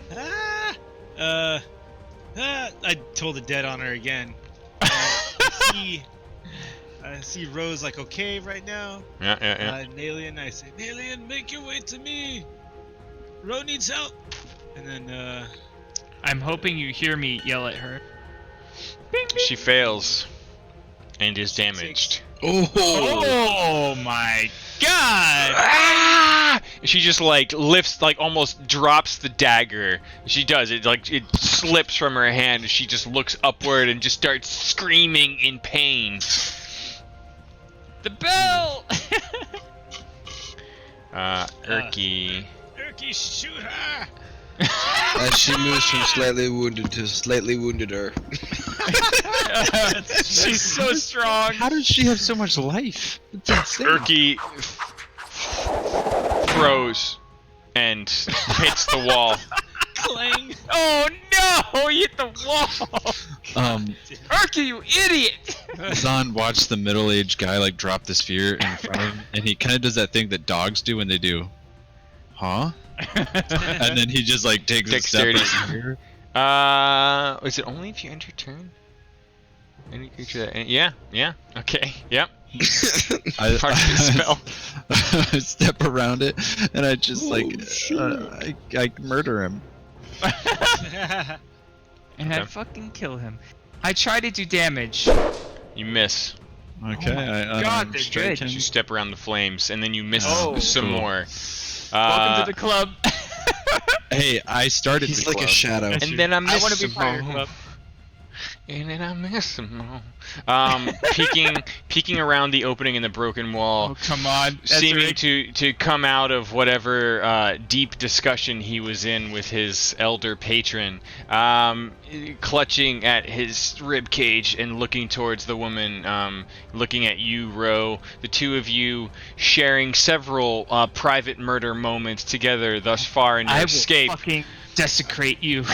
I told the dead on her again. I see Rose like okay right now.
Yeah.
Nalian, I say, Nalian, make your way to me. Ro needs help. And then,
I'm hoping you hear me yell at her. Bing, bing.
She fails and is damaged.
Oh my god!
Ah! She just like lifts, like almost drops the dagger. She does it, like it slips from her hand. She just looks upward and just starts screaming in pain.
The bell!
Urky.
Urky, shoot her!
As she moves from slightly wounded to slightly wounded her.
She's so strong.
How does she have so much life? It's insane.
Urky throws and hits the wall.
Clang!
Oh no! You hit the wall! Urky, you idiot!
Zahn watched the middle-aged guy like drop the sphere in front of him, and he kind of does that thing that dogs do when they do, huh? And then he just like takes a step.
Dexterity. Is it only if you enter turn? Any creature that, yeah, okay, yep. Part of the spell.
I step around it, and I just I murder him.
And I fucking kill him. I try to do damage.
You miss.
Okay,
God, they're
strike
good.
him.
You step around the flames, and then you miss some
cool.
more.
Welcome to the club.
Hey, I started
He's
the
like
club.
a shadow.
And then I miss
wanna be
some
part of your
more.
club.
And then I miss some more. Peeking around the opening in the broken wall.
Oh, come on.
Seeming to come out of whatever deep discussion he was in with his elder patron, clutching at his rib cage and looking towards the woman, looking at you, Ro. The two of you sharing several private murder moments together thus far in your escape.
I will fucking desecrate you.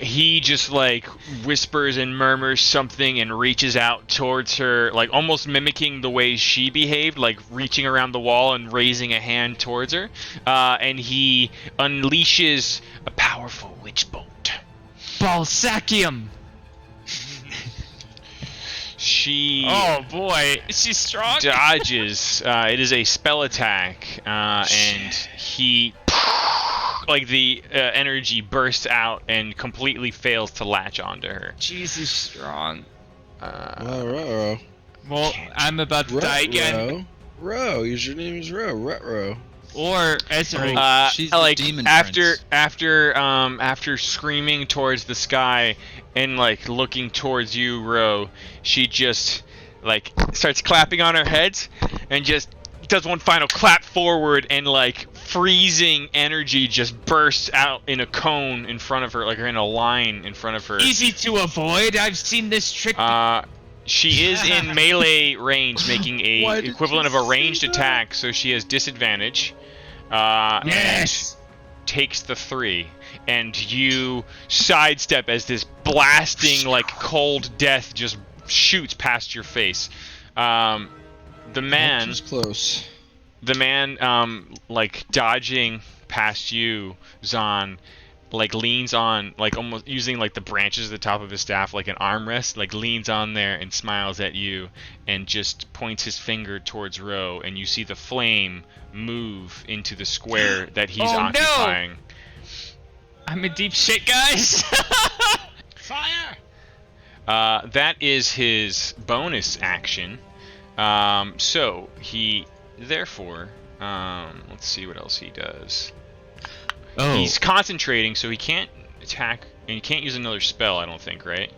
He just like whispers and murmurs something and reaches out towards her, like almost mimicking the way she behaved, like reaching around the wall and raising a hand towards her. And he unleashes a powerful witch bolt.
Balsacium.
She
Oh boy, she's strong.
dodges. It is a spell attack, and he, like the energy bursts out and completely fails to latch onto her.
Jesus, strong.
Ruh-roh.
Well, I'm about to die again.
Ro, your name is Ro. Ruh-roh.
Or Ezra.
She's the
Like
demon
after
prince.
after screaming towards the sky and like looking towards you, Ro, she just like starts clapping on her head and just does one final clap forward, and like freezing energy just bursts out in a cone in front of her, like in a line in front of her.
Easy to avoid. I've seen this trick.
She is in melee range, making a equivalent of a ranged attack, so she has disadvantage.
Yes.
And takes the 3, and you sidestep as this blasting, like cold death just shoots past your face. The man,
Just close.
like dodging past you, Zahn, like leans on, like almost using like the branches at the top of his staff like an armrest, like leans on there and smiles at you and just points his finger towards Ro, and you see the flame move into the square that he's occupying.
No. I'm in deep shit, guys.
Fire!
That is his bonus action. So he therefore, let's see what else he does.
Oh,
He's concentrating, so he can't attack, and he can't use another spell, I don't think, right?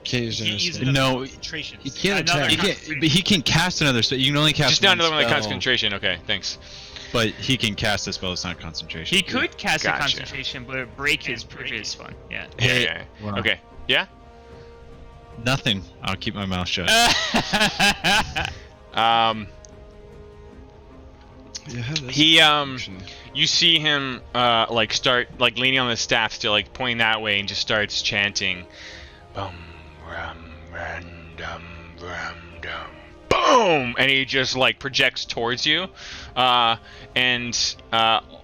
Can't use
You can't
any
use
spell.
another
No,
concentration.
he can't
Another
attack.
but he can cast another spell. You can only cast
Just not
one
another one like
spell,
concentration. Okay, thanks.
But he can cast a spell. It's not concentration.
He could cast a
Gotcha.
concentration, but it'd break his
Break
previous one. Yeah.
Yeah.
Wow.
Okay. Yeah.
Nothing. I'll keep my mouth shut.
Yeah, that's
He
actually.
you see him like start like leaning on the staff still, like pointing that way, and just starts chanting, bum rum random rum dum boom, and he just like projects towards you, and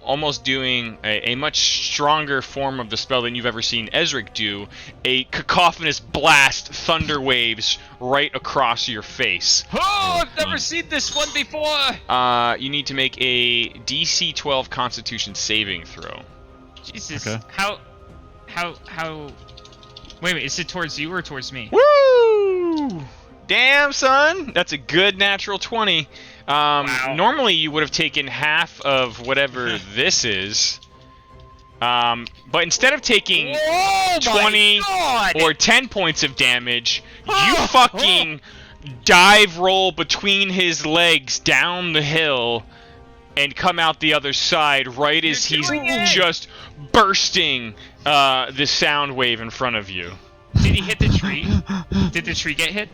almost doing a much stronger form of the spell than you've ever seen Ezric do. A cacophonous blast thunder waves right across your face.
Oh, I've never seen this one before.
You need to make a DC 12 Constitution saving throw.
Jesus.
Okay.
How? Wait, is it towards you or towards me?
Woo! Damn, son! That's a good natural 20.
Wow.
Normally you would have taken half of whatever this is. But instead of taking
Oh
20
my God!
or 10 points of damage, you fucking dive roll between his legs down the hill and come out the other side right as he's
doing it!
just bursting the sound wave in front of you.
Did he hit the tree? Did the tree get hit?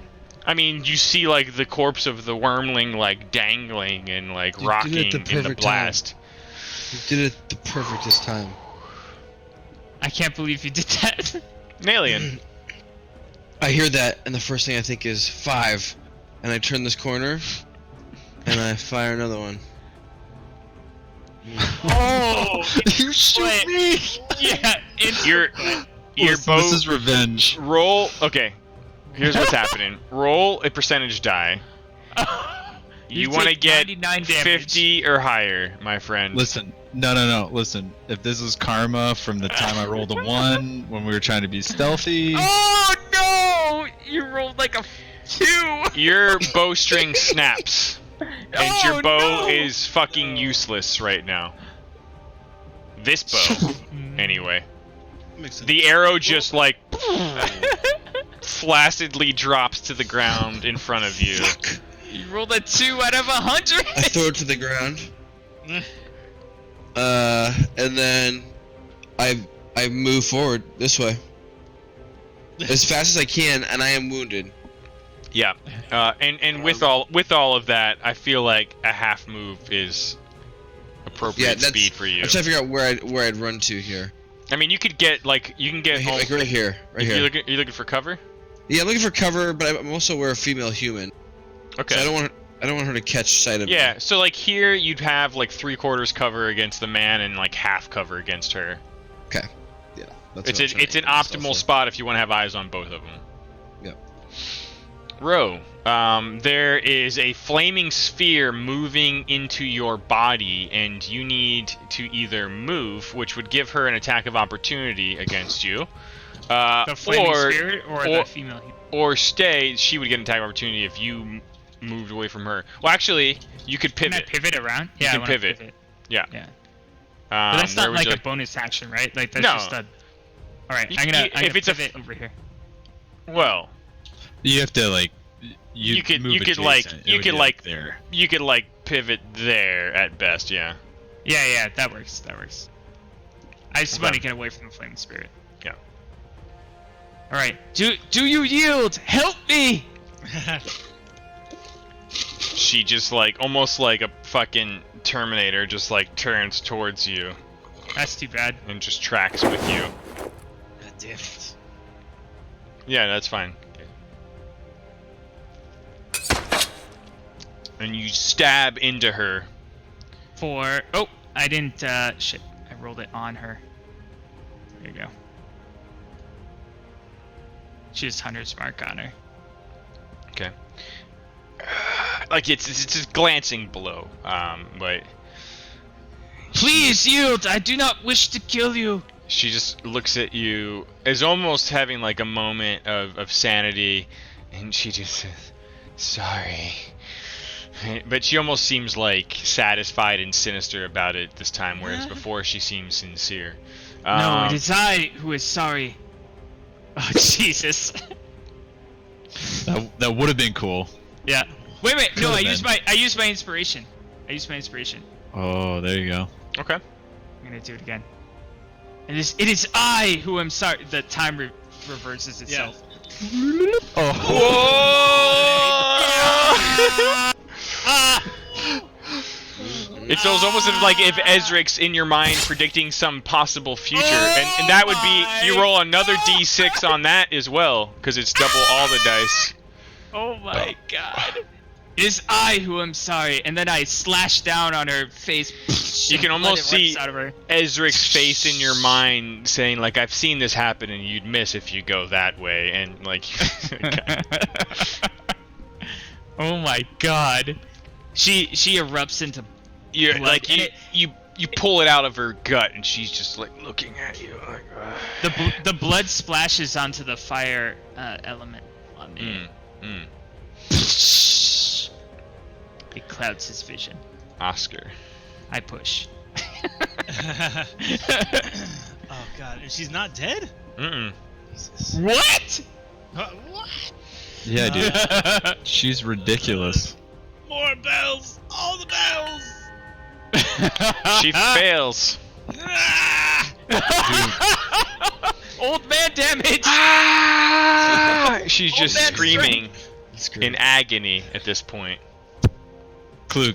I mean, you see like the corpse of the wormling like dangling and like
You did it
rocking
at the
in the
perfect
blast.
You did it the perfectest time.
I can't believe you did that.
An alien.
I hear that, and the first thing I think is 5, and I turn this corner, and I fire another one.
Oh!
You shoot me!
Yeah,
Your
Listen,
bow
this is revenge.
roll. Okay, here's what's happening. Roll a percentage die. You want to
take
get
99 damage.
50 or higher, my friend.
Listen, no. Listen, if this was karma from the time I rolled a 1 when we were trying to be stealthy,
Oh no! You rolled like a 2.
Your bowstring snaps, and your
Oh,
bow
no!
is fucking useless right now. This bow, anyway.
Makes sense.
The arrow just like flaccidly drops to the ground in front of you.
Fuck!
You rolled a 2 out of 100.
I throw it to the ground. And then I move forward this way as fast as I can, and I am wounded.
Yeah, and with all of that, I feel like a half move is appropriate
Yeah, that's
speed for you.
I'm trying to figure out where I'd run to here.
I mean, you can get
Like right here, right here.
You looking for cover?
Yeah, I'm looking for cover, but I'm also aware of female human.
Okay.
So I don't want her to catch sight of me.
Yeah, so like here you'd have like 3/4 cover against the man and like half cover against her.
Okay. Yeah. That's
It's
what I'm trying
it's
to
an
get myself
optimal
in.
spot if you want to have eyes on both of them.
Yep.
Ro, there is a flaming sphere moving into your body, and you need to either move, which would give her an attack of opportunity against you,
The flaming spirit or the female?
or stay. She would get an attack of opportunity if you moved away from her. Well, actually, you could
Can I
pivot.
pivot around? Yeah,
can
I wanna
pivot. Yeah.
Yeah. But that's
where
not
would
like
you
a bonus action, right? Like that's
No.
just a. All right,
Y-
I'm
y-
gonna
if it's a
pivot over here.
Well,
you have to like.
You could-
move
you could, like-
adjacent. It
you
would
could,
be
like-
there.
you could like pivot there at best. Yeah.
Yeah, that works. That works. I just
Okay.
want to get away from the flaming spirit.
Yeah.
All right. Do you yield? Help me!
She just like almost like a fucking Terminator, just like turns towards you
That's too bad.
and just tracks with you.
God damn it.
Yeah, that's fine. And you stab into her.
Oh, I didn't. Shit. I rolled it on her. There you go. She has Hunter's Mark on her.
Okay. Like it's just glancing below. But
Please yield. I do not wish to kill you.
she just looks at you as almost having like a moment of sanity, and she just says, "Sorry." But she almost seems like satisfied and sinister about it this time, whereas before she seemed sincere.
No, it is I who is sorry. Oh Jesus.
That would have been cool.
Yeah. Wait. No,
Could've
I used my inspiration.
Oh, there you go.
Okay.
I'm gonna do it again. It is I who am sorry. The time reverses itself.
It feels almost like if Ezric's in your mind predicting some possible future, and that would be you roll another d6 on that as well, because it's double all the dice.
Oh my God. It is I who am sorry, and then I slash down on her face.
You can
and
almost
blood erupts
see
out of her.
Ezric's face in your mind saying like, "I've seen this happen, and you'd miss if you go that way," and like.
Oh my God. She erupts into
You're
blood,
like
and
you pull it out of her gut, and she's just like looking at you. Like,
The blood splashes onto the fire element on me. It clouds his vision.
Oscar.
I push.
Oh god, and she's not dead?
Jesus.
What?
What?
Yeah, dude. She's ridiculous.
More bells! All the bells!
She fails.
Old man damage!
She's just
man
screaming in agony at this point.
Klug,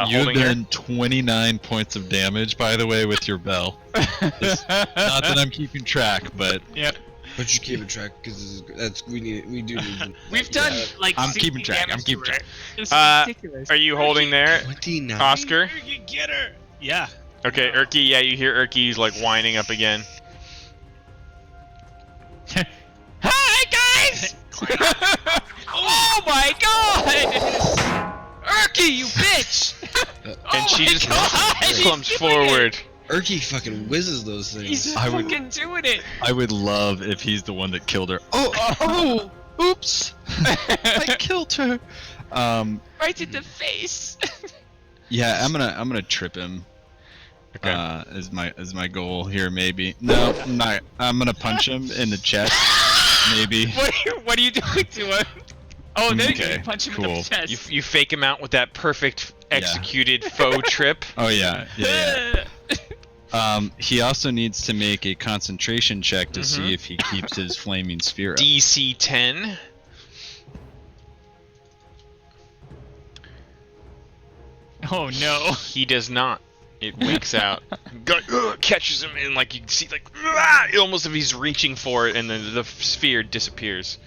you've
Holding her.
done 29 points of damage, by the way, with your bell. Not that I'm keeping track, but
Yep.
But you keep track because that's we do need.
We've done like.
I'm
60
keeping track,
damage
I'm keeping
to her.
track.
This is ridiculous.
Are you holding there,
29.
Oscar?
You get her! Yeah.
Okay, Erky. Yeah, you hear Erky's like whining up again.
Hi guys! Oh my god! Erky, you bitch!
And she just clumps
he's
forward.
Erky fucking whizzes those things.
He's
I would-
fucking doing it.
I would love if he's the one that killed her. Oh, oops! I killed her.
Right in the face.
Yeah, I'm gonna trip him.
Okay.
Is my goal here? Maybe. No, I'm not. I'm gonna punch him in the chest. Maybe.
What are you doing to him? Oh, there you
Okay,
go. Punch him in
cool.
the chest.
You fake him out with that perfect executed faux trip.
Oh yeah. He also needs to make a concentration check to see if he keeps his flaming sphere up.
DC 10.
Oh no.
He does not. It winks out. Catches him and like you can see like almost if he's reaching for it, and then the sphere disappears.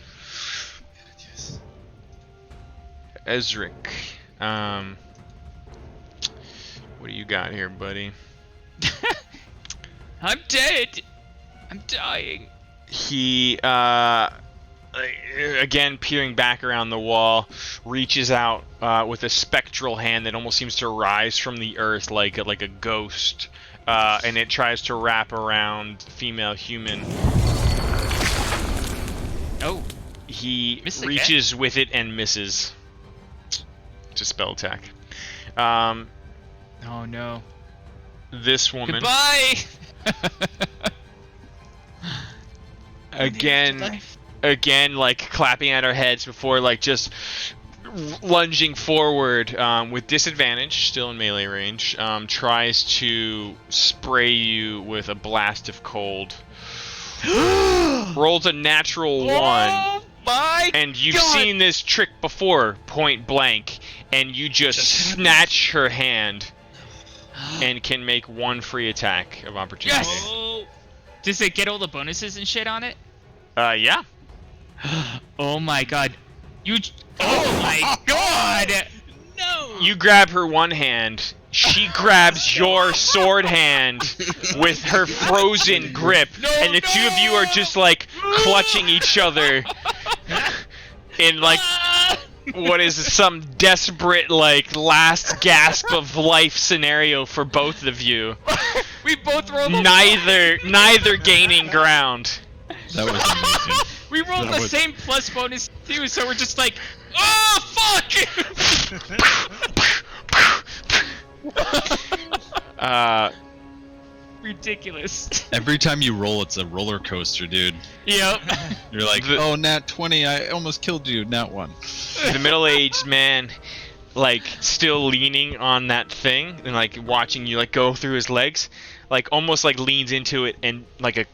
Ezric, what do you got here, buddy?
I'm dead. I'm dying.
He again peering back around the wall, reaches out with a spectral hand that almost seems to rise from the earth like a ghost, and it tries to wrap around female human.
Oh.
He
Miss again?
reaches with it and misses. It's a spell attack.
Oh no.
This woman
Goodbye.
again like clapping at our heads before like just lunging forward with disadvantage, still in melee range, tries to spray you with a blast of cold. Rolls a natural 1.
Oh my
And you've
God.
seen this trick before, point blank, and you just snatch her hand and can make 1 free attack of opportunity.
Yes. Oh. Does it get all the bonuses and shit on it?
Yeah.
Oh my god. Oh my god!
No!
You grab her one hand, she grabs your sword hand with her frozen grip, and the two of you are just like clutching each other in like what is some desperate like last gasp of life scenario for both of you.
We both rolled
Neither gaining ground.
That was amazing.
We rolled
That
the
was-
same plus bonus too, so we're just like, oh fuck! Ridiculous.
Every time you roll, it's a roller coaster, dude.
Yep.
You're like, oh, nat 20, I almost killed you, nat 1.
The middle-aged man, like, still leaning on that thing and like watching you like go through his legs, like almost like leans into it and like a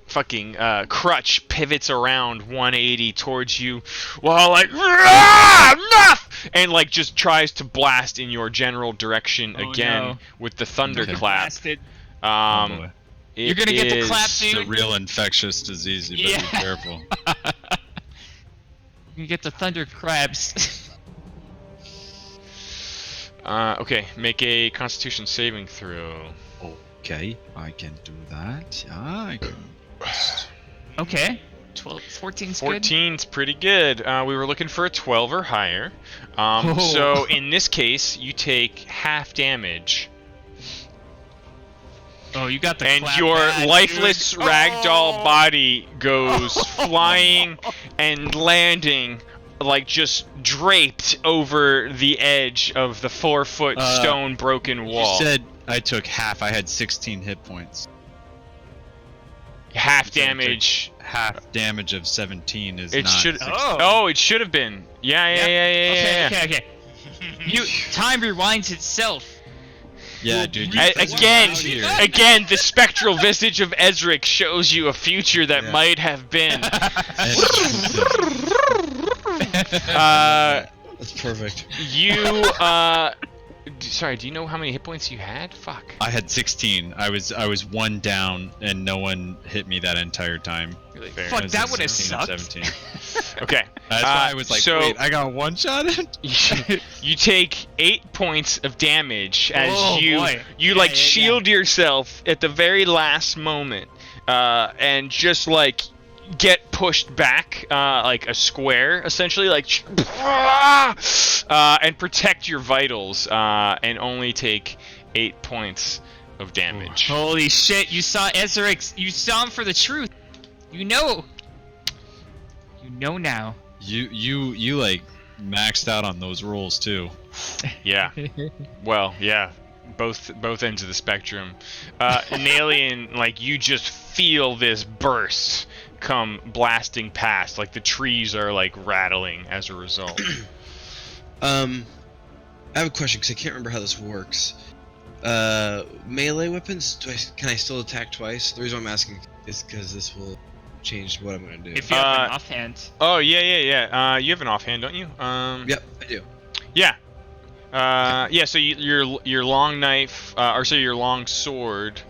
fucking crutch pivots around 180 towards you while like enough, and like just tries to blast in your general direction again
no.
with the thunderclap.
Blasted.
Oh, boy.
You're gonna get the clap,
is-
dude.
It's a real infectious disease, you better be careful.
You get the thunder crabs.
Okay, make a Constitution saving throw.
Okay, I can do that. Yeah, I can.
Okay. 14's good.
14's pretty good. We were looking for a 12 or higher. So in this case, you take half damage.
Oh, you got the
and
clap
your
pad,
lifeless
dude.
ragdoll body goes flying and landing, like just draped over the edge of the 4-foot stone broken wall.
You said I took half. I had 16 hit points.
Half damage.
Half damage of 17 is
It
not.
should.
16.
Oh, it should have been. Yeah.
Okay. Time rewinds itself.
Yeah, dude. You
Again, the spectral visage of Ezric shows you a future that might have been.
That's perfect.
Sorry, do you know how many hit points you had? Fuck.
I had 16. I was one down, and no one hit me that entire time.
Really fair.
Fuck, that would have
16 and
sucked.
17.
Okay.
That's why I was like, wait, I got one shot in?
You take 8 points of damage as
boy.
you shield yourself at the very last moment, and just like get pushed back like a square, essentially, like and protect your vitals, and only take 8 points of damage.
Holy shit! You saw Ezrix. You saw him for the truth. You know. You know now.
You like maxed out on those rolls too.
Yeah. Well, yeah. Both ends of the spectrum. An alien, like, you just feel this burst come blasting past, like the trees are like rattling as a result.
I have a question because I can't remember how this works. Melee weapons, can I still attack twice? The reason I'm asking is because this will change what I'm gonna do.
If you have an offhand.
Oh yeah. You have an offhand, don't you?
Yep, I do.
Yeah. Yeah. So your long knife, your long sword.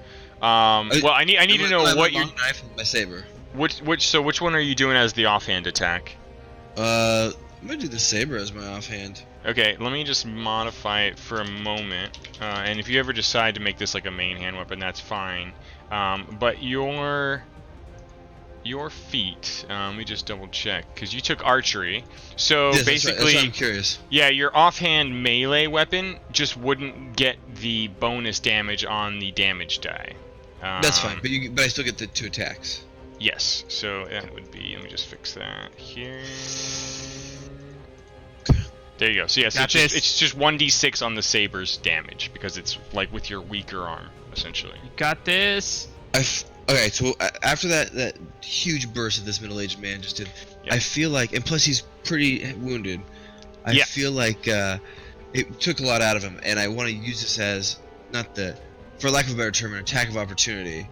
Well, I need to know what your
long knife and my saber.
Which one are you doing as the offhand attack?
I'm gonna do the saber as my offhand.
Okay, let me just modify it for a moment. And if you ever decide to make this like a main hand weapon, that's fine. But your feat, let me just double check, because you took archery. So
yes,
basically,
that's right. I'm curious.
Yeah, your offhand melee weapon just wouldn't get the bonus damage on the damage die.
That's fine, but I still get the 2 attacks.
Yes, so that would be, let me just fix that here. There you go. So yes, it's just 1d6 on the saber's damage, because it's like with your weaker arm, essentially.
You got this.
Okay, so after that huge burst that this middle-aged man just did,
Yep.
I feel like, and plus he's pretty wounded, I feel like it took a lot out of him, and I want to use this as, for lack of a better term, an attack of opportunity.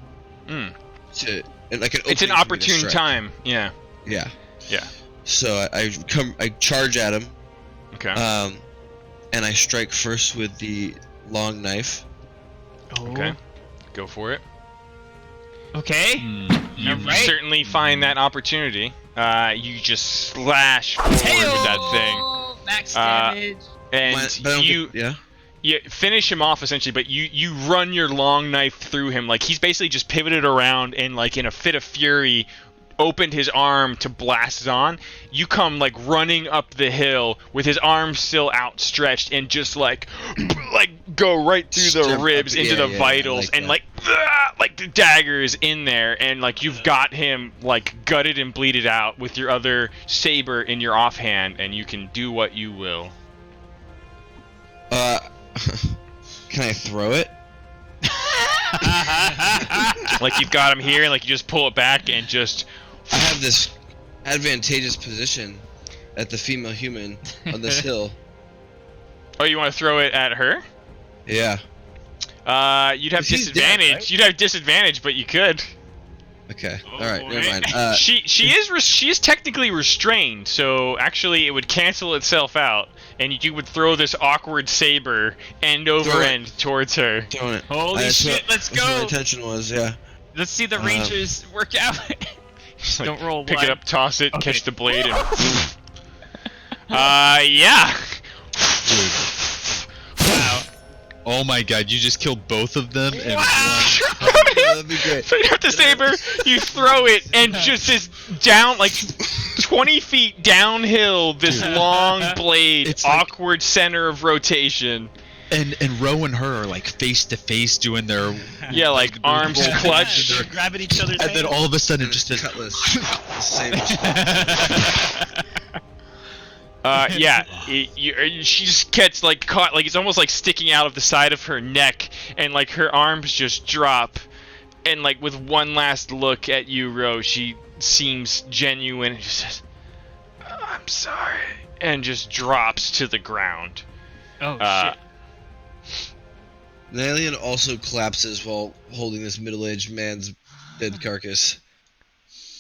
It's an opportune time. Yeah.
Yeah.
Yeah.
So I charge at him.
Okay.
And I strike first with the long knife.
Okay. Go for it.
Okay.
You certainly find that opportunity. You just slash forward with that thing.
Max damage.
And you finish him off essentially, but you run your long knife through him. Like, he's basically just pivoted around and, like, in a fit of fury, opened his arm to blast on. You come, like, running up the hill with his arm still outstretched and just like go right through the ribs into the vitals, and like the dagger is in there, and like you've got him like gutted and bleeded out with your other saber in your offhand, and you can do what you will.
Can I throw it?
Like, you've got him here, and like you just pull it back and just.
I have this advantageous position at the female human on this hill.
Oh, you want to throw it at her?
Yeah.
You'd have disadvantage.
Dead, right?
You'd have disadvantage, but you could.
Okay. All right. Never mind.
She is technically restrained, so actually it would cancel itself out, and you would throw this awkward saber end over end towards her.
Throwing it.
Holy shit! Let's go.
That's what my intention was. Yeah.
Let's see the Rangers work out.
Like,
don't roll.
Pick it up, toss it,
Okay.
catch the blade, and. Yeah.
Dude.
Wow.
Oh my god, you just killed both of them in one.
That'd be great.
So you have the saber, you throw it, and just this down, like 20 feet downhill, this long blade,
It's like-
awkward center of rotation.
And Ro and her are like face to face doing their
like arms clutched.
They're grabbing each other's
and then
hands.
all of a sudden
And
just
a
this
cutlass. The same.
She just gets like caught, like it's almost like sticking out of the side of her neck, and like her arms just drop, and like with one last look at you, Ro, she seems genuine. And she says, "I'm sorry," and just drops to the ground.
Oh shit.
The alien also collapses while holding this middle-aged man's dead carcass.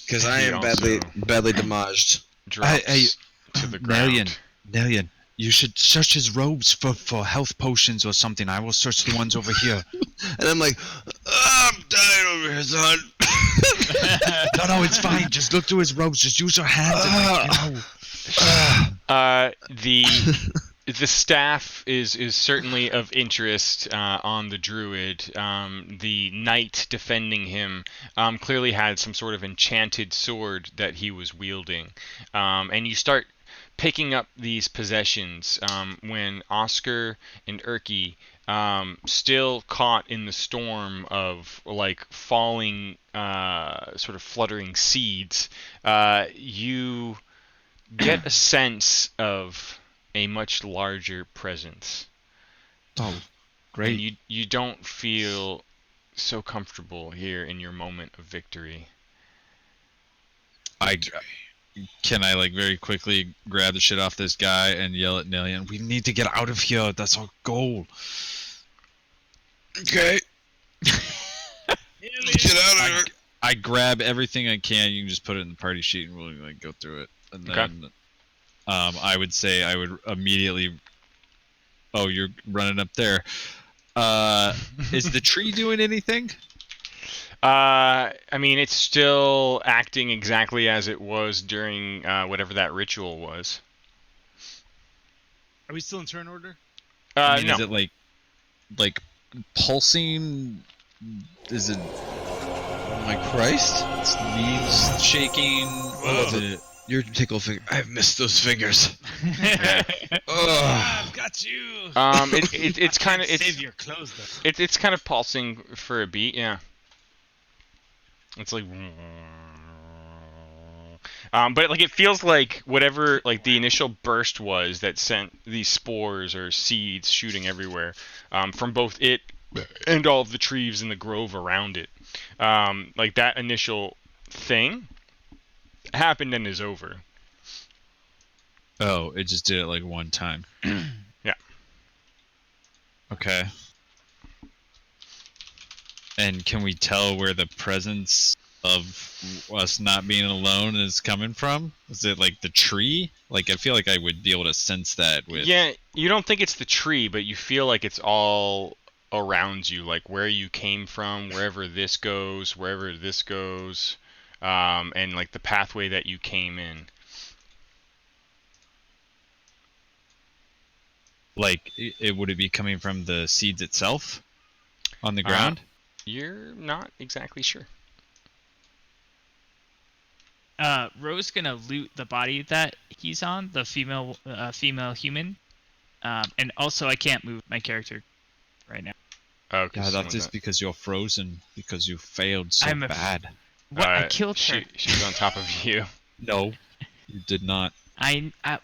Because I
He
am
also
badly damaged.
Drops to the ground.
Nelian, you should search his robes for health potions or something. I will search the ones over here.
And I'm like, I'm dying over here, son.
No, it's fine. Just look through his robes. Just use your hands.
The staff is certainly of interest on the druid. The knight defending him clearly had some sort of enchanted sword that he was wielding. And you start picking up these possessions when Oscar and Erky, still caught in the storm of like falling, sort of fluttering seeds, you get a sense of a much larger presence.
Oh, great.
And you don't feel so comfortable here in your moment of victory.
Can I like very quickly grab the shit off this guy and yell at Nelian, we need to get out of here. That's our goal.
Okay. Get out of here.
I grab everything I can. You can just put it in the party sheet and we'll like go through it. And then I would say I would immediately. Oh, you're running up there. Is the tree doing anything?
I mean, it's still acting exactly as it was during whatever that ritual was.
Are we still in turn order?
I mean,
No.
is it like pulsing? Is it?
Oh my Christ.
Its leaves shaking? What is it?
Your tickle finger. I've missed those fingers.
I've got you.
It's kind of
Save your clothes though.
it's kind of pulsing for a beat, yeah. It's like, but like it feels like whatever like the initial burst was that sent these spores or seeds shooting everywhere, from both it and all of the trees in the grove around it. Like that initial thing happened and is over.
Oh, it just did it like one time.
Yeah.
Okay. And can we tell where the presence of us not being alone is coming from? Is it like the tree? Like I feel like I would be able to sense that with.
Yeah, you don't think it's the tree, but you feel like it's all around you, like where you came from, wherever this goes, and like the pathway that you came in.
Like would it be coming from the seeds itself on the ground?
You're not exactly sure.
Ro's gonna loot the body that he's on, the female human. And also I can't move my character right now.
Okay.
Yeah, that's just because you're frozen because you failed so bad.
What? I killed her.
She's on top of you.
No, you did not.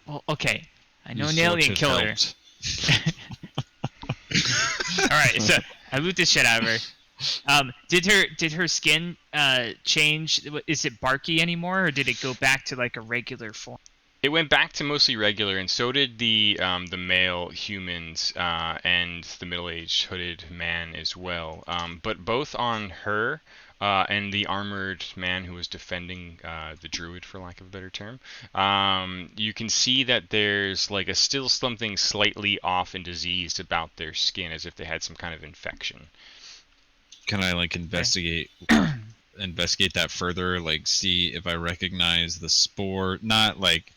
Well, okay. I know
You
Nelly
sort
and
of
killed her.
helped.
All right, so I loot the shit out of her. Did her skin change? Is it barky anymore, or did it go back to like a regular form?
It went back to mostly regular, and so did the male humans and the middle-aged hooded man as well. But both on her and the armored man who was defending the druid, for lack of a better term, you can see that there's like still something slightly off and diseased about their skin, as if they had some kind of infection.
Can I like investigate that further? Like see if I recognize the spore? Not like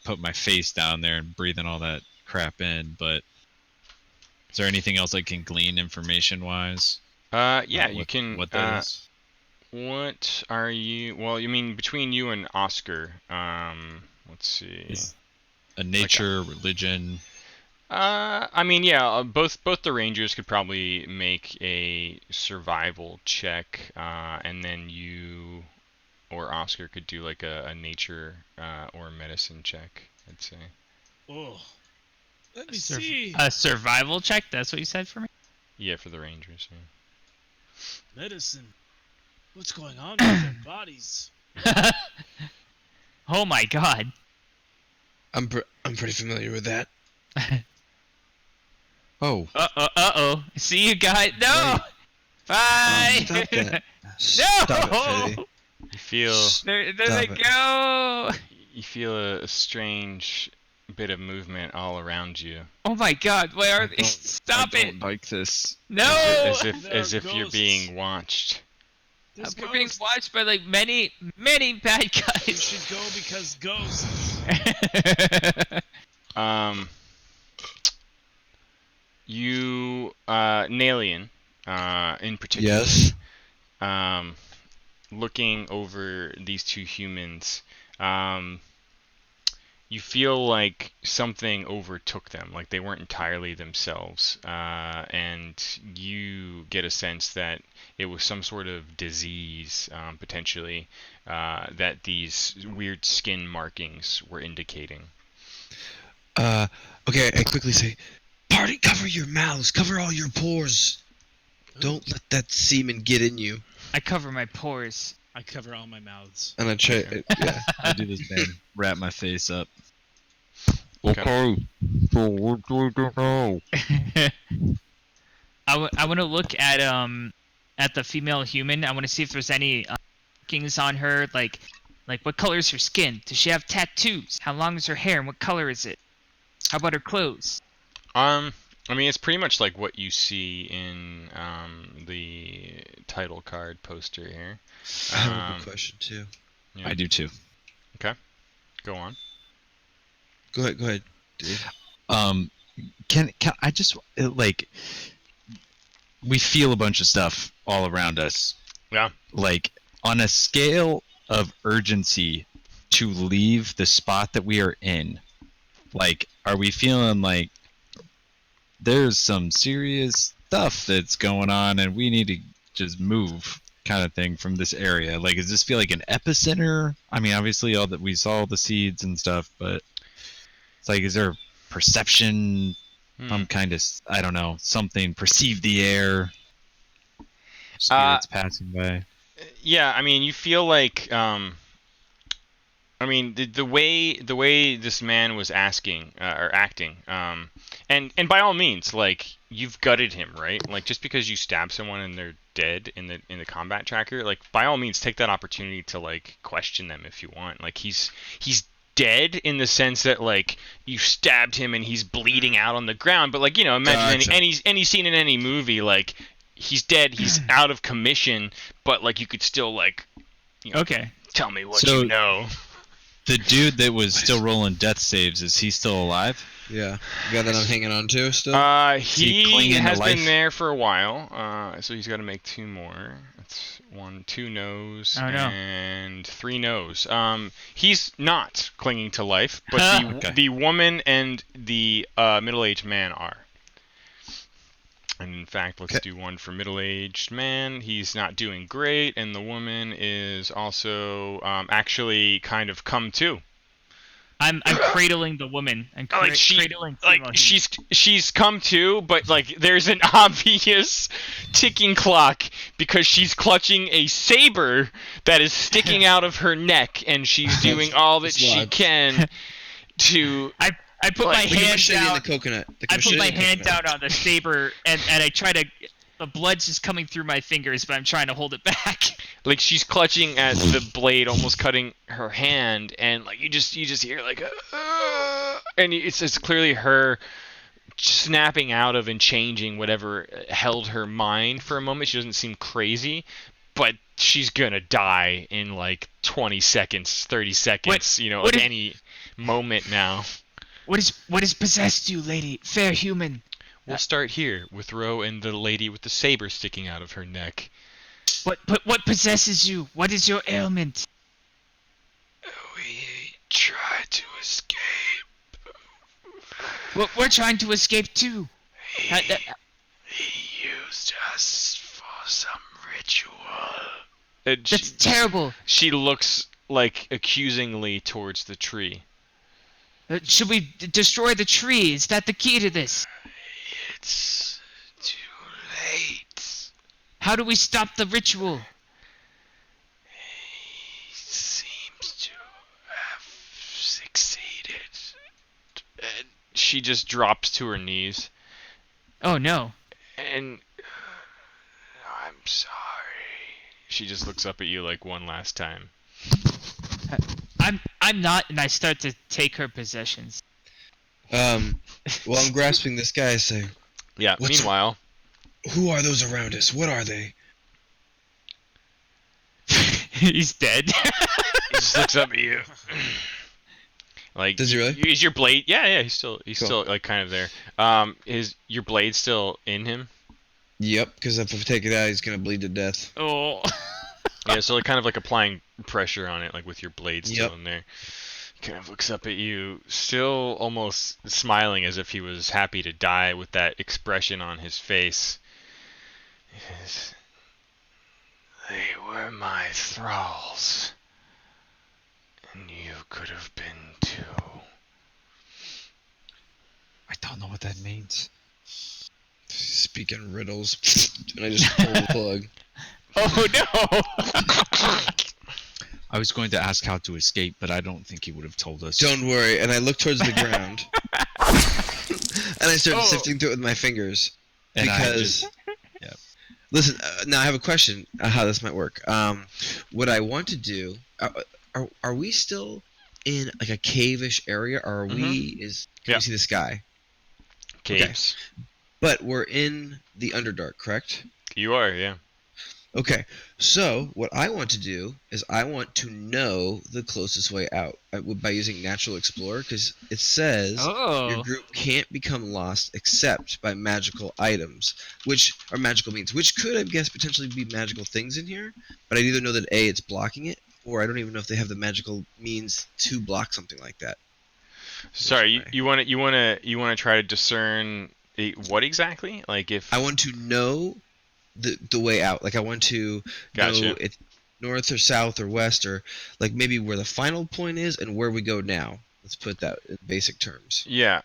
put my face down there and breathing all that crap in, but is there anything else I can glean information wise?
Yeah, you can.
What that is?
What are you? Well, you mean between you and Oscar? Let's see.
A nature, religion.
I mean, yeah, both the rangers could probably make a survival check, and then you or Oscar could do like a nature or medicine check, I'd say.
Oh, let me see.
A survival check? That's what you said for me?
Yeah, for the rangers. Yeah.
Medicine. What's going on with their bodies?
Oh my god.
I'm pretty familiar with that. Oh.
Uh-oh. See you guys. No! Bye!
Stop that.
No!
Stop it, Fetty.
You feel
There they
Stop it.
go!
you feel a strange bit of movement all around you,
Oh my god, where are they? Stop
I
it!
don't like this.
No!
as if
They're
you're
ghosts.
being watched.
This
We're being
ghost.
watched by like many bad
You
guys.
should go because ghosts.
You Nalian, in particular.
Yes.
Looking over these two humans, you feel like something overtook them, like they weren't entirely themselves, and you get a sense that it was some sort of disease, potentially, that these weird skin markings were indicating.
Okay, I quickly say, party, cover your mouths, cover all your pores. Don't let that semen get in you.
I cover my pores.
I cover all my mouths.
And I try, yeah.
I do this thing. Wrap my face up.
Okay.
So what do we do now?
I want to look at the female human. I want to see if there's any markings on her, like what color is her skin? Does she have tattoos? How long is her hair and what color is it? How about her clothes?
I mean, it's pretty much like what you see in the title card poster here.
I have a good question too.
Yeah.
I do too.
Go on.
Go ahead, Dave.
Can I just like we feel a bunch of stuff all around us.
Yeah.
Like on a scale of urgency to leave the spot that we are in, like are we feeling like there's some serious stuff that's going on and we need to just move kind of thing from this area? Like, does this feel like an epicenter? I mean, obviously all that we saw the seeds and stuff, but it's like, is there perception? Some kind of, I don't know, something, perceive the air, spirits passing by.
Yeah, I mean, you feel like, I mean, the way this man was asking or acting, and by all means, like you've gutted him, right? Like just because you stab someone and they're dead in the combat tracker, like by all means, take that opportunity to like question them if you want. Like he's dead in the sense that like you stabbed him and he's bleeding out on the ground, but like imagine
Gotcha.
any scene in any movie, like he's dead, he's out of commission, but like you could still like
Okay.
tell me what
So-
you know.
The dude that was still rolling death saves, is he still alive?
Yeah. The guy that I'm hanging on to still?
He
clinging to
has been
life?
there for a while, so he's got to make 2 more. That's 2 no's,
Oh, no.
and 3 no's. He's not clinging to life, but
Okay.
the woman and the middle-aged man are. And in fact, let's do one for middle-aged man. He's not doing great, and the woman is also actually kind of come to.
I'm cradling the woman. I'm cradling female human.
she's come to, but like there's an obvious ticking clock because she's clutching a saber that is sticking out of her neck, and she's doing all that she
Slugs.
can to.
I put my
Like,
Look at
hand
machete in
down.
the coconut. The
I put
machete
my
in the
hand
coconut.
down on the saber and I try to. The blood's just coming through my fingers, but I'm trying to hold it back.
Like she's clutching at the blade, almost cutting her hand, and like you just hear like, and it's clearly her snapping out of and changing whatever held her mind for a moment. She doesn't seem crazy, but she's gonna die in like 20 seconds, 30 seconds,
what is-
any moment now.
What is possessed you, lady, fair human?
We'll start here with Ro and the lady with the saber sticking out of her neck.
What possesses you? What is your ailment?
We tried to escape.
We're trying to escape too.
He used us for some ritual. And
That's terrible.
she looks like accusingly towards the tree.
Should we destroy the tree? Is that the key to this?
It's too late.
How do we stop the ritual?
He seems to have succeeded. And she just drops to her knees.
Oh no.
And I'm sorry. She just looks up at you like one last time.
I'm not, and I start to take her possessions.
Well, I'm grasping this guy saying,
Yeah, meanwhile...
Who are those around us? What are they?
He's dead.
He just looks up at you. Like,
does he really?
Is your blade... Yeah, he's
Cool.
still, like, kind of there. Is your blade still in him?
Yep, because if I take it out, he's going to bleed to death.
Oh.
Yeah, so kind of like applying pressure on it, like with your blade still
Yep.
in there. He kind of looks up at you, still almost smiling as if he was happy to die with that expression on his face. They were my thralls, and you could have been too.
I don't know what that means.
Speaking riddles, and I just pull the plug.
Oh no.
I was going to ask how to escape, but I don't think he would have told us.
Don't worry, and I look towards the ground, and I start sifting through it with my fingers.
And
Because, listen, now I have a question how this might work. What I want to do, are we still in like a cave-ish area, or are we, can you see the sky?
Caves.
Okay. But we're in the Underdark, correct?
You are, yeah.
Okay, so what I want to do is I want to know the closest way out by using Natural Explorer, because it says your group can't become lost except by magical items, which are magical means, which could, I guess, potentially be magical things in here, but I either know that A, it's blocking it, or I don't even know if they have the magical means to block something like that.
Sorry, you want to try to discern what exactly? Like if
I want to know the way out. Like I want to know it's north or south or west, or like maybe where the final point is and where we go now. Let's put that in basic terms.
Yeah,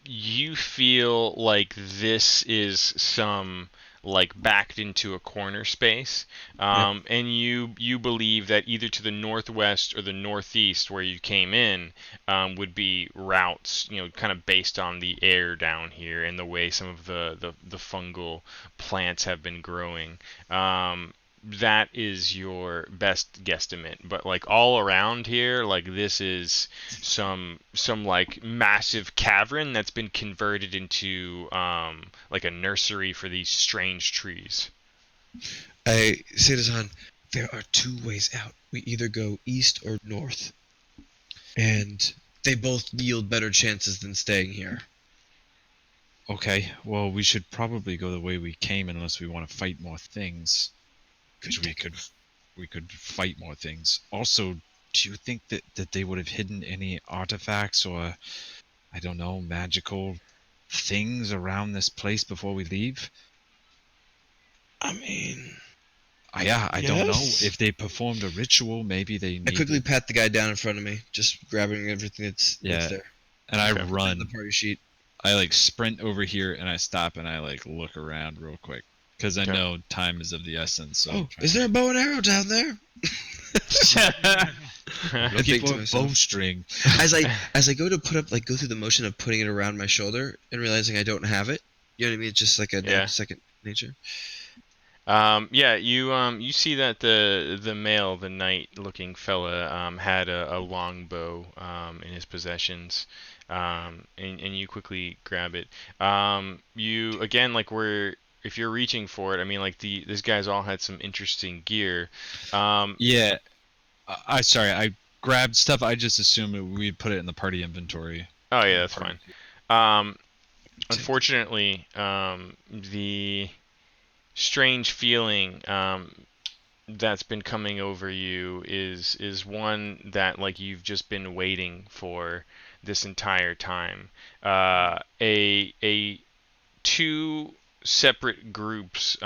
you feel like this is some like backed into a corner space, and you believe that either to the northwest or the northeast where you came in would be routes, kind of based on the air down here and the way some of the fungal plants have been growing. That is your best guesstimate, but like all around here, like this is some like massive cavern that's been converted into like a nursery for these strange trees.
I say to Zahn, there are two ways out. We either go east or north, and they both yield better chances than staying here.
Okay, well, we should probably go the way we came unless we want to fight more things. Because we could fight more things. Also, do you think that they would have hidden any artifacts or, I don't know, magical things around this place before we leave?
I mean...
I don't know. If they performed a ritual, maybe they
I quickly pat the guy down in front of me, just grabbing everything that's there.
And I run.
The party sheet.
I like sprint over here and I stop and I like look around real quick. Because I know time is of the essence. So
is there a bow and arrow down there?
Looking for a bowstring.
As I go to go through the motion of putting it around my shoulder and realizing I don't have it. You know what I mean? It's just like a second nature.
You see that the male, the knight-looking fella, had a longbow in his possessions, and you quickly grab it. You again, like if you're reaching for it, I mean, like these guys all had some interesting gear.
I grabbed stuff. I just assumed we'd put it in the party inventory.
Oh yeah, that's fine. Unfortunately, the strange feeling that's been coming over you is one that like you've just been waiting for this entire time. Two separate groups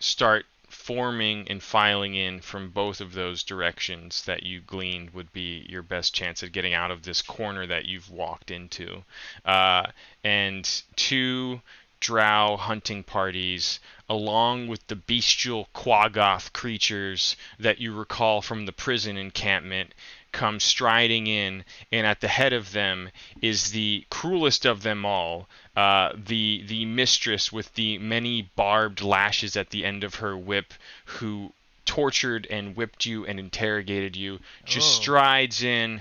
start forming and filing in from both of those directions that you gleaned would be your best chance at getting out of this corner that you've walked into. And two drow hunting parties, along with the bestial quaggoth creatures that you recall from the prison encampment, come striding in, and at the head of them is the cruelest of them all, the mistress with the many barbed lashes at the end of her whip, who tortured and whipped you and interrogated you, just strides in.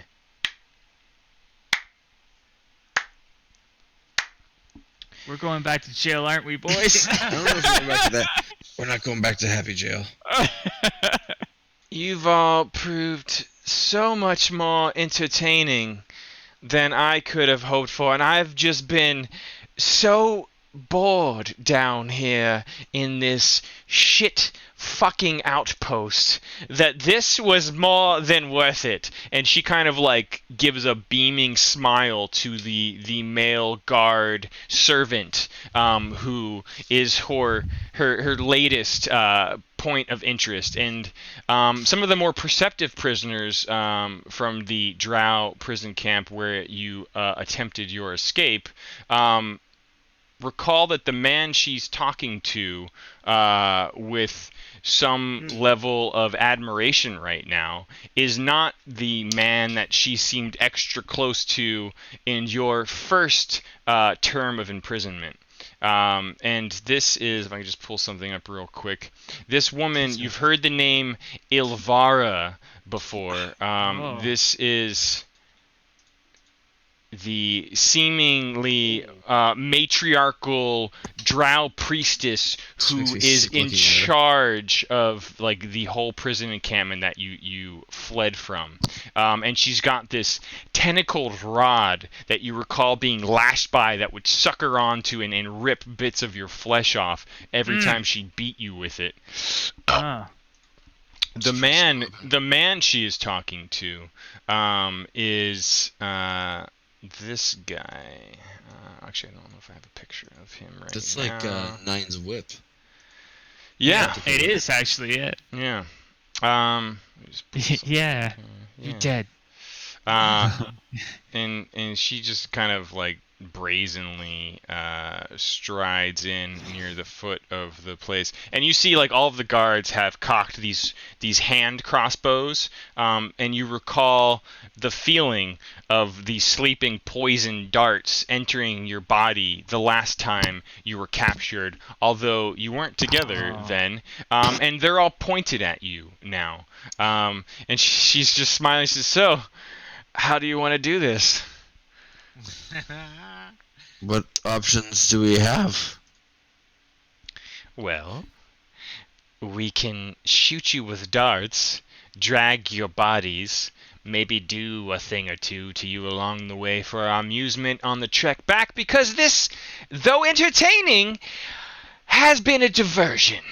We're going back to jail, aren't we, boys?
I don't know if we're going back to that. We're not going back to Happy Jail.
You've all proved so much more entertaining than I could have hoped for, and I've just been so bored down here in this shit fucking outpost that this was more than worth it. And she kind of like gives a beaming smile to the male guard servant, who is her latest point of interest. And some of the more perceptive prisoners from the Drow prison camp where you attempted your escape recall that the man she's talking to with some level of admiration right now is not the man that she seemed extra close to in your first term of imprisonment. And this is, if I can just pull something up real quick, this woman, you've heard the name Ilvara before. This is the seemingly matriarchal drow priestess who is in charge of like the whole prison encampment that you fled from. And she's got this tentacled rod that you recall being lashed by that would suck her onto and rip bits of your flesh off every time she beat you with it. The man she is talking to is this guy. Actually, I don't know if I have a picture of him right now.
That's like Nine's whip.
Yeah,
it is actually it.
Yeah.
Yeah. You're dead.
And she just kind of like brazenly strides in near the foot of the place, and you see like all of the guards have cocked these hand crossbows, and you recall the feeling of the sleeping poison darts entering your body the last time you were captured, although you weren't together then, and they're all pointed at you now, and she's just smiling. She says, "So, how do you want to do this?"
What options do we have?
Well, we can shoot you with darts, drag your bodies, maybe do a thing or two to you along the way for our amusement on the trek back, because this, though entertaining, has been a diversion.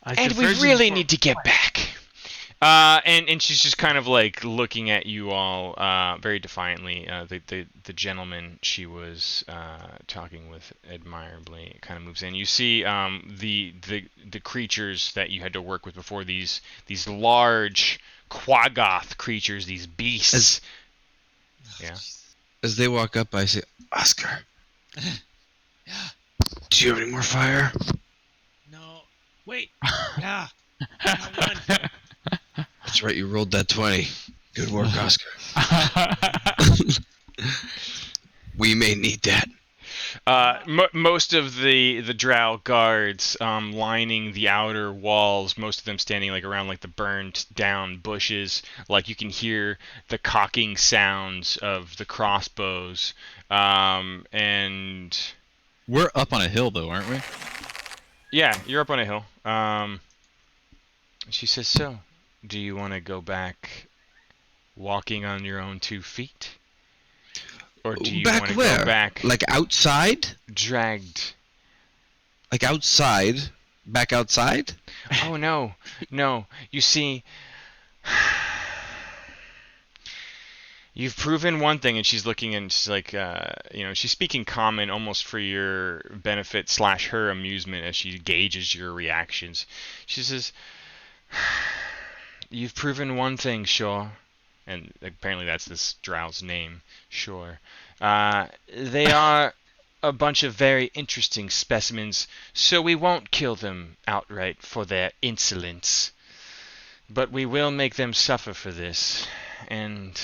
And we really need to get back. And she's just kind of like looking at you all very defiantly. The gentleman she was talking with admirably kind of moves in. You see the creatures that you had to work with before, these large quaggoth creatures, these beasts.
As they walk up, I say, "Oscar, do you have any more fire?"
No. Wait. Yeah. One.
That's right, you rolled that 20. Good work, Oscar. We may need that.
Most of the drow guards lining the outer walls, most of them standing like around like the burned down bushes, like you can hear the cocking sounds of the crossbows, and
we're up on a hill though, aren't we?
Yeah, you're up on a hill. She says, "So, do you want to go back walking on your own 2 feet? Or do you want to go back...
Like outside?
Dragged.
Like outside? Back outside?
Oh, no. No. You see... You've proven one thing, and she's looking and she's like, she's speaking common almost for your benefit / her amusement as she gauges your reactions. She says, "You've proven one thing, Shaw," and apparently that's this drow's name, Sure. They are a bunch of very interesting specimens, so we won't kill them outright for their insolence. But we will make them suffer for this, and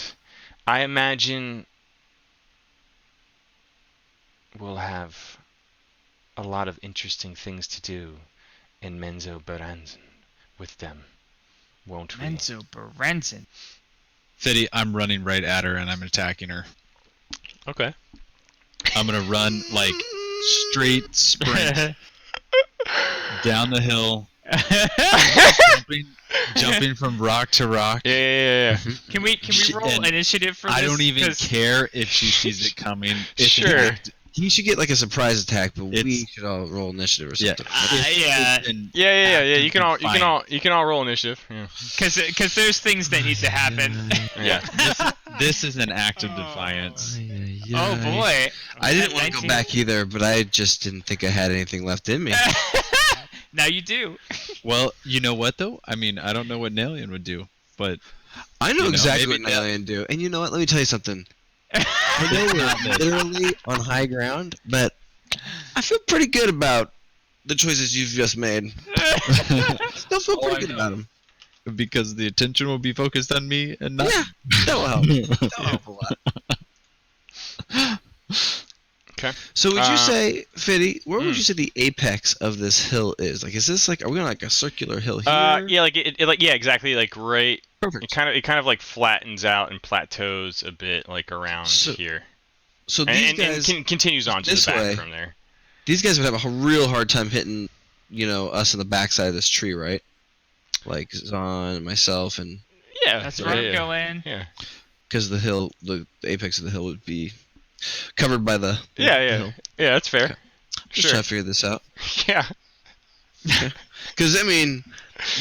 I imagine we'll have a lot of interesting things to do in Menzo Baranzan with them, won't we?
Menzo Baranzan.
Fiddy, I'm running right at her and I'm attacking her.
Okay.
I'm gonna run like straight sprint down the hill, jumping from rock to rock.
Yeah.
Can we roll initiative for this?
I don't even care if she sees it coming.
Sure.
He should get like a surprise attack, but we
It's-
should all roll initiative or
Yeah.
something.
Yeah.
Yeah. You can all roll initiative. Yeah.
Because there's things that need to happen.
Yeah.
This is an act of defiance.
Oh boy.
I didn't want to go
19.
back either, but I just didn't think I had anything left in me.
Now you do.
Well, you know what though? I mean, I don't know what Nalian would do, but
I know
You know,
exactly what
maybe
Nylian do. And you know what? Let me tell you something. I know we're literally on high ground, but I feel pretty good about the choices you've just made. Still feel
Oh, I
pretty good
know.
about them.
because the attention will be focused on me and not.
Yeah, that will help. That'll help a lot.
Okay.
So would you say, Fiddy, where would you say the apex of this hill is? Like, is this like, are we on like a circular hill here?
Yeah, exactly, like right.
Perfect.
It kind of like flattens out and plateaus a bit, like around here,
So these
and
guys,
continues on to
this
the back
way.
from there.
these guys would have a real hard time hitting, us in the backside of this tree, right? Like Zahn, myself, and
Yeah,
That's where I'm going.
Yeah.
because the hill, the apex of the hill would be covered by the
Yeah.
hill.
Yeah, that's fair.
Okay. Just
Sure.
trying to figure this out.
Yeah.
Because I mean,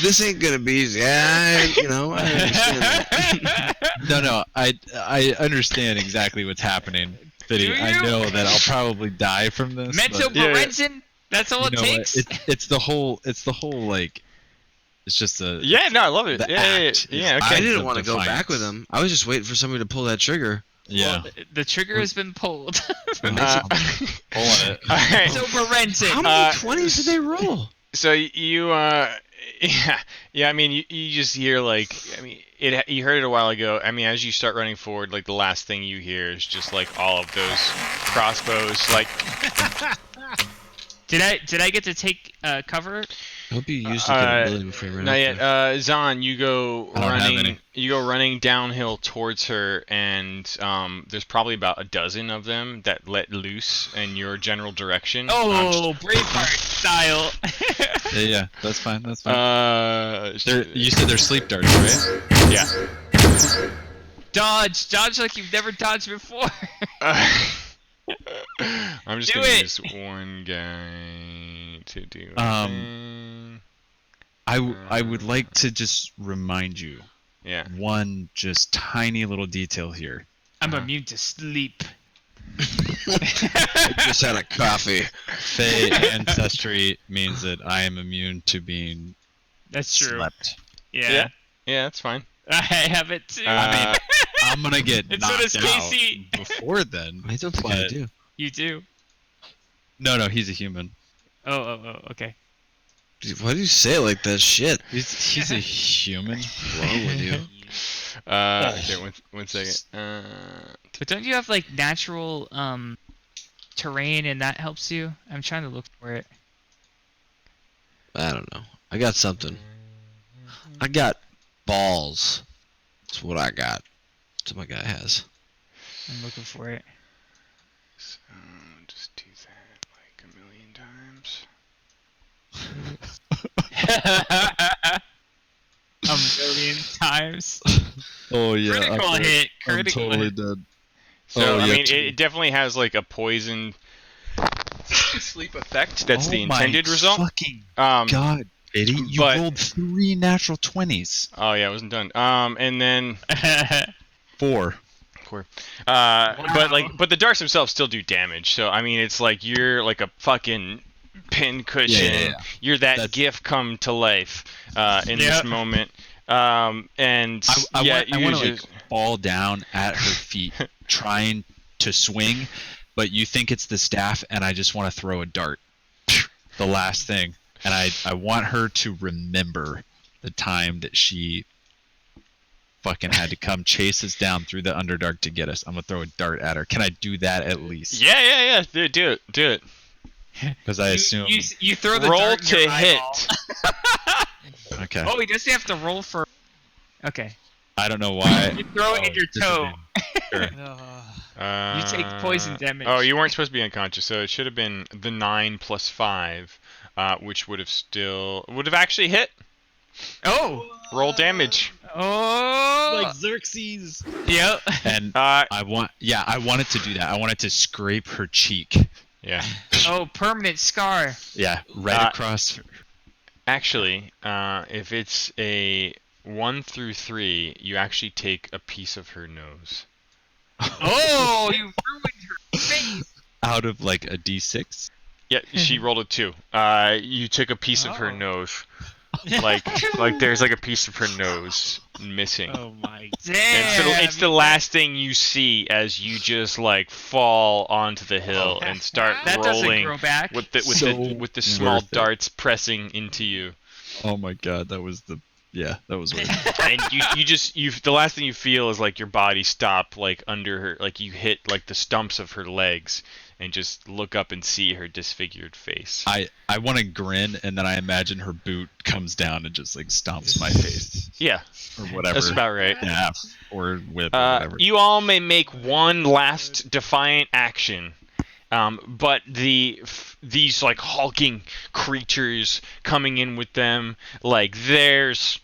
this ain't gonna be easy. I understand that.
No, I understand exactly what's happening. Fiddy.
Do
I
you?
know that I'll probably die from this.
Mental
but,
Yeah.
Baranzan? That's all
you
it
know what?
takes?
It's the whole like, it's just a
Yeah, no, I love it.
The
Yeah,
act
yeah,
is-
okay.
I didn't
of
want to go
defiance.
back with him. I was just waiting for somebody to pull that trigger.
yeah.
Well, the trigger has been pulled.
Pull on it.
Alright.
So Baranzan.
How many 20s did they roll?
So you, yeah. I mean, you just hear like, I mean, you heard it a while ago. I mean, as you start running forward, like the last thing you hear is just like all of those crossbows, like.
Did I get to take cover?
I hope you used the capability before you ran
Not
up
yet.
there.
Zahn, you go
I don't have
running.
any.
You go running downhill towards her, and there's probably about a dozen of them that let loose in your general direction.
Oh, Braveheart style.
Yeah, that's fine. That's fine.
They're,
You said they're sleep darts, right?
yeah.
Dodge like you've never dodged before.
I'm just
Do
gonna
it.
use one guy to do.
I would like to just remind you
Yeah.
one just tiny little detail here.
I'm immune to sleep.
I just had a coffee.
Fey ancestry means that I am immune to being
That's true.
slept.
Yeah.
Yeah, that's fine.
I have it too.
I'm gonna get
And so
knocked
does Casey.
out before then.
I don't think I
But-
do.
You do.
No, he's a human.
Oh, okay.
Why do you say it like that? Shit.
He's a human.
What's wrong with you?
Okay, one second.
But don't you have like natural terrain and that helps you? I'm trying to look for it.
I don't know. I got something. I got balls. That's what I got. That's what my guy has.
I'm looking for it.
So just do that like a million times.
A million times.
Oh yeah.
Critical hit. Critical hit.
dead.
So
Oh,
I
yeah,
mean, it definitely has like a poison sleep effect. That's the
Oh my
intended result.
Fucking
Um.
God, Eddie, you
but-
rolled 3 natural 20s.
Oh yeah, I wasn't done. And then
4.
poor.
Wow.
But the darts themselves still do damage. So I mean, it's like you're like a fucking pin cushion.
Yeah.
You're that
That's-
GIF come to life in this moment. And
I
yeah,
want
you
to
just
fall down at her feet, trying to swing, but you think it's the staff, and I just want to throw a dart. The last thing, and I want her to remember the time that she fucking had to come chase us down through the Underdark to get us. I'm gonna throw a dart at her. Can I do that at least?
yeah. Do it.
Because I assume.
You throw the
Roll
dart in
to
your
hit.
eyeball.
Okay.
Oh, he doesn't have to roll for. Okay.
I don't know why.
You throw it in your toe.
Sure.
You take poison damage.
Oh, you weren't supposed to be unconscious, so it should have been the 9 plus 5, which would have actually hit.
Oh.
Roll damage.
Oh.
Like Xerxes.
Yep.
And
Uh,
I wanted to do that. I wanted to scrape her cheek.
yeah.
Oh, permanent scar.
Yeah, right across.
Actually, if it's a 1 through 3, you actually take a piece of her nose.
Oh, you ruined her face.
Out of like a D6.
Yeah, she rolled a 2. You took a piece of her
Oh.
nose. Like there's like a piece of her nose missing.
Oh my.
Damn.
It's the last thing you see as you just like fall onto the hill and start
That doesn't
rolling
grow back.
with the
So
with the small
worth it.
darts pressing into you.
Oh my god, that was worth it.
And the last thing you feel is like your body stop like under her, like you hit like the stumps of her legs and just look up and see her disfigured face.
I want to grin, and then I imagine her boot comes down and just like stomps my face
Yeah,
or whatever.
that's about right.
Yeah, or whip or whatever.
You all may make one last defiant action, but these like hulking creatures coming in with them, like there's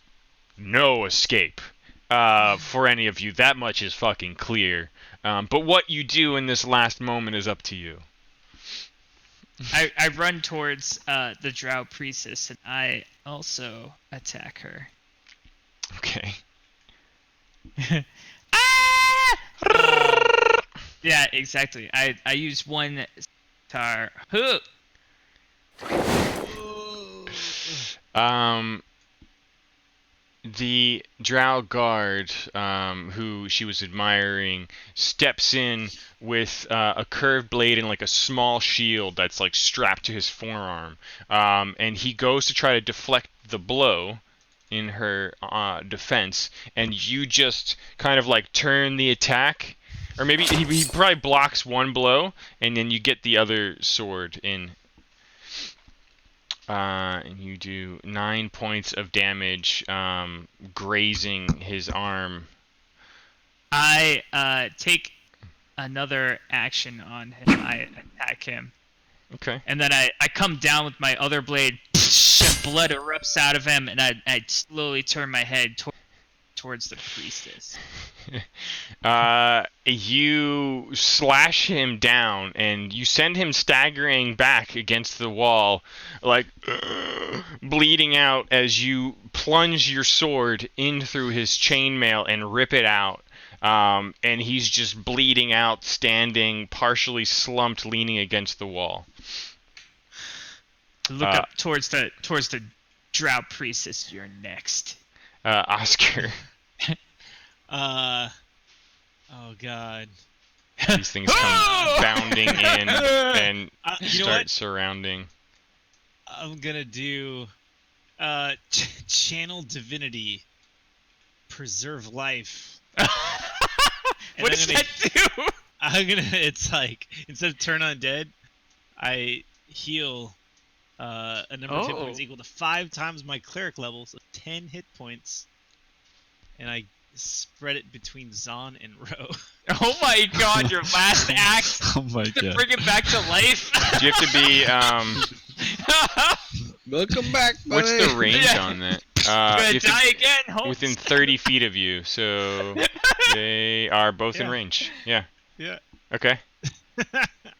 no escape for any of you. That much is fucking clear. But what you do in this last moment is up to you.
I run towards the Drow priestess and I also attack her.
Okay.
Yeah, exactly. I use one star. Huh.
The drow guard, who she was admiring, steps in with a curved blade and like a small shield that's like strapped to his forearm, and he goes to try to deflect the blow in her defense, and you just kind of like turn the attack, or maybe he probably blocks one blow, and then you get the other sword in. And you do 9 points of damage, grazing his arm.
I take another action on him. I attack him.
Okay.
And then I come down with my other blade, and blood erupts out of him, and I slowly turn my head towards the priestess.
You slash him down, and you send him staggering back against the wall, like bleeding out as you plunge your sword in through his chainmail and rip it out. And he's just bleeding out, standing, partially slumped, leaning against the wall.
Look up towards the drow priestess. You're next.
Oscar.
Oh god.
These things come bounding in and
You know
start
what?
surrounding.
I'm gonna do channel divinity, preserve life.
What does that do?
It's like, instead of turn undead, I heal a number of hit points equal to 5 times my cleric level, so 10 hit points, and I spread it between Zahn and Ro.
Oh my god, your last act
Oh my
to
god.
bring it back to life.
Do you have to be
Welcome back, buddy.
what's the range on that?
Gonna
you have to-
die again, Holmes.
within 30 feet of you, so they are both in
Yeah.
range. Yeah.
Yeah.
Okay.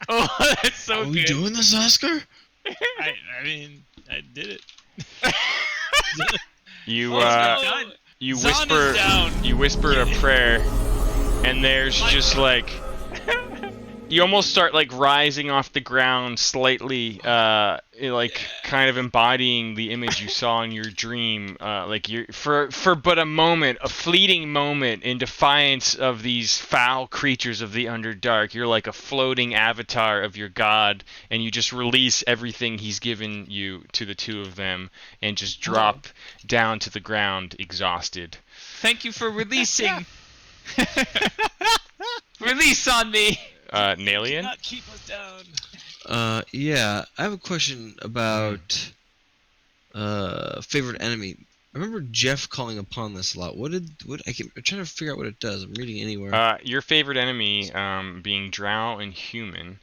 Oh, that's so
Are we
good.
doing this, Oscar?
I mean, I did it.
You
Oh, it's not done.
you
Zahn is
whisper
down.
you whisper a prayer, and there's just like you almost start like rising off the ground slightly, like kind of embodying the image you saw in your dream. Like you're for but a moment, a fleeting moment, in defiance of these foul creatures of the Underdark. You're like a floating avatar of your god, and you just release everything he's given you to the two of them, and just drop down to the ground, exhausted.
Thank you for releasing. Release on me.
Nalian?
Not keep us down.
Yeah, I have a question about favorite enemy. I remember Jeff calling upon this a lot. I'm trying to figure out what it does. I'm reading anywhere.
Your favorite enemy, being drow and human,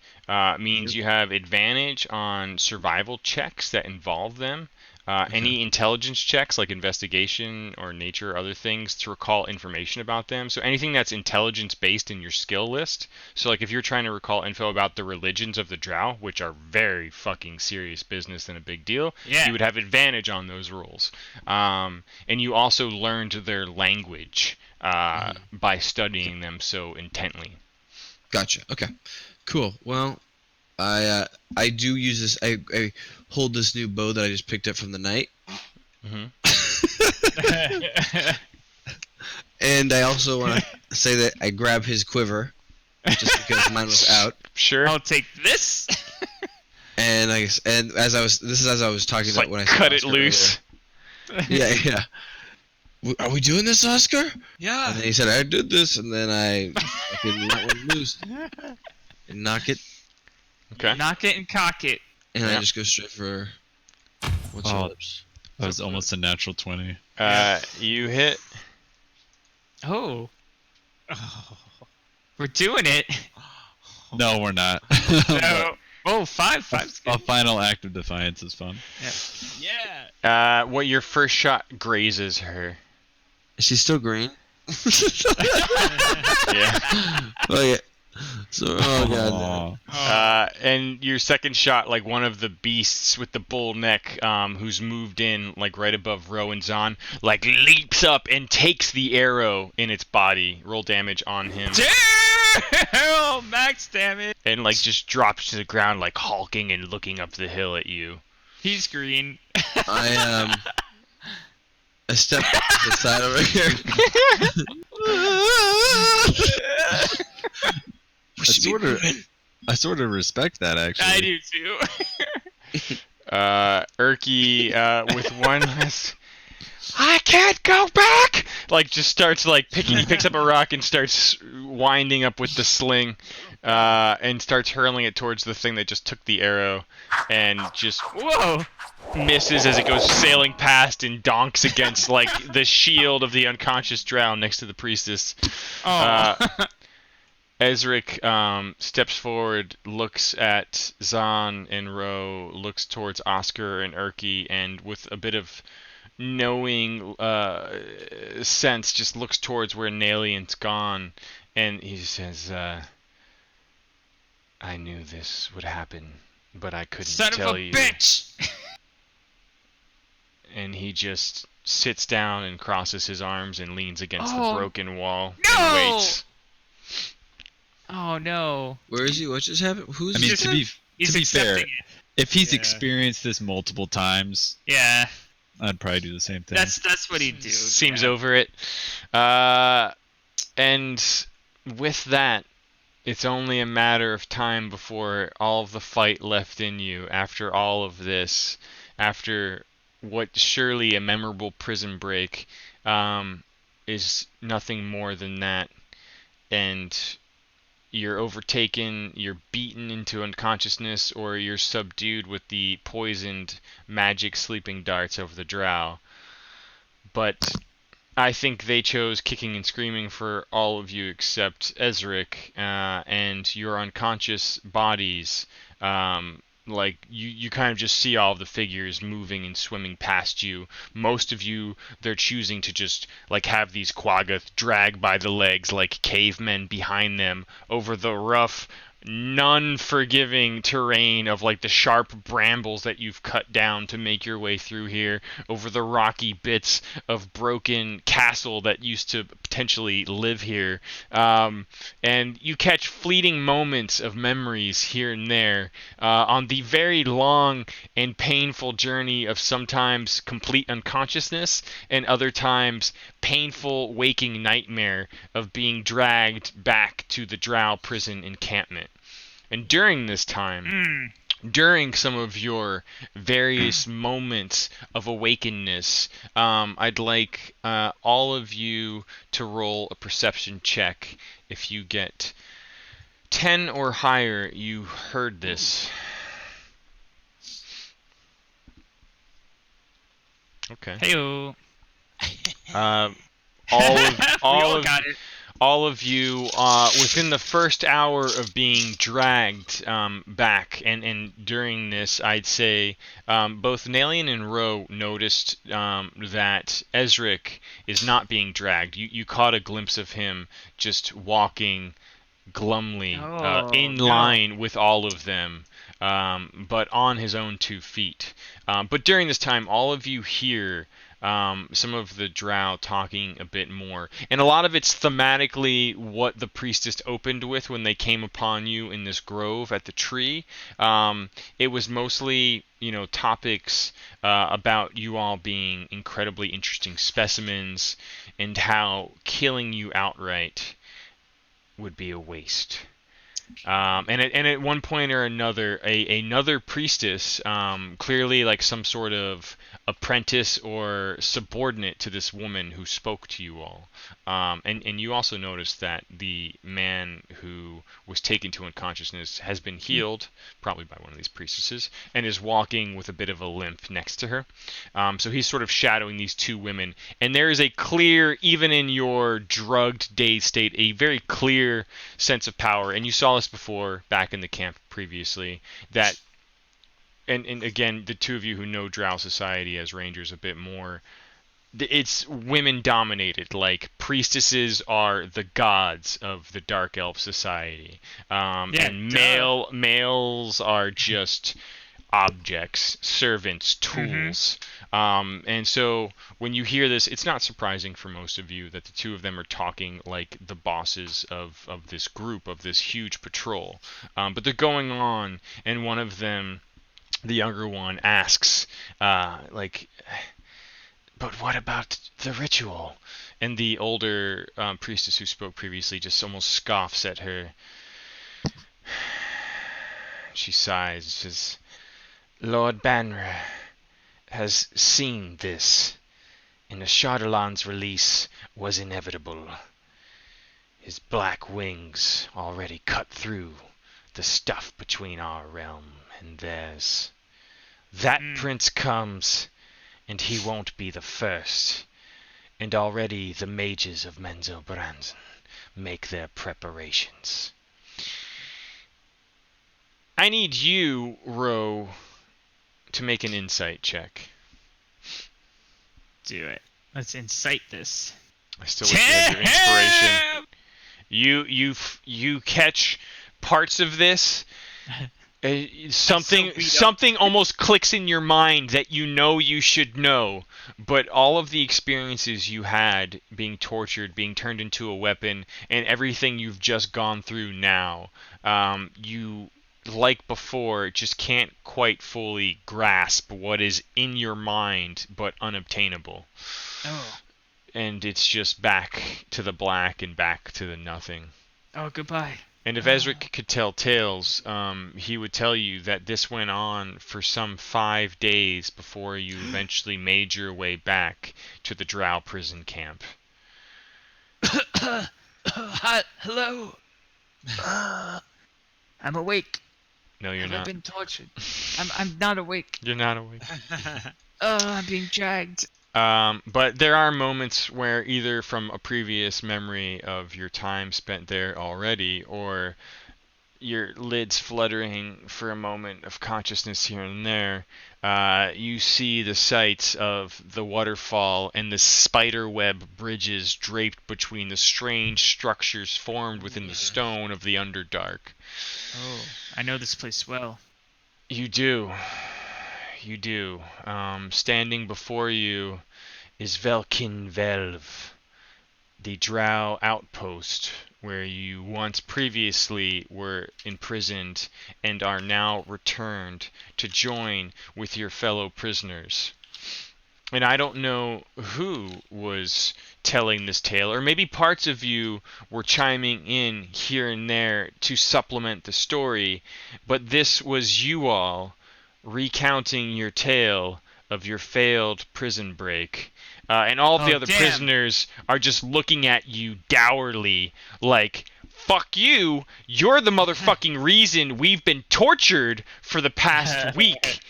means you have advantage on survival checks that involve them. Any intelligence checks, like investigation or nature or other things, to recall information about them. So anything that's intelligence based in your skill list. So like if you're trying to recall info about the religions of the drow, which are very fucking serious business and a big deal, you would have advantage on those rolls. And you also learned their language by studying them so intently.
Gotcha. Okay. Cool. Well, I do use this. I hold this new bow that I just picked up from the knight. And I also want to say that I grab his quiver, just because mine was out.
Sure.
I'll take this.
And as I was talking
Just
about
like
when I
cut it loose.
Earlier. Yeah. Are we doing this, Oscar?
Yeah.
And then he said, I did this, and then I fucking let one loose and knock it.
Okay.
Knock it and cock it.
And I just go straight for what's yours?
That was almost a natural 20.
You hit.
Oh. We're doing it.
No, we're not.
No. Oh, five.
A final act of defiance is fun.
Yeah.
What your first shot grazes her.
Is she still green?
Yeah.
Oh yeah. So, oh god.
And your second shot, like one of the beasts with the bull neck, who's moved in like right above Rowan's on, like leaps up and takes the arrow in its body. Roll damage on him.
Damn! Max damage.
And like just drops to the ground, like hulking and looking up the hill at you.
He's green.
I step to the side over here.
I sort of respect that, actually.
I do too.
Erky, with one last, I can't go back! Like, just starts, like, he picks up a rock and starts winding up with the sling, and starts hurling it towards the thing that just took the arrow, and just misses as it goes sailing past and donks against, like, the shield of the unconscious drow next to the priestess. Ezric steps forward, looks at Zahn and Ro, looks towards Oscar and Erky, and with a bit of knowing sense, just looks towards where Nalian's gone, and he says, I knew this would happen, but I couldn't tell you.
Son of a bitch!
And he just sits down and crosses his arms and leans against the broken wall
No!
and waits.
Oh no.
Where is he? What just happened? Who's
I mean, to be fair,
it.
if he's experienced this multiple times,
Yeah.
I'd probably do the same thing.
That's what he'd do.
Seems over it. And with that, it's only a matter of time before all of the fight left in you, after all of this, after what surely a memorable prison break, is nothing more than that. And you're overtaken, you're beaten into unconsciousness, or you're subdued with the poisoned magic sleeping darts over the drow. But I think they chose kicking and screaming for all of you except Ezric, and your unconscious bodies. Like, you kind of just see all of the figures moving and swimming past you. Most of you, they're choosing to just, like, have these quaggoth drag by the legs like cavemen behind them over the rough, none-forgiving terrain of, like, the sharp brambles that you've cut down to make your way through here, over the rocky bits of broken castle that used to potentially live here. And you catch fleeting moments of memories here and there on the very long and painful journey of sometimes complete unconsciousness and other times painful waking nightmare of being dragged back to the Drow prison encampment. And during this time, during some of your various moments of awakenness, I'd like all of you to roll a perception check. If you get 10 or higher, you heard this. Okay.
Heyo.
All of you, within the first hour of being dragged back, and during this, I'd say both Nalian and Ro noticed that Ezric is not being dragged. You caught a glimpse of him just walking glumly in line with all of them, but on his own 2 feet. But during this time, all of you hear some of the Drow talking a bit more. And a lot of it's thematically what the priestess opened with when they came upon you in this grove at the tree. It was mostly, topics about you all being incredibly interesting specimens and how killing you outright would be a waste. And at one point or another, another priestess, clearly like some sort of apprentice or subordinate to this woman who spoke to you all. And you also noticed that the man who was taken to unconsciousness has been healed, probably by one of these priestesses, and is walking with a bit of a limp next to her. So he's sort of shadowing these 2 women. And there is a clear, even in your drugged, dazed state, a very clear sense of power. And you saw this before back in the camp previously, that and again, the 2 of you who know Drow society as rangers a bit more, it's women dominated. Like, priestesses are the gods of the Dark Elf society, and males are just objects, servants, tools. And so when you hear this, it's not surprising for most of you that the 2 of them are talking like the bosses of this group, of this huge patrol. But they're going on, and one of them, the younger one, asks, but what about the ritual? And the older priestess who spoke previously just almost scoffs at her. She sighs and says, Lord Banra has seen this, and the Shadowlands release was inevitable. His black wings already cut through the stuff between our realm and theirs. That prince comes, and he won't be the first. And already the mages of Menzoberranzan make their preparations. I need you, Ro, to make an insight check.
Do it. Let's incite this.
I still wish you had your inspiration. You catch parts of this. Something almost clicks in your mind that you should know, but all of the experiences you had, being tortured, being turned into a weapon, and everything you've just gone through now, you, like before, just can't quite fully grasp what is in your mind but unobtainable.
Oh.
And it's just back to the black and back to the nothing.
Oh, goodbye.
And if Ezric could tell tales, he would tell you that this went on for some 5 days before you eventually made your way back to the Drow prison camp.
Hello. I'm awake.
No, you're not.
I've been tortured. I'm not awake.
You're not awake.
I'm being dragged.
But there are moments where either from a previous memory of your time spent there already, or your lids fluttering for a moment of consciousness here and there, you see the sights of the waterfall and the spiderweb bridges draped between the strange structures formed within the stone of the Underdark.
Oh, I know this place well.
You do. You do. Standing before you is Velkin Velv, the Drow outpost where you once previously were imprisoned and are now returned to join with your fellow prisoners. And I don't know who was telling this tale, or maybe parts of you were chiming in here and there to supplement the story, but this was you all recounting your tale of your failed prison break. And all of the other prisoners are just looking at you dourly, like, fuck you, you're the motherfucking reason we've been tortured for the past week.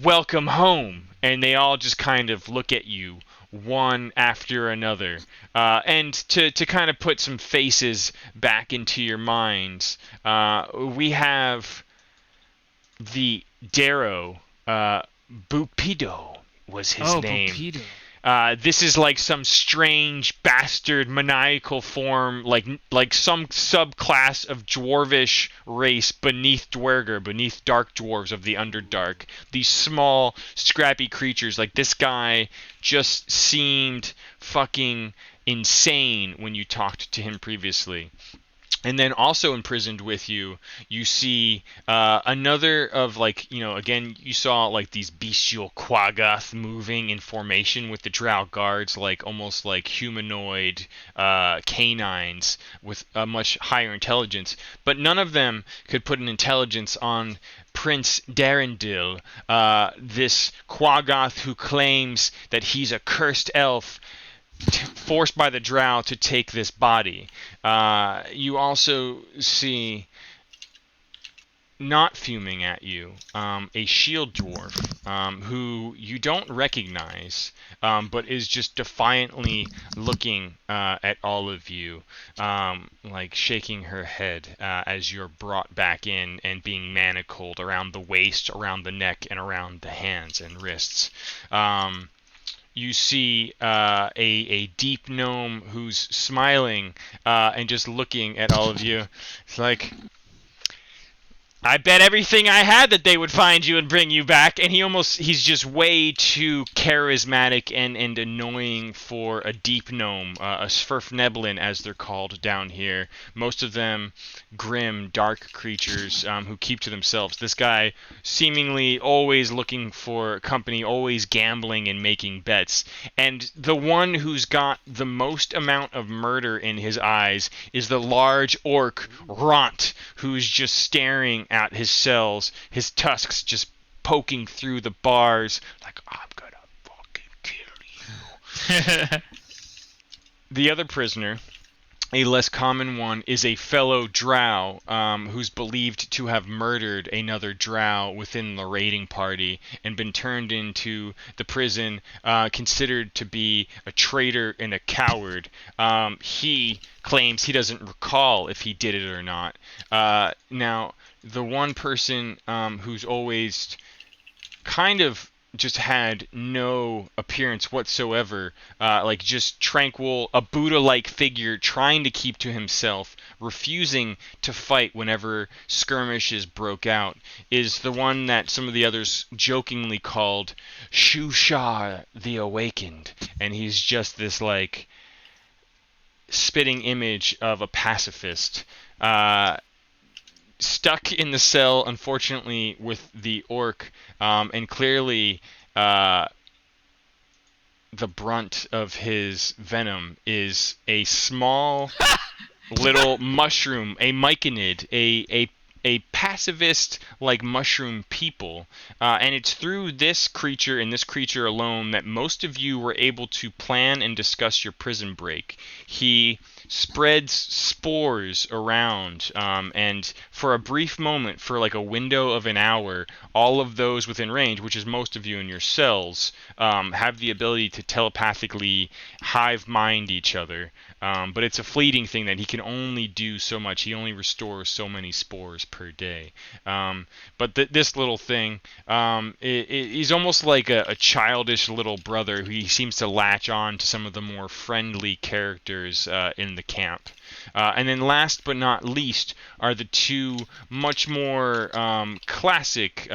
Welcome home. And they all just kind of look at you one after another. And to kind of put some faces back into your minds, we have the Darrow, Bupido was his name. Bupido. This is like some strange bastard maniacal form, like some subclass of dwarvish race beneath Dwerger, beneath dark dwarves of the Underdark. These small, scrappy creatures. Like, this guy just seemed fucking insane when you talked to him previously. And then also imprisoned with you, you see another of, like, you know, again, you saw like these bestial quaggoth moving in formation with the Drow guards, like almost like humanoid canines with a much higher intelligence. But none of them could put an intelligence on Prince Darendil, this quaggoth who claims that he's a cursed elf forced by the Drow to take this body. You also see, not fuming at you, a shield dwarf who you don't recognize, but is just defiantly looking at all of you, like shaking her head as you're brought back in and being manacled around the waist, around the neck, and around the hands and wrists. You see a deep gnome who's smiling and just looking at all of you. It's like, I bet everything I had that they would find you and bring you back. And he's just way too charismatic and annoying for a deep gnome, a Sverfneblin as they're called down here. Most of them grim, dark creatures who keep to themselves. This guy seemingly always looking for company, always gambling and making bets. And the one who's got the most amount of murder in his eyes is the large orc Ront, who's just staring at his cells, his tusks just poking through the bars like, I'm gonna fucking kill you. The other prisoner, a less common one, is a fellow drow who's believed to have murdered another drow within the raiding party and been turned into the prison, considered to be a traitor and a coward. He claims he doesn't recall if he did it or not. Now, the one person who's always kind of just had no appearance whatsoever, like just tranquil, a Buddha-like figure trying to keep to himself, refusing to fight whenever skirmishes broke out, is the one that some of the others jokingly called Shushar the Awakened. And he's just this, like, spitting image of a pacifist. Stuck in the cell, unfortunately, with the orc, and clearly the brunt of his venom is a small little mushroom, a myconid, a pacifist like mushroom people, and it's through this creature and this creature alone that most of you were able to plan and discuss your prison break. He spreads spores around, and for a brief moment, for like a window of an hour, all of those within range, which is most of you in your cells, have the ability to telepathically hive mind each other. But it's a fleeting thing that he can only do so much. He only restores so many spores per day. But this little thing, he's almost like a childish little brother who he seems to latch on to some of the more friendly characters in the camp. And then last but not least are the two much more classic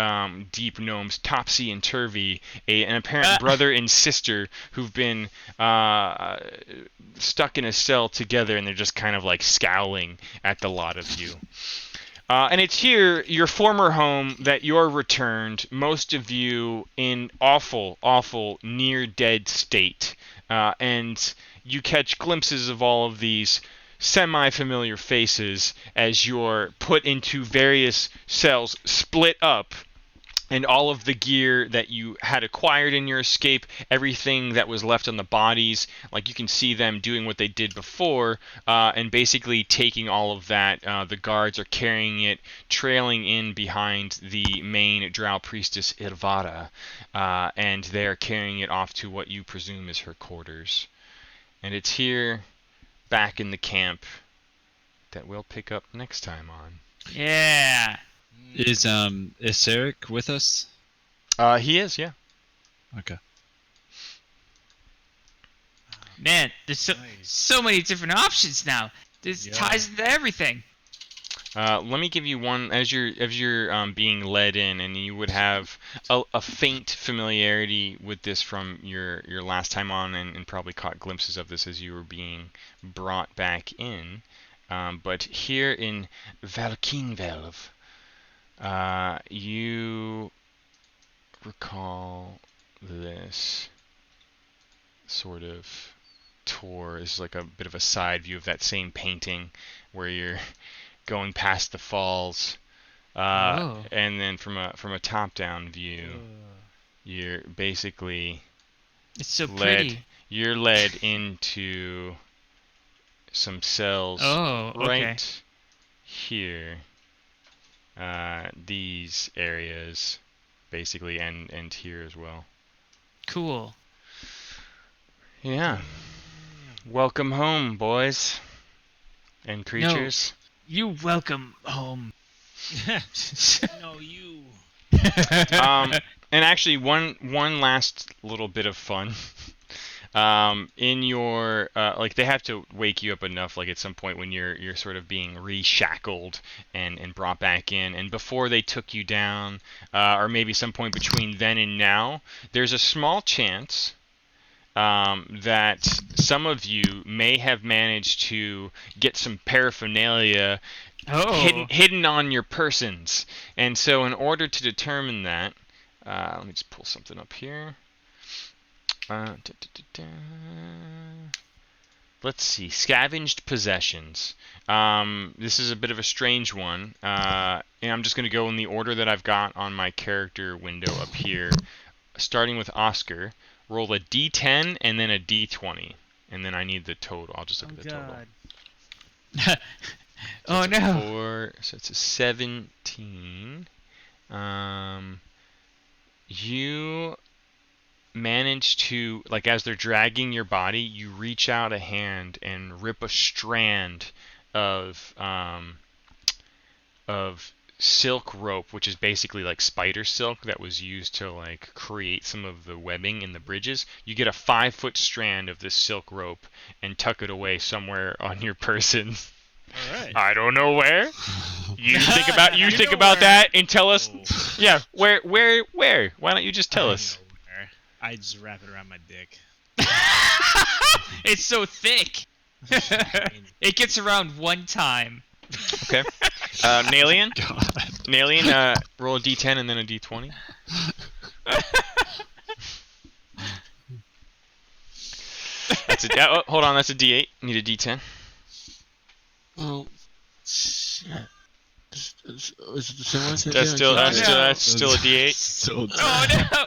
deep gnomes, Topsy and Turvy, an apparent brother and sister who've been stuck in a cell together, and they're just kind of like scowling at the lot of you. And it's here, your former home, that you're returned, most of you in awful, awful, near-dead state. And you catch glimpses of all of these semi-familiar faces as you're put into various cells, split up, and all of the gear that you had acquired in your escape, everything that was left on the bodies, like you can see them doing what they did before, and basically taking all of that. The guards are carrying it, trailing in behind the main drow priestess Irvara, and they are carrying it off to what you presume is her quarters. And it's here, back in the camp, that we'll pick up next time on.
Yeah.
Is Sarek with us?
He is, yeah.
Okay.
Man, there's so many different options now. This ties into everything.
Let me give you one as you're being led in, and you would have a faint familiarity with this from your last time on, and probably caught glimpses of this as you were being brought back in. But here in Valkinvelv, you recall this sort of tour. Is like a bit of a side view of that same painting where you're going past the falls, and then from a top-down view, you're basically
it's so pretty.
You're led into some cells right here. These areas, basically, and here as well.
Cool.
Yeah. Welcome home, boys and creatures.
No, you welcome home.
No, you.
And actually, one last little bit of fun. In your like they have to wake you up enough, like at some point when you're sort of being reshackled and brought back in, and before they took you down, or maybe some point between then and now, there's a small chance that some of you may have managed to get some paraphernalia hidden on your persons. And so in order to determine that, let me just pull something up here. Let's see, scavenged possessions. This is a bit of a strange one, and I'm just going to go in the order that I've got on my character window up here, starting with Oscar. Roll a d10 and then a d20, and then I need the total. I'll just look at the total.
Oh no!
4, so it's a 17. You manage to, like, as they're dragging your body, you reach out a hand and rip a strand of silk rope, which is basically like spider silk that was used to like create some of the webbing in the bridges. You get a 5-foot strand of this silk rope and tuck it away somewhere on your person.
All right.
I don't know where. You think about that and tell us. Yeah, where? Why don't you just tell us?
I just wrap it around my dick.
It's so thick. It gets around one time.
Okay. Nalian? Nalian, roll a d10 and then a d20. That's a. Hold on, that's a d8. Need a d10.
Oh. Is it the same one?
That's still a d8.
So
Oh no!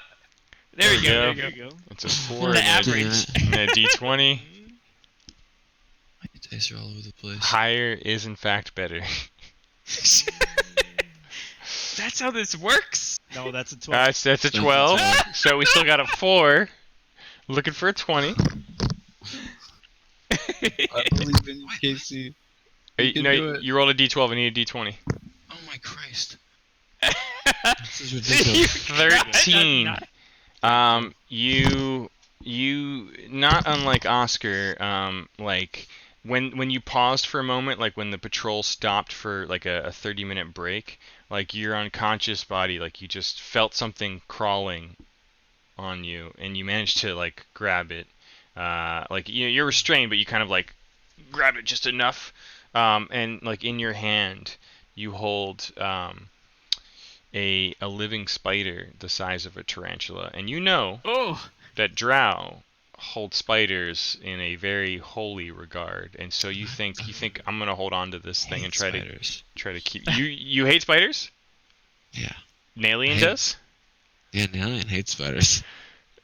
There we go.
There you go.
It's a 4
The
and
average.
a d20.
My dice are all over the place.
Higher is in fact better.
That's how this works.
No, that's a 12.
That's a 12. So we still got a 4. Looking for a 20.
I believe in you, Casey.
You rolled a d12 and need a d20.
Oh my Christ.
This is ridiculous.
13. You not unlike Oscar, like when you paused for a moment, like when the patrol stopped for like a 30-minute break, like your unconscious body, like you just felt something crawling on you, and you managed to like grab it. Like you're restrained, but you kind of like grab it just enough, and like in your hand, you hold a living spider the size of a tarantula, and you know
Oh.
that drow hold spiders in a very holy regard, and so you think I'm gonna hold on to this thing and try to keep you hate spiders?
Yeah.
Nalian does?
Yeah, Nalian hates spiders.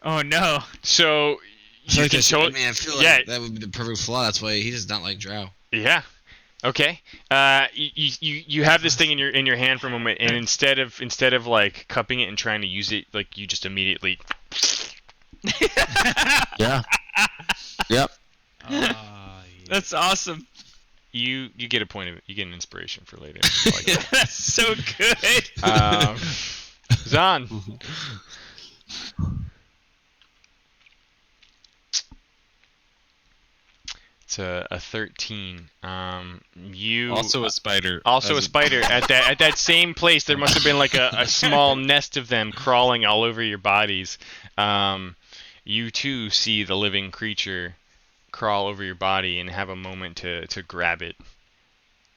Oh no.
So you can
I feel like that would be the perfect flaw. That's why he does not like drow.
Yeah. Okay. You have this thing in your hand for a moment, and instead of like cupping it and trying to use it, like you just immediately.
Yeah. Yep.
That's awesome.
You get a point of it. You get an inspiration for later.
That's so good.
Zahn. It's a 13. You
also a spider.
Also a spider at that same place. There must have been like a small nest of them crawling all over your bodies. You too see the living creature crawl over your body and have a moment to grab it.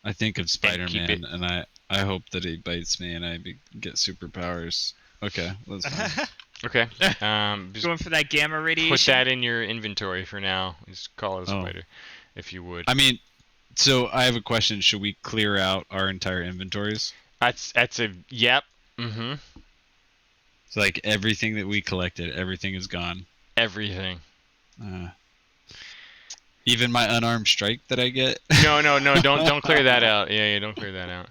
I think of Spider-Man, and I hope that he bites me and I get superpowers. Okay, that's fine.
Okay.
Just going for that gamma radiation.
Put that in your inventory for now. Just call it a spider, if you would.
I mean, so I have a question. Should we clear out our entire inventories?
That's a yep. Mm-hmm.
So like everything that we collected, everything is gone.
Everything.
Even my unarmed strike that I get.
No, don't clear that out. Yeah, don't clear that out.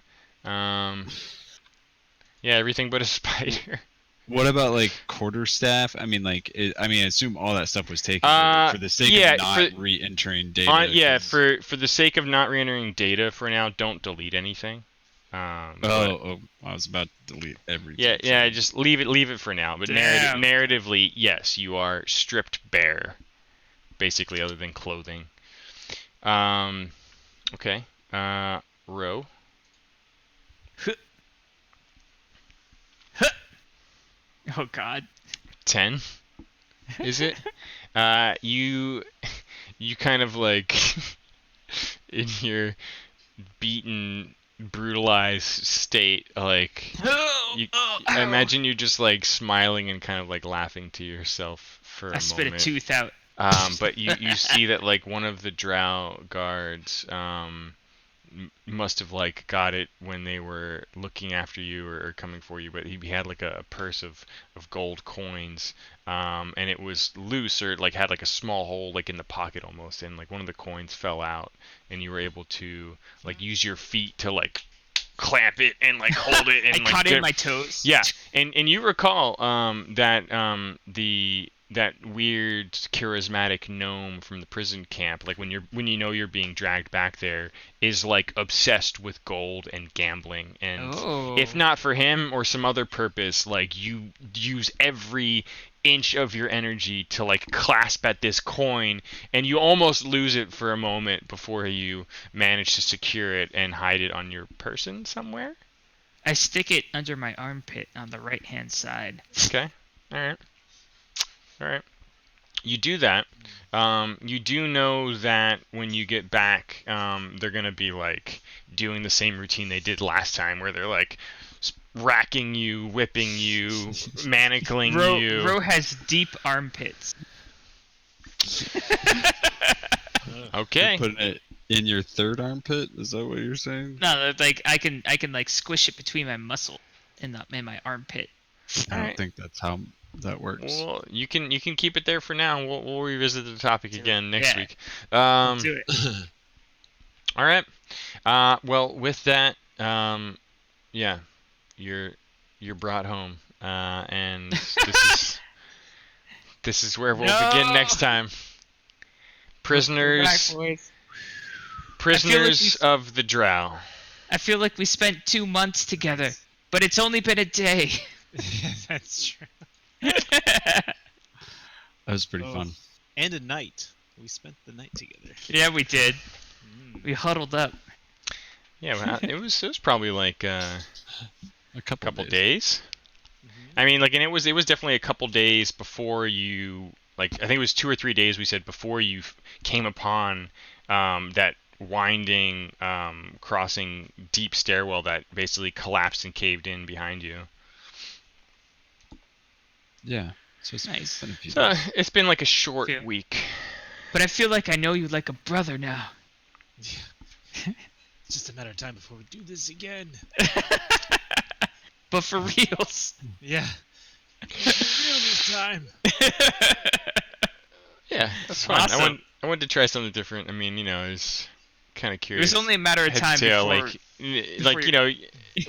Yeah, everything but a spider.
What about like quarterstaff? I mean, I assume all that stuff was taken for the sake of not re-entering data.
For the sake of not re-entering data for now, don't delete anything.
I was about to delete everything.
Yeah, just leave it for now. But narratively, yes, you are stripped bare, basically, other than clothing. Okay. Row.
Oh God.
10. Is it? You kind of like in your beaten, brutalized state, like I imagine you just like smiling and kind of like laughing to yourself for a moment.
I spit a tooth out.
But you see that like one of the drow guards must have like got it when they were looking after you or coming for you, but he had like a purse of gold coins, and it was loose or like had like a small hole like in the pocket almost, and like one of the coins fell out, and you were able to like use your feet to like clamp it and like hold it and
I caught it in my toes.
Yeah, and you recall that weird charismatic gnome from the prison camp, like when you know you're being dragged back there, is like obsessed with gold and gambling, and if not for him or some other purpose, like you use every inch of your energy to like clasp at this coin, and you almost lose it for a moment before you manage to secure it and hide it on your person somewhere.
I stick it under my armpit on the right hand side.
Okay. All right. You do that. You do know that when you get back, they're gonna be like doing the same routine they did last time, where they're like racking you, whipping you, manacling you.
Ro has deep armpits.
Okay.
You're putting it in your third armpit? Is that what you're saying?
No, like I can like squish it between my muscle in my armpit.
I don't think that's how that works.
Well, you can keep it there for now. We'll revisit the topic again next week.
Let's do it.
All right. Well, with that, yeah, you're brought home, and this is where we'll begin next time. Prisoners of the Drow.
I feel like we spent 2 months together, but it's only been a day.
Yeah, that's true.
That was pretty fun.
And a night. We spent the night together.
Yeah, we did.
Mm.
We huddled up.
Yeah, well, it was probably like
A
couple days.
Mm-hmm.
I mean, like, and it was definitely a couple days before you, like, I think it was 2 or 3 days we said before you came upon that winding, crossing deep stairwell that basically collapsed and caved in behind you.
Yeah. So it's
Nice.
been a few
So
days.
it's been like a short
Yeah.
week.
But I feel like I know you like a brother now.
Yeah. It's just a matter of time before we do this again.
But for reals.
Yeah. For real this time.
Yeah, that's fun.
Awesome.
I wanted to try something different. I mean, I was kind of
It
curious.
was only a matter of
Head
time
to tail,
before.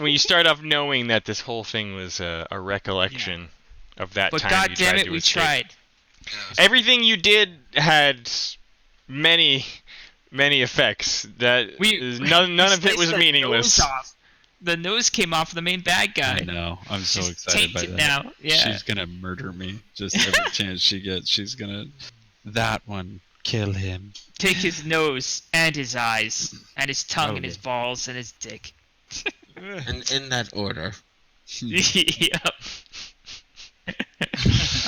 when you start off knowing that this whole thing was a recollection of that
But
time
God
you
damn
tried
it,
to
we
escape.
tried.
Everything you did had many effects. None of it
sliced
was
the
meaningless.
nose off. The nose came off the main bad guy.
I know. I'm so
She's
excited by
tainted
that.
now. Yeah.
She's gonna murder me. Just every chance she gets, she's gonna. That one, kill him.
Take his nose and his eyes and his tongue and his
Probably.
balls and his dick.
And in that order.
Yep.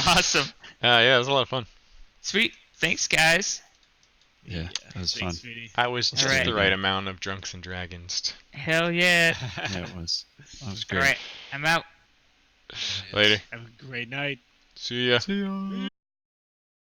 Awesome.
Yeah, it was a lot of fun.
Sweet. Thanks, guys.
Yeah, that was
Thanks,
fun.
sweetie.
I was just
Alright.
the right amount of drunks and dragons.
Hell yeah.
Yeah, it was. That was
All
great.
right. I'm out.
Later.
Have a great night.
See ya.
See ya.